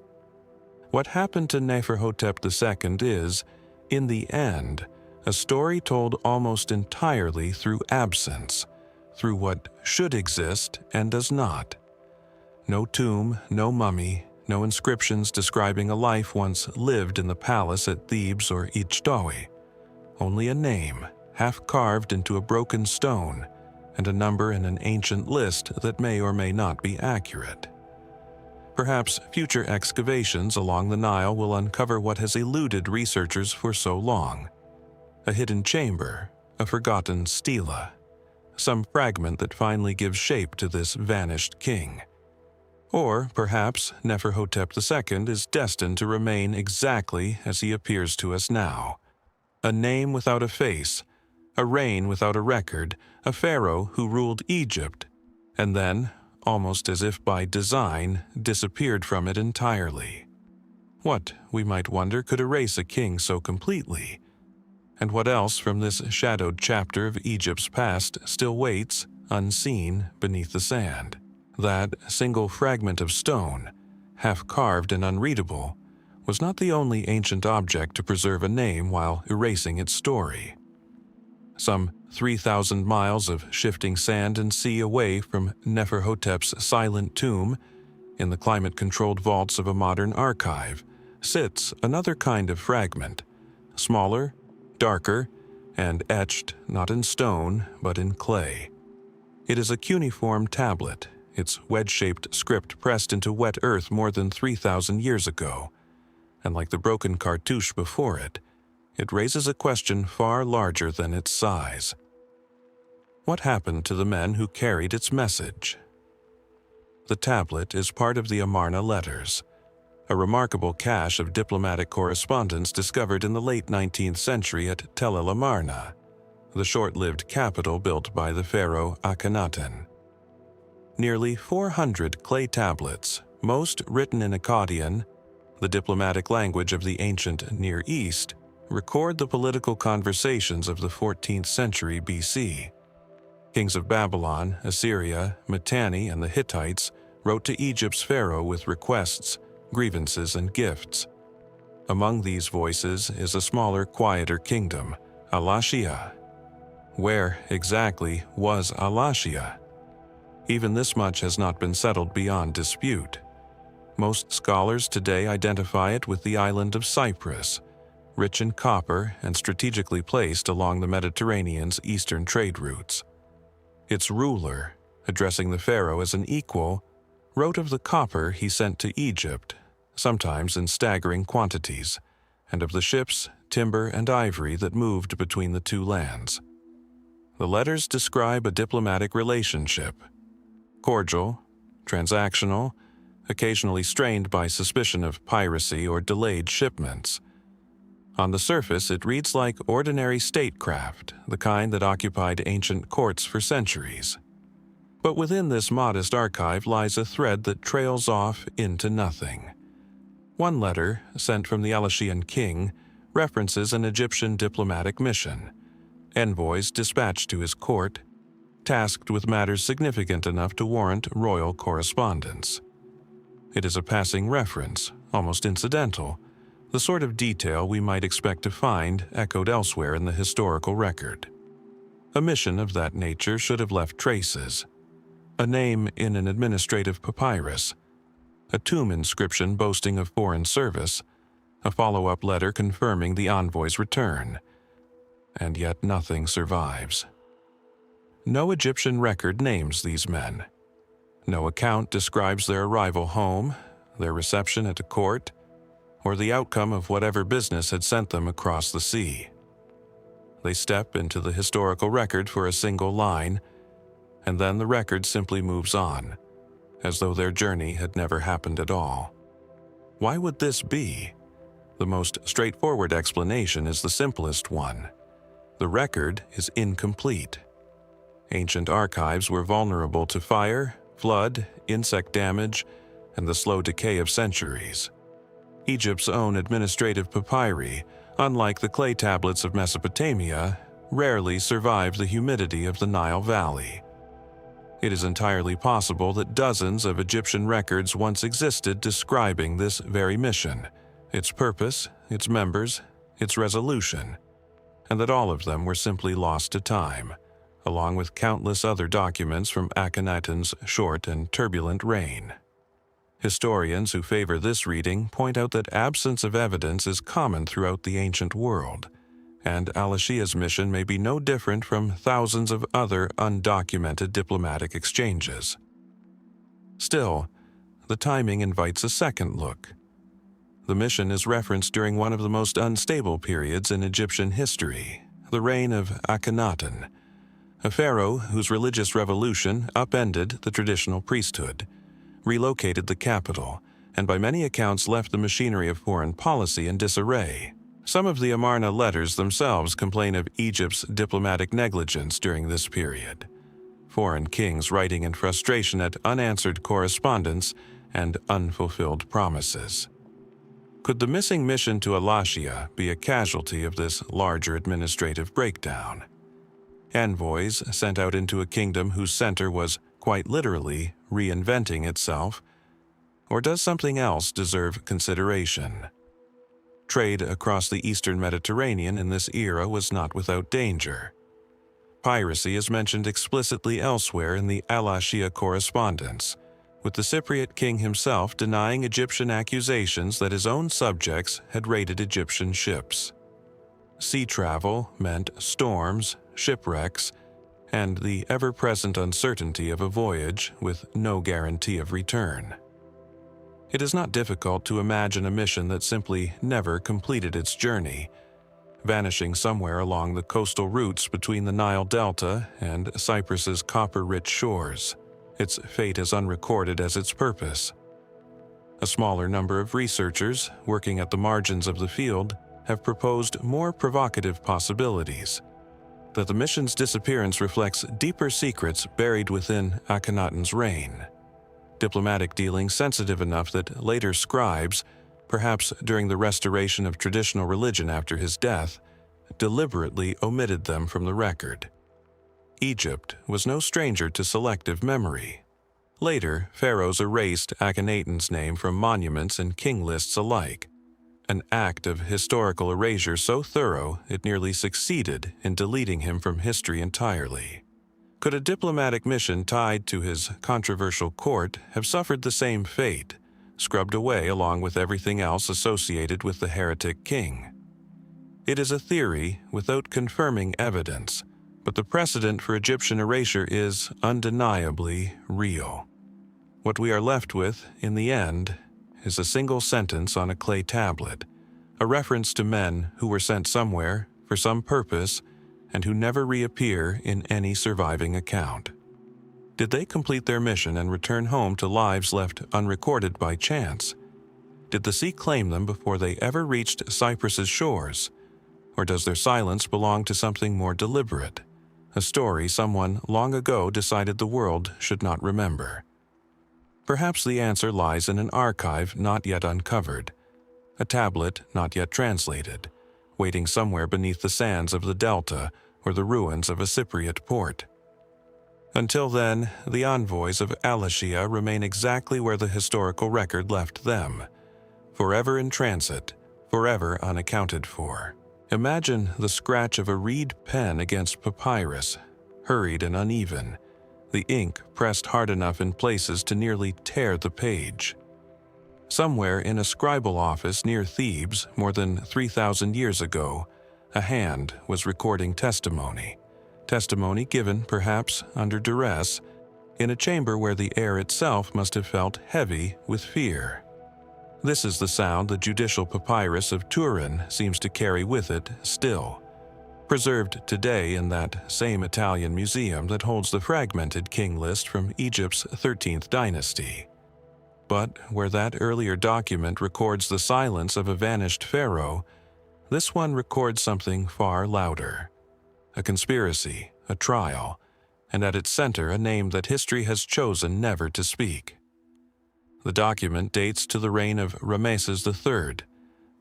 What happened to Neferhotep II is, in the end, a story told almost entirely through absence, through what should exist and does not. No tomb, no mummy, no inscriptions describing a life once lived in the palace at Thebes or Ichtawi. Only a name, half carved into a broken stone, and a number in an ancient list that may or may not be accurate. Perhaps future excavations along the Nile will uncover what has eluded researchers for so long. A hidden chamber, a forgotten stela, some fragment that finally gives shape to this vanished king. Or perhaps Neferhotep II is destined to remain exactly as he appears to us now. A name without a face, a reign without a record, a pharaoh who ruled Egypt, and then, almost as if by design, disappeared from it entirely. What, we might wonder, could erase a king so completely? And what else from this shadowed chapter of Egypt's past still waits, unseen, beneath the sand? That single fragment of stone, half carved and unreadable, was not the only ancient object to preserve a name while erasing its story. Some 3,000 miles of shifting sand and sea away from Neferhotep's silent tomb, in the climate-controlled vaults of a modern archive, sits another kind of fragment, smaller, darker, and etched not in stone but in clay. It is a cuneiform tablet, its wedge-shaped script pressed into wet earth more than 3,000 years ago, and like the broken cartouche before it, it raises a question far larger than its size. What happened to the men who carried its message? The tablet is part of the Amarna letters, a remarkable cache of diplomatic correspondence discovered in the late 19th century at Tel el Amarna, the short-lived capital built by the pharaoh Akhenaten. Nearly 400 clay tablets, most written in Akkadian, the diplomatic language of the ancient Near East, record the political conversations of the 14th century BC. Kings of Babylon, Assyria, Mitanni, and the Hittites wrote to Egypt's pharaoh with requests, grievances, and gifts. Among these voices is a smaller, quieter kingdom, Alashiya. Where exactly was Alashiya? Even this much has not been settled beyond dispute. Most scholars today identify it with the island of Cyprus, rich in copper and strategically placed along the Mediterranean's eastern trade routes. Its ruler, addressing the pharaoh as an equal, wrote of the copper he sent to Egypt, sometimes in staggering quantities, and of the ships, timber, and ivory that moved between the two lands. The letters describe a diplomatic relationship, cordial, transactional, occasionally strained by suspicion of piracy or delayed shipments. On the surface, it reads like ordinary statecraft, the kind that occupied ancient courts for centuries. But within this modest archive lies a thread that trails off into nothing. One letter, sent from the Alashiyan king, references an Egyptian diplomatic mission, envoys dispatched to his court, tasked with matters significant enough to warrant royal correspondence. It is a passing reference, almost incidental, the sort of detail we might expect to find echoed elsewhere in the historical record. A mission of that nature should have left traces. A name in an administrative papyrus, a tomb inscription boasting of foreign service, a follow-up letter confirming the envoy's return. And yet nothing survives. No Egyptian record names these men. No account describes their arrival home, their reception at a court, or the outcome of whatever business had sent them across the sea. They step into the historical record for a single line, and then the record simply moves on, as though their journey had never happened at all. Why would this be? The most straightforward explanation is the simplest one. The record is incomplete. Ancient archives were vulnerable to fire, flood, insect damage, and the slow decay of centuries. Egypt's own administrative papyri, unlike the clay tablets of Mesopotamia, rarely survive the humidity of the Nile Valley. It is entirely possible that dozens of Egyptian records once existed describing this very mission, its purpose, its members, its resolution, and that all of them were simply lost to time, along with countless other documents from Akhenaten's short and turbulent reign. Historians who favor this reading point out that absence of evidence is common throughout the ancient world, and Alashiya's mission may be no different from thousands of other undocumented diplomatic exchanges. Still, the timing invites a second look. The mission is referenced during one of the most unstable periods in Egyptian history, the reign of Akhenaten, a pharaoh whose religious revolution upended the traditional priesthood, relocated the capital, and by many accounts left the machinery of foreign policy in disarray. Some of the Amarna letters themselves complain of Egypt's diplomatic negligence during this period, foreign kings writing in frustration at unanswered correspondence and unfulfilled promises. Could the missing mission to Alashiya be a casualty of this larger administrative breakdown? Envoys sent out into a kingdom whose center was, quite literally, reinventing itself? Or does something else deserve consideration? Trade across the eastern Mediterranean in this era was not without danger. Piracy is mentioned explicitly elsewhere in the Alashiya correspondence, with the Cypriot king himself denying Egyptian accusations that his own subjects had raided Egyptian ships. Sea travel meant storms, shipwrecks, and the ever-present uncertainty of a voyage with no guarantee of return. It is not difficult to imagine a mission that simply never completed its journey, vanishing somewhere along the coastal routes between the Nile Delta and Cyprus's copper-rich shores, its fate as unrecorded as its purpose. A smaller number of researchers, working at the margins of the field, have proposed more provocative possibilities: that the mission's disappearance reflects deeper secrets buried within Akhenaten's reign, diplomatic dealings sensitive enough that later scribes, perhaps during the restoration of traditional religion after his death, deliberately omitted them from the record. Egypt was no stranger to selective memory. Later, pharaohs erased Akhenaten's name from monuments and king lists alike, an act of historical erasure so thorough it nearly succeeded in deleting him from history entirely. Could a diplomatic mission tied to his controversial court have suffered the same fate, scrubbed away along with everything else associated with the heretic king? It is a theory without confirming evidence, but the precedent for Egyptian erasure is undeniably real. What we are left with, in the end, is a single sentence on a clay tablet, a reference to men who were sent somewhere for some purpose and who never reappear in any surviving account. Did they complete their mission and return home to lives left unrecorded by chance? Did the sea claim them before they ever reached Cyprus's shores? Or does their silence belong to something more deliberate, a story someone long ago decided the world should not remember? Perhaps the answer lies in an archive not yet uncovered, a tablet not yet translated, waiting somewhere beneath the sands of the delta or the ruins of a Cypriot port. Until then, the envoys of Alashiya remain exactly where the historical record left them, forever in transit, forever unaccounted for. Imagine the scratch of a reed pen against papyrus, hurried and uneven, the ink pressed hard enough in places to nearly tear the page. Somewhere in a scribal office near Thebes, more than 3,000 years ago, a hand was recording testimony given, perhaps, under duress, in a chamber where the air itself must have felt heavy with fear. This is the sound the judicial papyrus of Turin seems to carry with it still, preserved today in that same Italian museum that holds the fragmented king list from Egypt's 13th dynasty. But where that earlier document records the silence of a vanished pharaoh, this one records something far louder. A conspiracy, a trial, and at its center a name that history has chosen never to speak. The document dates to the reign of Ramesses III,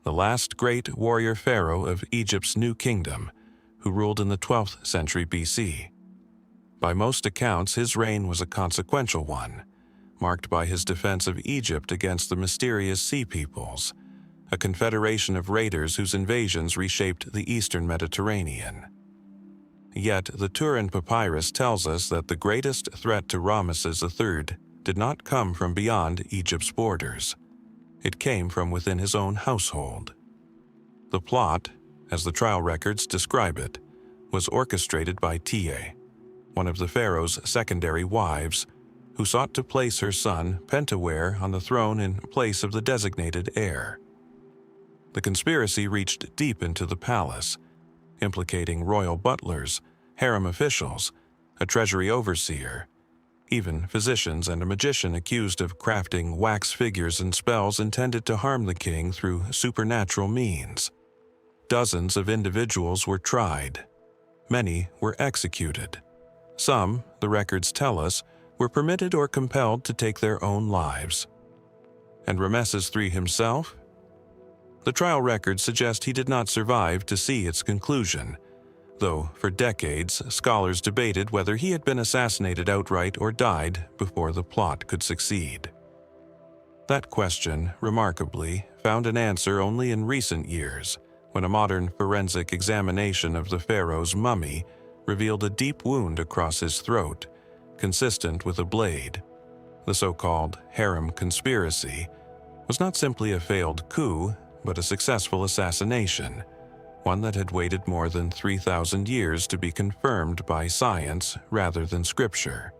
the last great warrior pharaoh of Egypt's new kingdom, who ruled in the 12th century BC. By most accounts, his reign was a consequential one, marked by his defense of Egypt against the mysterious Sea Peoples, a confederation of raiders whose invasions reshaped the eastern Mediterranean. Yet the Turin Papyrus tells us that the greatest threat to Ramesses III did not come from beyond Egypt's borders. It came from within his own household. The plot, as the trial records describe it, was orchestrated by Teti, one of the pharaoh's secondary wives, who sought to place her son Pentawere on the throne in place of the designated heir. The conspiracy reached deep into the palace, implicating royal butlers, harem officials, a treasury overseer, even physicians and a magician accused of crafting wax figures and spells intended to harm the king through supernatural means. Dozens of individuals were tried. Many were executed. Some, the records tell us, were permitted or compelled to take their own lives. And Ramesses III himself? The trial records suggest he did not survive to see its conclusion, though for decades scholars debated whether he had been assassinated outright or died before the plot could succeed. That question, remarkably, found an answer only in recent years, when a modern forensic examination of the pharaoh's mummy revealed a deep wound across his throat, consistent with a blade. The so-called Harem conspiracy was not simply a failed coup, but a successful assassination, one that had waited more than 3,000 years to be confirmed by science rather than scripture.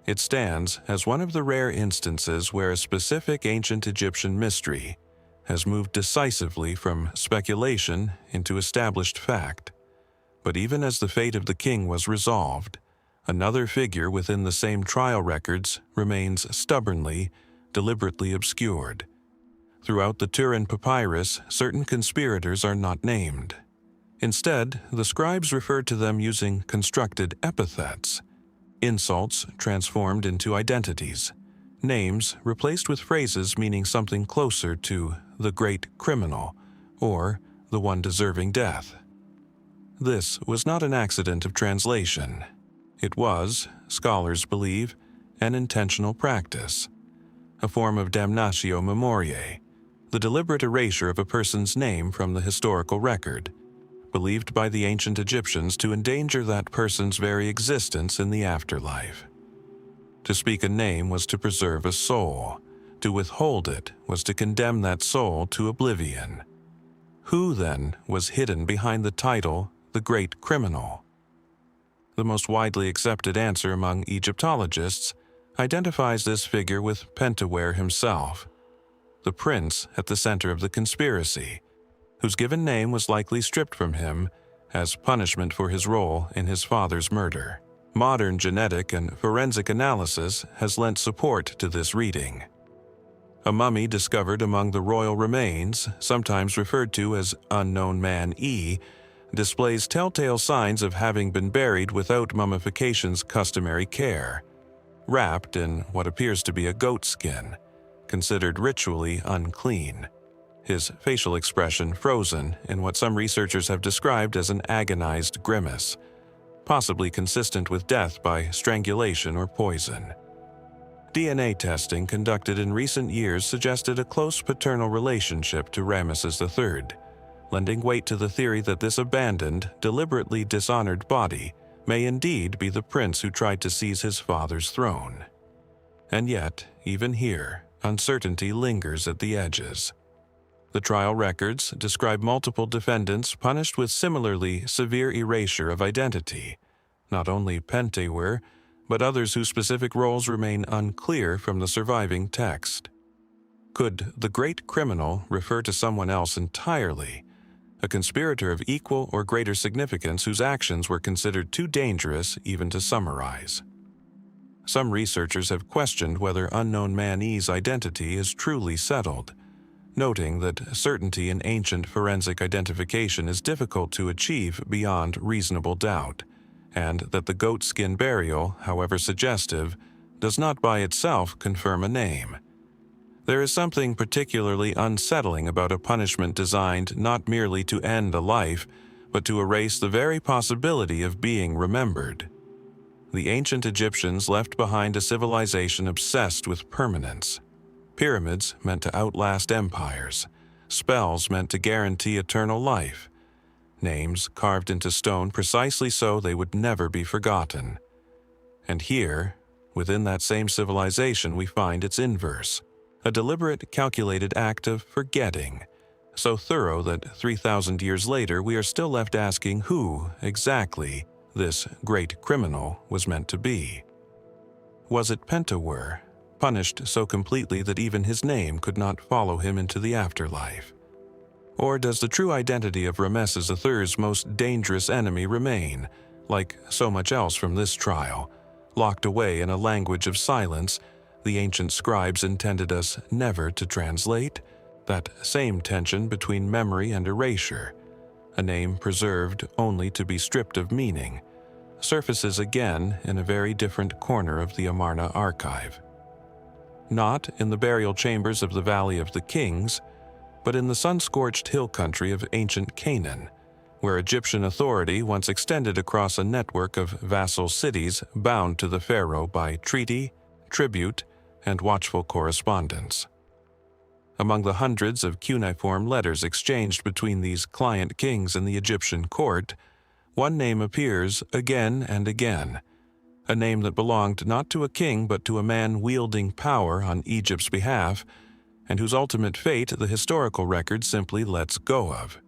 It stands as one of the rare instances where a specific ancient Egyptian mystery has moved decisively from speculation into established fact. But even as the fate of the king was resolved, another figure within the same trial records remains stubbornly, deliberately obscured. Throughout the Turin Papyrus, certain conspirators are not named. Instead, the scribes refer to them using constructed epithets, insults transformed into identities, names replaced with phrases meaning something closer to the great criminal or the one deserving death. This was not an accident of translation. It was, scholars believe, an intentional practice, a form of damnatio memoriae, the deliberate erasure of a person's name from the historical record, believed by the ancient Egyptians to endanger that person's very existence in the afterlife. To speak a name was to preserve a soul. To withhold it was to condemn that soul to oblivion. Who, then, was hidden behind the title, the Great Criminal? The most widely accepted answer among Egyptologists identifies this figure with Pentawere himself, the prince at the center of the conspiracy, whose given name was likely stripped from him as punishment for his role in his father's murder. Modern genetic and forensic analysis has lent support to this reading. A mummy discovered among the royal remains, sometimes referred to as Unknown Man E, displays telltale signs of having been buried without mummification's customary care, wrapped in what appears to be a goat skin, considered ritually unclean, his facial expression frozen in what some researchers have described as an agonized grimace, possibly consistent with death by strangulation or poison. DNA testing conducted in recent years suggested a close paternal relationship to Ramesses III, lending weight to the theory that this abandoned, deliberately dishonored body may indeed be the prince who tried to seize his father's throne. And yet, even here, uncertainty lingers at the edges. The trial records describe multiple defendants punished with similarly severe erasure of identity, not only Pentawere, but others whose specific roles remain unclear from the surviving text. Could the great criminal refer to someone else entirely, a conspirator of equal or greater significance whose actions were considered too dangerous even to summarize? Some researchers have questioned whether Unknown Man E's identity is truly settled, noting that certainty in ancient forensic identification is difficult to achieve beyond reasonable doubt, and that the goatskin burial, however suggestive, does not by itself confirm a name. There is something particularly unsettling about a punishment designed not merely to end a life, but to erase the very possibility of being remembered. The ancient Egyptians left behind a civilization obsessed with permanence. Pyramids meant to outlast empires, spells meant to guarantee eternal life, names carved into stone precisely so they would never be forgotten. And here, within that same civilization, we find its inverse, a deliberate, calculated act of forgetting, so thorough that 3,000 years later we are still left asking who, exactly, this great criminal was meant to be. Was it Pentawere, punished so completely that even his name could not follow him into the afterlife? Or does the true identity of Ramesses III's most dangerous enemy remain, like so much else from this trial, locked away in a language of silence the ancient scribes intended us never to translate? That same tension between memory and erasure, a name preserved only to be stripped of meaning, surfaces again in a very different corner of the Amarna archive. Not in the burial chambers of the Valley of the Kings, but in the sun-scorched hill country of ancient Canaan, where Egyptian authority once extended across a network of vassal cities bound to the pharaoh by treaty, tribute, and watchful correspondence. Among the hundreds of cuneiform letters exchanged between these client kings and the Egyptian court, one name appears again and again, a name that belonged not to a king but to a man wielding power on Egypt's behalf, and whose ultimate fate the historical record simply lets go of.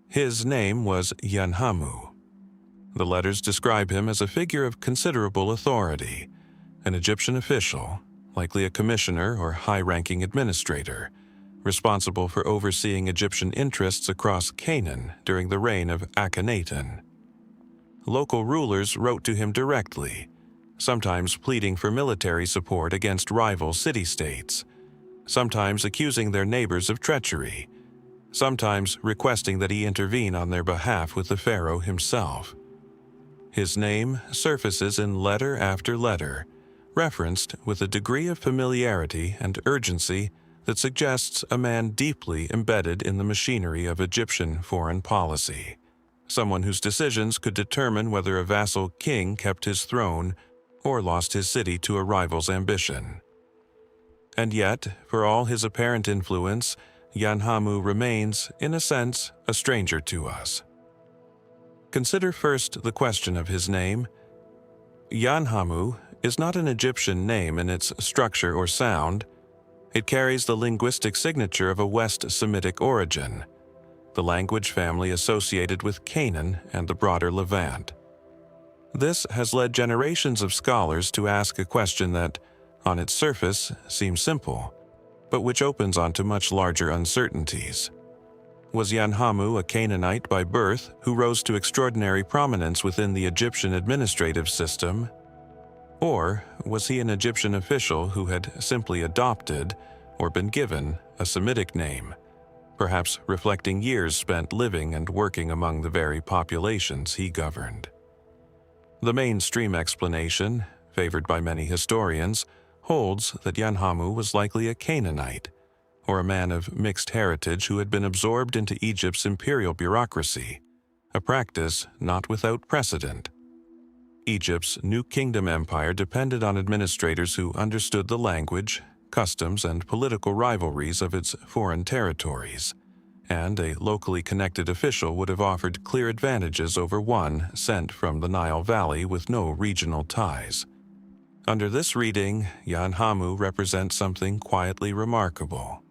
His name was Yanhamu. The letters describe him as a figure of considerable authority, an Egyptian official, likely a commissioner or high-ranking administrator, responsible for overseeing Egyptian interests across Canaan during the reign of Akhenaten. Local rulers wrote to him directly, sometimes pleading for military support against rival city-states, sometimes accusing their neighbors of treachery, sometimes requesting that he intervene on their behalf with the pharaoh himself. His name surfaces in letter after letter, referenced with a degree of familiarity and urgency that suggests a man deeply embedded in the machinery of Egyptian foreign policy, someone whose decisions could determine whether a vassal king kept his throne or lost his city to a rival's ambition. And yet, for all his apparent influence, Yanhamu remains, in a sense, a stranger to us. Consider first the question of his name. Yanhamu is not an Egyptian name in its structure or sound. It carries the linguistic signature of a West Semitic origin, the language family associated with Canaan and the broader Levant. This has led generations of scholars to ask a question that, on its surface, seems simple, but which opens onto much larger uncertainties. Was Yanhamu a Canaanite by birth who rose to extraordinary prominence within the Egyptian administrative system? Or was he an Egyptian official who had simply adopted or been given a Semitic name, perhaps reflecting years spent living and working among the very populations he governed? The mainstream explanation, favored by many historians, holds that Yanhamu was likely a Canaanite, or a man of mixed heritage who had been absorbed into Egypt's imperial bureaucracy, a practice not without precedent. Egypt's New Kingdom empire depended on administrators who understood the language, customs, and political rivalries of its foreign territories, and a locally connected official would have offered clear advantages over one sent from the Nile Valley with no regional ties. Under this reading, Yanhamu represents something quietly remarkable.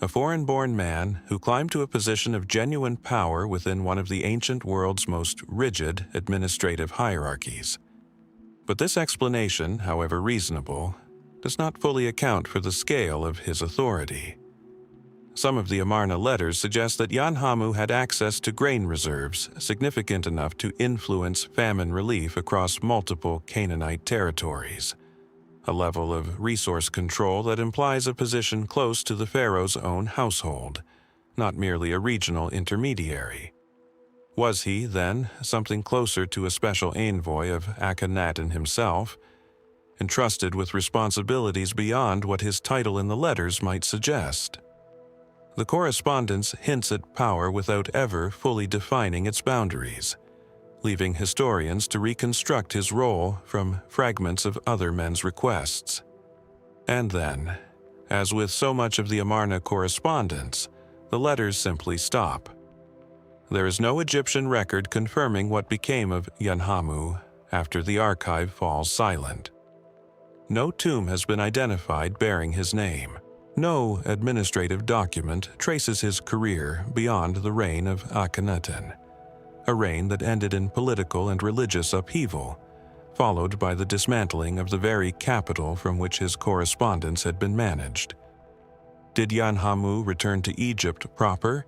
A foreign-born man who climbed to a position of genuine power within one of the ancient world's most rigid administrative hierarchies. But this explanation, however reasonable, does not fully account for the scale of his authority. Some of the Amarna letters suggest that Yanhamu had access to grain reserves significant enough to influence famine relief across multiple Canaanite territories, a level of resource control that implies a position close to the pharaoh's own household, not merely a regional intermediary. Was he, then, something closer to a special envoy of Akhenaten himself, entrusted with responsibilities beyond what his title in the letters might suggest? The correspondence hints at power without ever fully defining its boundaries, leaving historians to reconstruct his role from fragments of other men's requests. And then, as with so much of the Amarna correspondence, the letters simply stop. There is no Egyptian record confirming what became of Yanhamu after the archive falls silent. No tomb has been identified bearing his name. No administrative document traces his career beyond the reign of Akhenaten, a reign that ended in political and religious upheaval, followed by the dismantling of the very capital from which his correspondence had been managed. Did Yanhamu return to Egypt proper?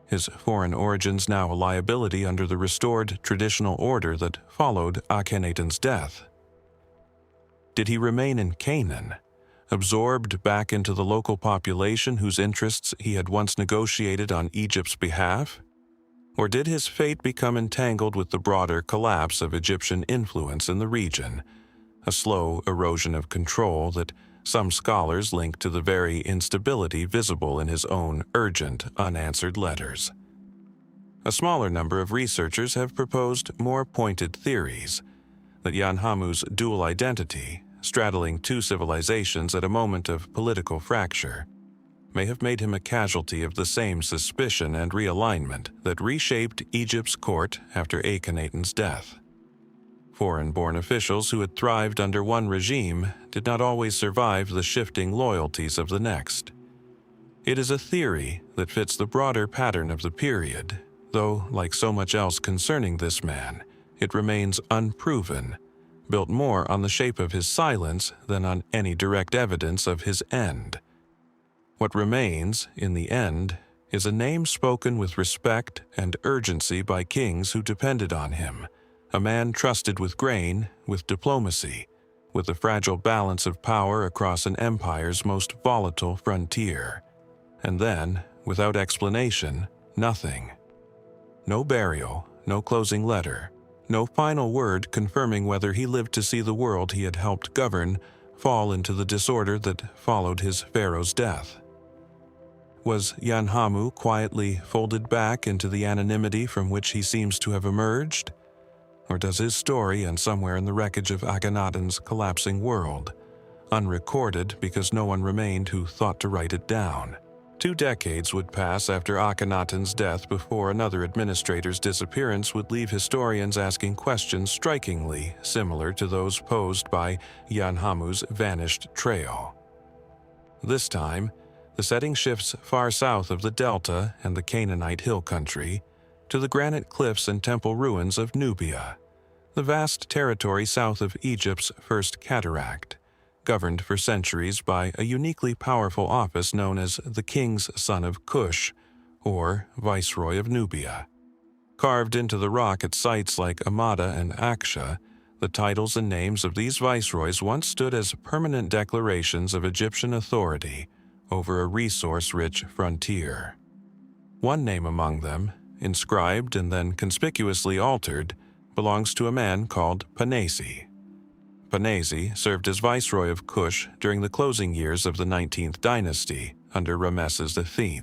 His foreign origins now a liability under the restored traditional order that followed Akhenaten's death? Did he remain in Canaan, absorbed back into the local population whose interests he had once negotiated on Egypt's behalf? Or did his fate become entangled with the broader collapse of Egyptian influence in the region, a slow erosion of control that some scholars link to the very instability visible in his own urgent, unanswered letters? A smaller number of researchers have proposed more pointed theories that Yanhamu's dual identity, straddling two civilizations at a moment of political fracture, may have made him a casualty of the same suspicion and realignment that reshaped Egypt's court after Akhenaten's death. Foreign-born officials who had thrived under one regime did not always survive the shifting loyalties of the next. It is a theory that fits the broader pattern of the period, though, like so much else concerning this man, it remains unproven, built more on the shape of his silence than on any direct evidence of his end. What remains, in the end, is a name spoken with respect and urgency by kings who depended on him, a man trusted with grain, with diplomacy, with the fragile balance of power across an empire's most volatile frontier. And then, without explanation, nothing. No burial, no closing letter, no final word confirming whether he lived to see the world he had helped govern fall into the disorder that followed his pharaoh's death. Was Yanhamu quietly folded back into the anonymity from which he seems to have emerged? Or does his story end somewhere in the wreckage of Akhenaten's collapsing world, unrecorded because no one remained who thought to write it down? 2 decades would pass after Akhenaten's death before another administrator's disappearance would leave historians asking questions strikingly similar to those posed by Yanhamu's vanished trail. This time, the setting shifts far south of the delta and the Canaanite hill country to the granite cliffs and temple ruins of Nubia, the vast territory south of Egypt's first cataract, governed for centuries by a uniquely powerful office known as the King's Son of Cush, or Viceroy of Nubia. Carved into the rock at sites like Amada and Aksha, the titles and names of these viceroys once stood as permanent declarations of Egyptian authority over a resource-rich frontier. One name among them, inscribed and then conspicuously altered, belongs to a man called Panesi. Panesi served as viceroy of Kush during the closing years of the 19th dynasty under Ramesses III,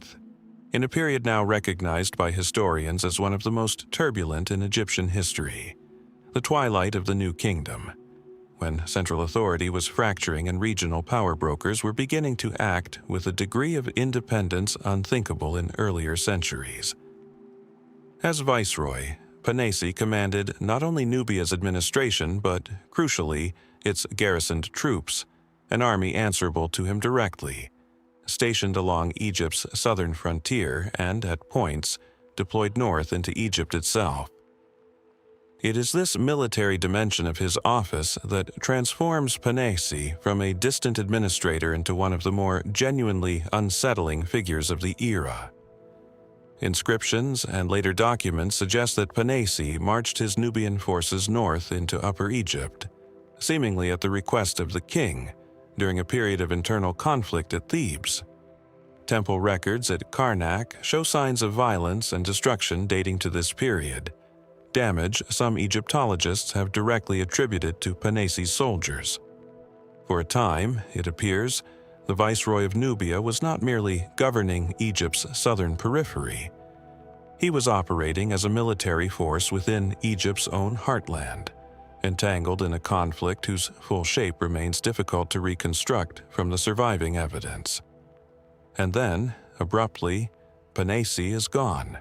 in a period now recognized by historians as one of the most turbulent in Egyptian history, the twilight of the New Kingdom, when central authority was fracturing and regional power brokers were beginning to act with a degree of independence unthinkable in earlier centuries. As viceroy, Panesi commanded not only Nubia's administration but, crucially, its garrisoned troops, an army answerable to him directly, stationed along Egypt's southern frontier and, at points, deployed north into Egypt itself. It is this military dimension of his office that transforms Panesi from a distant administrator into one of the more genuinely unsettling figures of the era. Inscriptions and later documents suggest that Panesi marched his Nubian forces north into Upper Egypt, seemingly at the request of the king, during a period of internal conflict at Thebes. Temple records at Karnak show signs of violence and destruction dating to this period, damage some Egyptologists have directly attributed to Panesi's soldiers. For a time, it appears, the Viceroy of Nubia was not merely governing Egypt's southern periphery. He was operating as a military force within Egypt's own heartland, entangled in a conflict whose full shape remains difficult to reconstruct from the surviving evidence. And then, abruptly, Panesi is gone.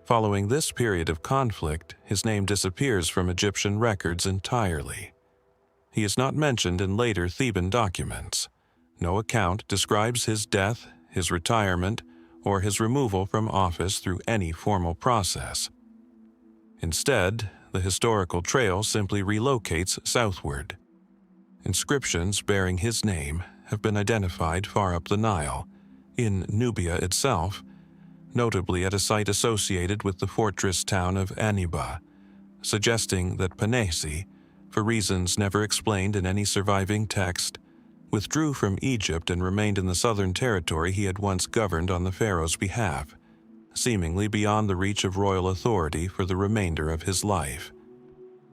Following this period of conflict, his name disappears from Egyptian records entirely. He is not mentioned in later Theban documents. No account describes his death, his retirement, or his removal from office through any formal process. Instead, the historical trail simply relocates southward. Inscriptions bearing his name have been identified far up the Nile, in Nubia itself, notably at a site associated with the fortress town of Aniba, suggesting that Panesi, for reasons never explained in any surviving text, withdrew from Egypt and remained in the southern territory he had once governed on the pharaoh's behalf, seemingly beyond the reach of royal authority for the remainder of his life.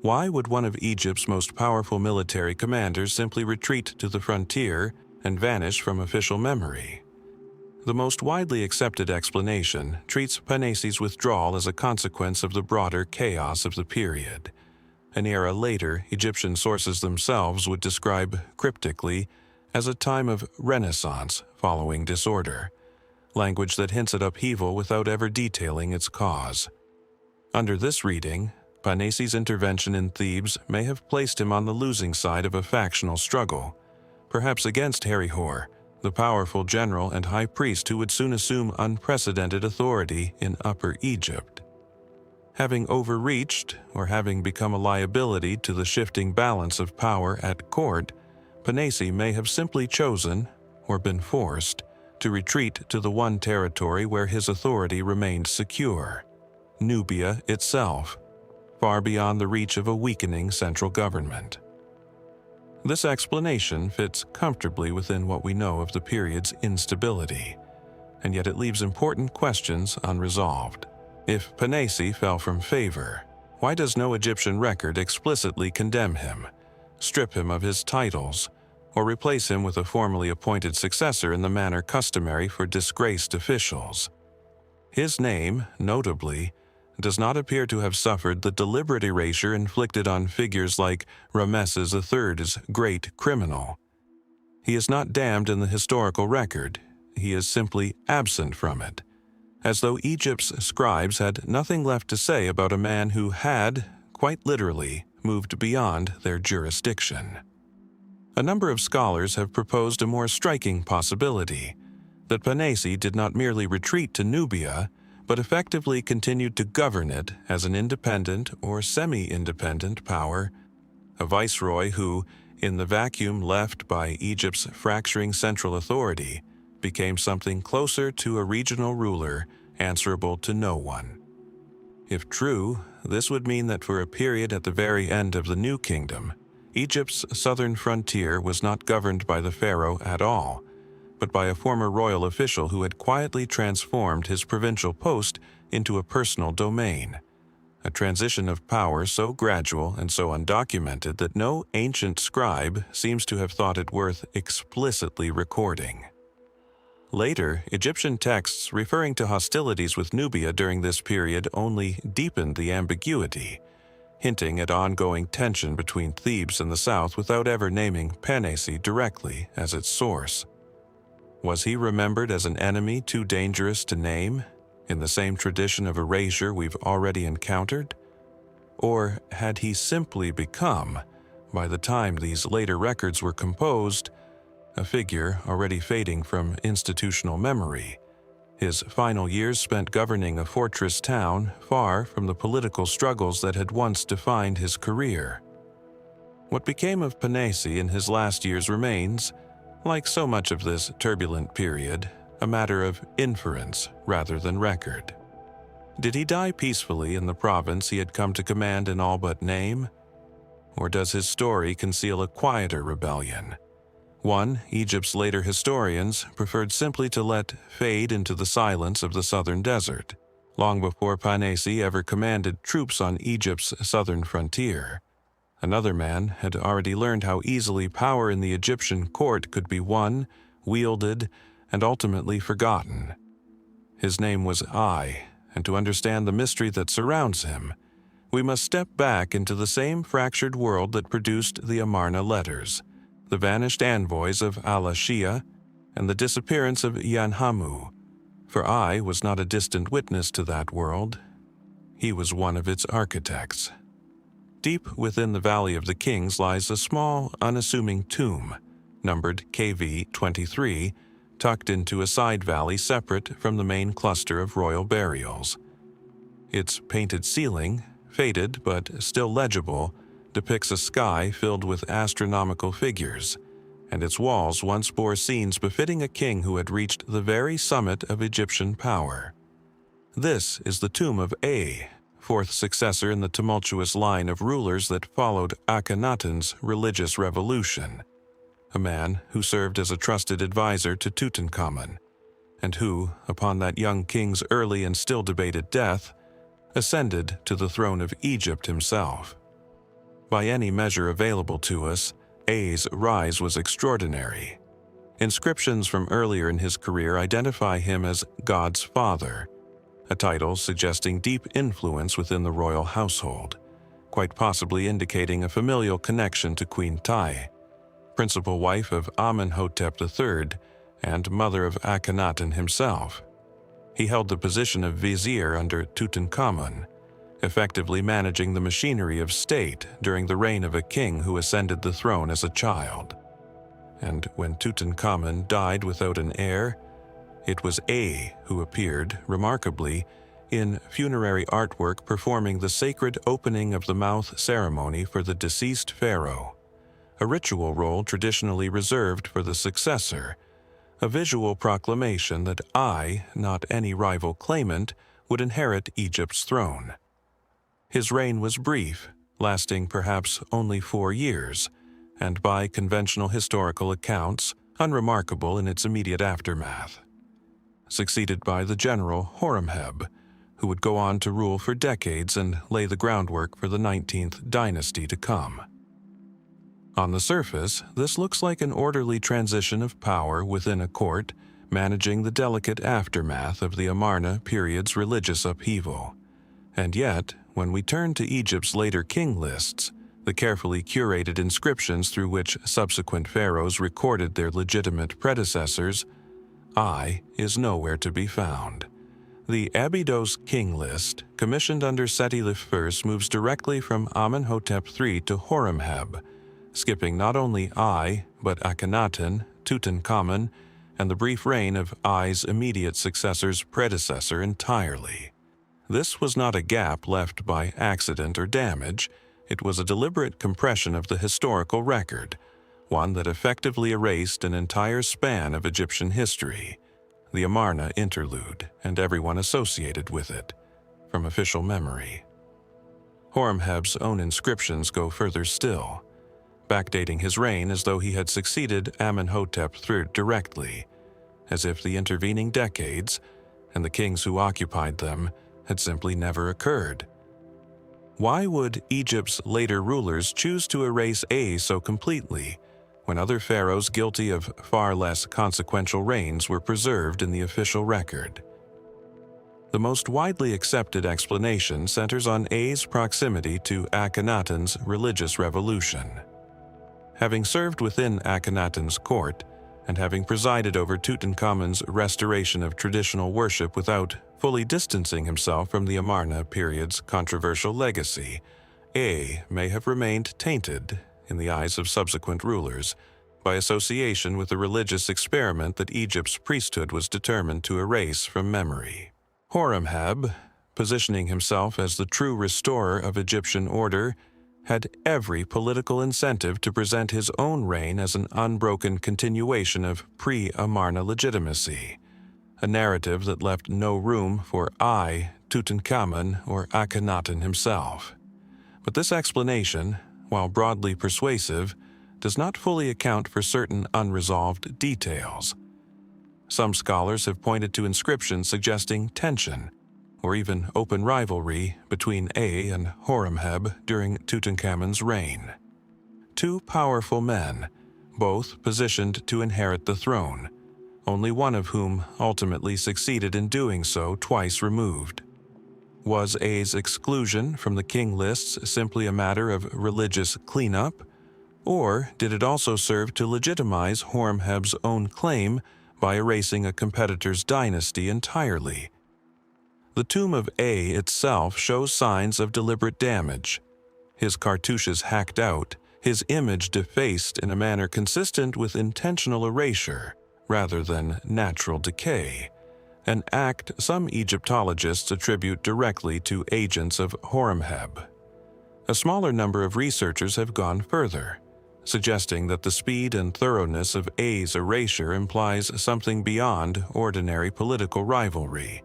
Why would one of Egypt's most powerful military commanders simply retreat to the frontier and vanish from official memory? The most widely accepted explanation treats Panesi's withdrawal as a consequence of the broader chaos of the period, an era later Egyptian sources themselves would describe cryptically as a time of renaissance following disorder, language that hints at upheaval without ever detailing its cause. Under this reading, Panesi's intervention in Thebes may have placed him on the losing side of a factional struggle, perhaps against Herihor, the powerful general and high priest who would soon assume unprecedented authority in Upper Egypt. Having overreached, or having become a liability to the shifting balance of power at court, Panesi may have simply chosen, or been forced, to retreat to the one territory where his authority remained secure, Nubia itself, far beyond the reach of a weakening central government. This explanation fits comfortably within what we know of the period's instability, and yet it leaves important questions unresolved. If Panesi fell from favor, why does no Egyptian record explicitly condemn him, strip him of his titles, or replace him with a formally appointed successor in the manner customary for disgraced officials? His name, notably, does not appear to have suffered the deliberate erasure inflicted on figures like Ramesses III's great criminal. He is not damned in the historical record, he is simply absent from it, as though Egypt's scribes had nothing left to say about a man who had, quite literally, moved beyond their jurisdiction. A number of scholars have proposed a more striking possibility, that Panesi did not merely retreat to Nubia, but effectively continued to govern it as an independent or semi-independent power, a viceroy who, in the vacuum left by Egypt's fracturing central authority, became something closer to a regional ruler answerable to no one. If true, this would mean that for a period at the very end of the New Kingdom, Egypt's southern frontier was not governed by the pharaoh at all, but by a former royal official who had quietly transformed his provincial post into a personal domain, a transition of power so gradual and so undocumented that no ancient scribe seems to have thought it worth explicitly recording. Later, Egyptian texts referring to hostilities with Nubia during this period only deepened the ambiguity, hinting at ongoing tension between Thebes and the south without ever naming Panesi directly as its source. Was he remembered as an enemy too dangerous to name, in the same tradition of erasure we've already encountered? Or had he simply become, by the time these later records were composed, a figure already fading from institutional memory, his final years spent governing a fortress town far from the political struggles that had once defined his career? What became of Panesi in his last years remains, like so much of this turbulent period, a matter of inference rather than record. Did he die peacefully in the province he had come to command in all but name? Or does his story conceal a quieter rebellion? One Egypt's later historians preferred simply to let fade into the silence of the southern desert, long before Panesi ever commanded troops on Egypt's southern frontier. Another man had already learned how easily power in the Egyptian court could be won, wielded, and ultimately forgotten. His name was Ai, and to understand the mystery that surrounds him, we must step back into the same fractured world that produced the Amarna letters, the vanished envoys of Alashiya, and the disappearance of Yanhamu, for Ai was not a distant witness to that world. He was one of its architects. Deep within the Valley of the Kings lies a small, unassuming tomb, numbered KV 23, tucked into a side valley separate from the main cluster of royal burials. Its painted ceiling, faded but still legible, depicts a sky filled with astronomical figures, and its walls once bore scenes befitting a king who had reached the very summit of Egyptian power. This is the tomb of A, fourth successor in the tumultuous line of rulers that followed Akhenaten's religious revolution, a man who served as a trusted advisor to Tutankhamun, and who, upon that young king's early and still debated death, ascended to the throne of Egypt himself. By any measure available to us, A's rise was extraordinary. Inscriptions from earlier in his career identify him as God's father, a title suggesting deep influence within the royal household, quite possibly indicating a familial connection to Queen Tai, principal wife of Amenemhat III and mother of Akhenaten himself. He held the position of vizier under Tutankhamun, effectively managing the machinery of state during the reign of a king who ascended the throne as a child. And when Tutankhamun died without an heir, it was A who appeared, remarkably, in funerary artwork performing the sacred opening of the mouth ceremony for the deceased pharaoh, a ritual role traditionally reserved for the successor, a visual proclamation that I, not any rival claimant, would inherit Egypt's throne. His reign was brief, lasting perhaps only 4 years, and by conventional historical accounts, unremarkable in its immediate aftermath. Succeeded by the general Horemheb, who would go on to rule for decades and lay the groundwork for the 19th dynasty to come. On the surface, this looks like an orderly transition of power within a court, managing the delicate aftermath of the Amarna period's religious upheaval. And yet, when we turn to Egypt's later king lists, the carefully curated inscriptions through which subsequent pharaohs recorded their legitimate predecessors, I is nowhere to be found. The Abydos king list, commissioned under Seti I, moves directly from Amenemhat III to Horemheb, skipping not only I, but Akhenaten, Tutankhamun, and the brief reign of I's immediate successor's predecessor entirely. This was not a gap left by accident or damage. It was a deliberate compression of the historical record, one that effectively erased an entire span of Egyptian history. the Amarna interlude, and everyone associated with it, from official memory. Horemheb's own inscriptions go further still, backdating his reign as though he had succeeded Amenhotep III directly, as if the intervening decades, and the kings who occupied them, had simply never occurred. Why would Egypt's later rulers choose to erase A so completely, when other pharaohs guilty of far less consequential reigns were preserved in the official record? The most widely accepted explanation centers on A's proximity to Akhenaten's religious revolution. Having served within Akhenaten's court, and having presided over Tutankhamun's restoration of traditional worship without fully distancing himself from the Amarna period's controversial legacy, A may have remained tainted, in the eyes of subsequent rulers, by association with the religious experiment that Egypt's priesthood was determined to erase from memory. Horemheb, positioning himself as the true restorer of Egyptian order, had every political incentive to present his own reign as an unbroken continuation of pre-Amarna legitimacy, a narrative that left no room for Tutankhamun or Akhenaten himself. But this explanation, while broadly persuasive, does not fully account for certain unresolved details. Some scholars have pointed to inscriptions suggesting tension, or even open rivalry, between A and Horemheb during Tutankhamun's reign. Two powerful men, both positioned to inherit the throne, only one of whom ultimately succeeded in doing so twice removed. Was A's exclusion from the king lists simply a matter of religious cleanup, or did it also serve to legitimize Horemheb's own claim by erasing a competitor's dynasty entirely? The tomb of A itself shows signs of deliberate damage. His cartouches hacked out, his image defaced in a manner consistent with intentional erasure rather than natural decay, an act some Egyptologists attribute directly to agents of Horemheb. A smaller number of researchers have gone further, suggesting that the speed and thoroughness of A's erasure implies something beyond ordinary political rivalry,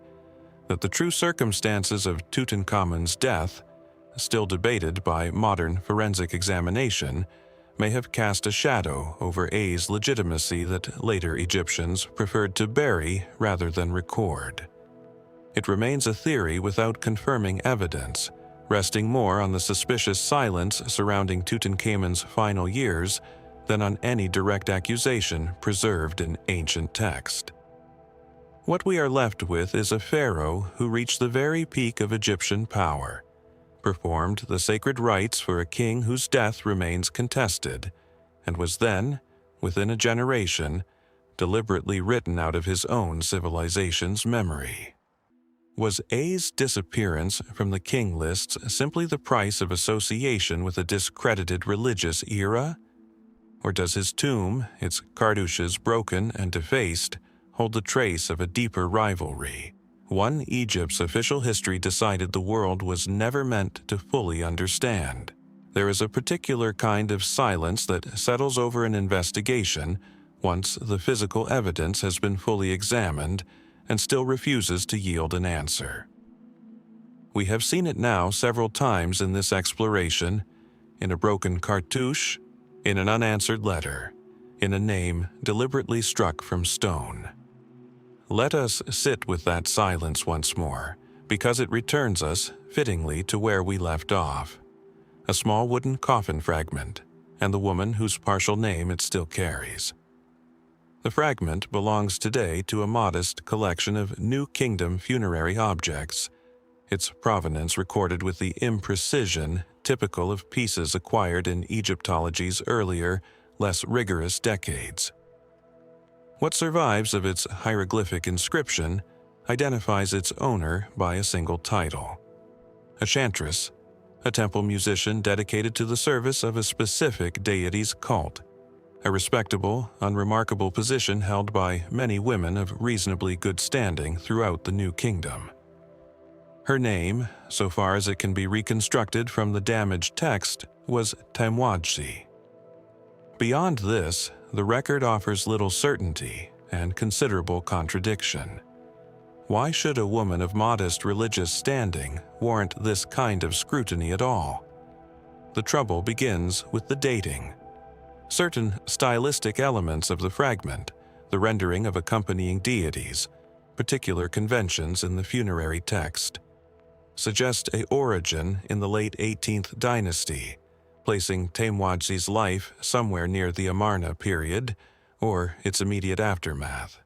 that the true circumstances of Tutankhamun's death, still debated by modern forensic examination, may have cast a shadow over A's legitimacy that later Egyptians preferred to bury rather than record. It remains a theory without confirming evidence, resting more on the suspicious silence surrounding Tutankhamun's final years than on any direct accusation preserved in ancient text. What we are left with is a pharaoh who reached the very peak of Egyptian power, performed the sacred rites for a king whose death remains contested, and was then, within a generation, deliberately written out of his own civilization's memory. Was A's disappearance from the king lists simply the price of association with a discredited religious era? Or does his tomb, its cartouches broken and defaced, hold the trace of a deeper rivalry, one Egypt's official history decided the world was never meant to fully understand? There is a particular kind of silence that settles over an investigation once the physical evidence has been fully examined and still refuses to yield an answer. We have seen it now several times in this exploration, in a broken cartouche, in an unanswered letter, in a name deliberately struck from stone. Let us sit with that silence once more, because it returns us, fittingly, to where we left off. A small wooden coffin fragment, and the woman whose partial name it still carries. The fragment belongs today to a modest collection of New Kingdom funerary objects, its provenance recorded with the imprecision typical of pieces acquired in Egyptology's earlier, less rigorous decades. What survives of its hieroglyphic inscription identifies its owner by a single title: a chantress, a temple musician dedicated to the service of a specific deity's cult, a respectable, unremarkable position held by many women of reasonably good standing throughout the New Kingdom. Her name, so far as it can be reconstructed from the damaged text, was Tamwadji. Beyond this, the record offers little certainty, and considerable contradiction. Why should a woman of modest religious standing warrant this kind of scrutiny at all? The trouble begins with the dating. Certain stylistic elements of the fragment, the rendering of accompanying deities, particular conventions in the funerary text, suggest a origin in the late 18th dynasty, placing Temmwadzi's life somewhere near the Amarna period or its immediate aftermath.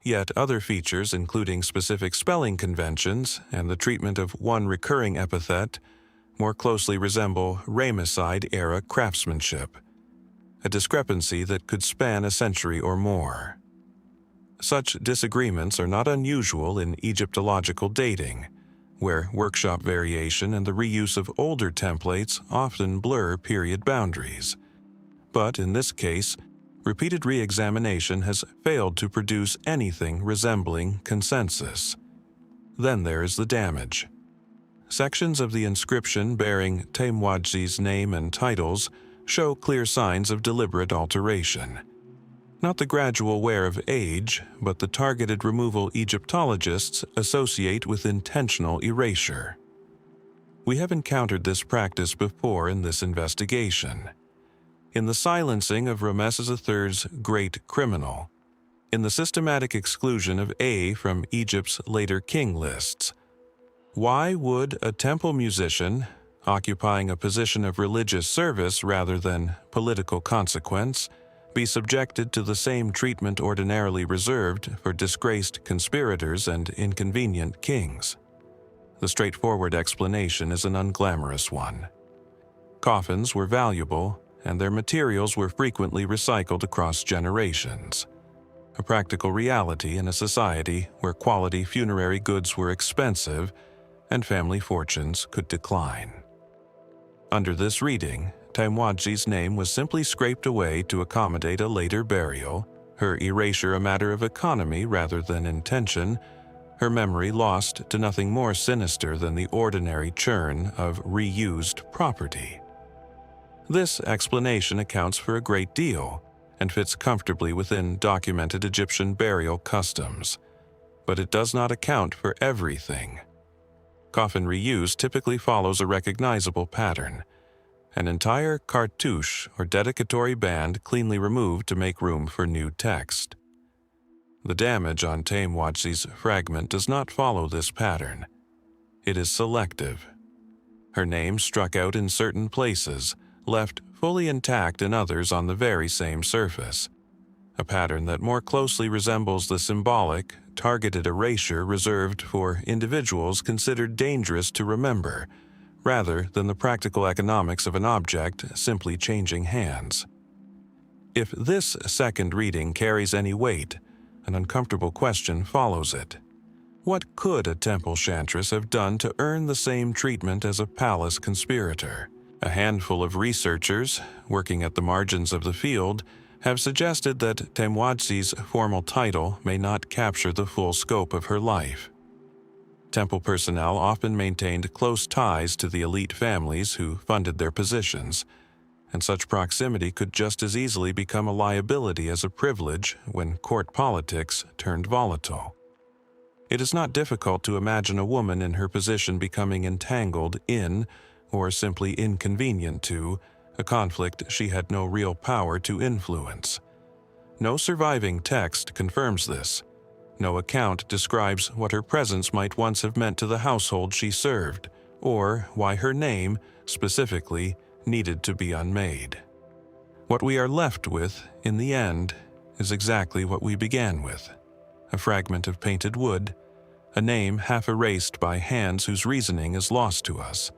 Yet other features, including specific spelling conventions and the treatment of one recurring epithet, more closely resemble Ramesside-era craftsmanship, a discrepancy that could span a century or more. Such disagreements are not unusual in Egyptological dating, where workshop variation and the reuse of older templates often blur period boundaries. But in this case, repeated re-examination has failed to produce anything resembling consensus. Then there is the damage. Sections of the inscription bearing Temmwadzi's name and titles show clear signs of deliberate alteration. Not the gradual wear of age, but the targeted removal Egyptologists associate with intentional erasure. We have encountered this practice before in this investigation. In the silencing of Ramesses III's great criminal, in the systematic exclusion of A from Egypt's later king lists. Why would a temple musician, occupying a position of religious service rather than political consequence, be subjected to the same treatment ordinarily reserved for disgraced conspirators and inconvenient kings? The straightforward explanation is an unglamorous one. Coffins were valuable, and their materials were frequently recycled across generations, a practical reality in a society where quality funerary goods were expensive and family fortunes could decline. Under this reading, Temmwadzi's name was simply scraped away to accommodate a later burial, her erasure a matter of economy rather than intention, her memory lost to nothing more sinister than the ordinary churn of reused property. This explanation accounts for a great deal and fits comfortably within documented Egyptian burial customs, but it does not account for everything. Coffin reuse typically follows a recognizable pattern: an entire cartouche or dedicatory band cleanly removed to make room for new text. The damage on Temmwadzi's fragment does not follow this pattern. It is selective. Her name struck out in certain places, left fully intact in others on the very same surface, a pattern that more closely resembles the symbolic, targeted erasure reserved for individuals considered dangerous to remember, rather than the practical economics of an object simply changing hands. If this second reading carries any weight, an uncomfortable question follows it. What could a temple chantress have done to earn the same treatment as a palace conspirator? A handful of researchers, working at the margins of the field, have suggested that Temmwadzi's formal title may not capture the full scope of her life. Temple personnel often maintained close ties to the elite families who funded their positions, and such proximity could just as easily become a liability as a privilege when court politics turned volatile. It is not difficult to imagine a woman in her position becoming entangled in, or simply inconvenient to, a conflict she had no real power to influence. No surviving text confirms this. No account describes what her presence might once have meant to the household she served, or why her name, specifically, needed to be unmade. What we are left with, in the end, is exactly what we began with: a fragment of painted wood, a name half erased by hands whose reasoning is lost to us,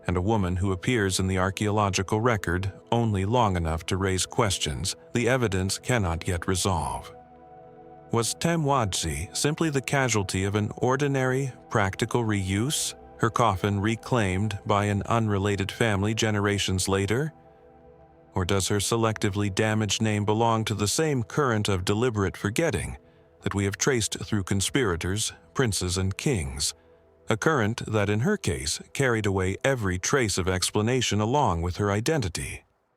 and a woman who appears in the archaeological record only long enough to raise questions the evidence cannot yet resolve. Was Temmwadzi simply the casualty of an ordinary, practical reuse, her coffin reclaimed by an unrelated family generations later? Or does her selectively damaged name belong to the same current of deliberate forgetting that we have traced through conspirators, princes, and kings? A current that in her case carried away every trace of explanation along with her identity.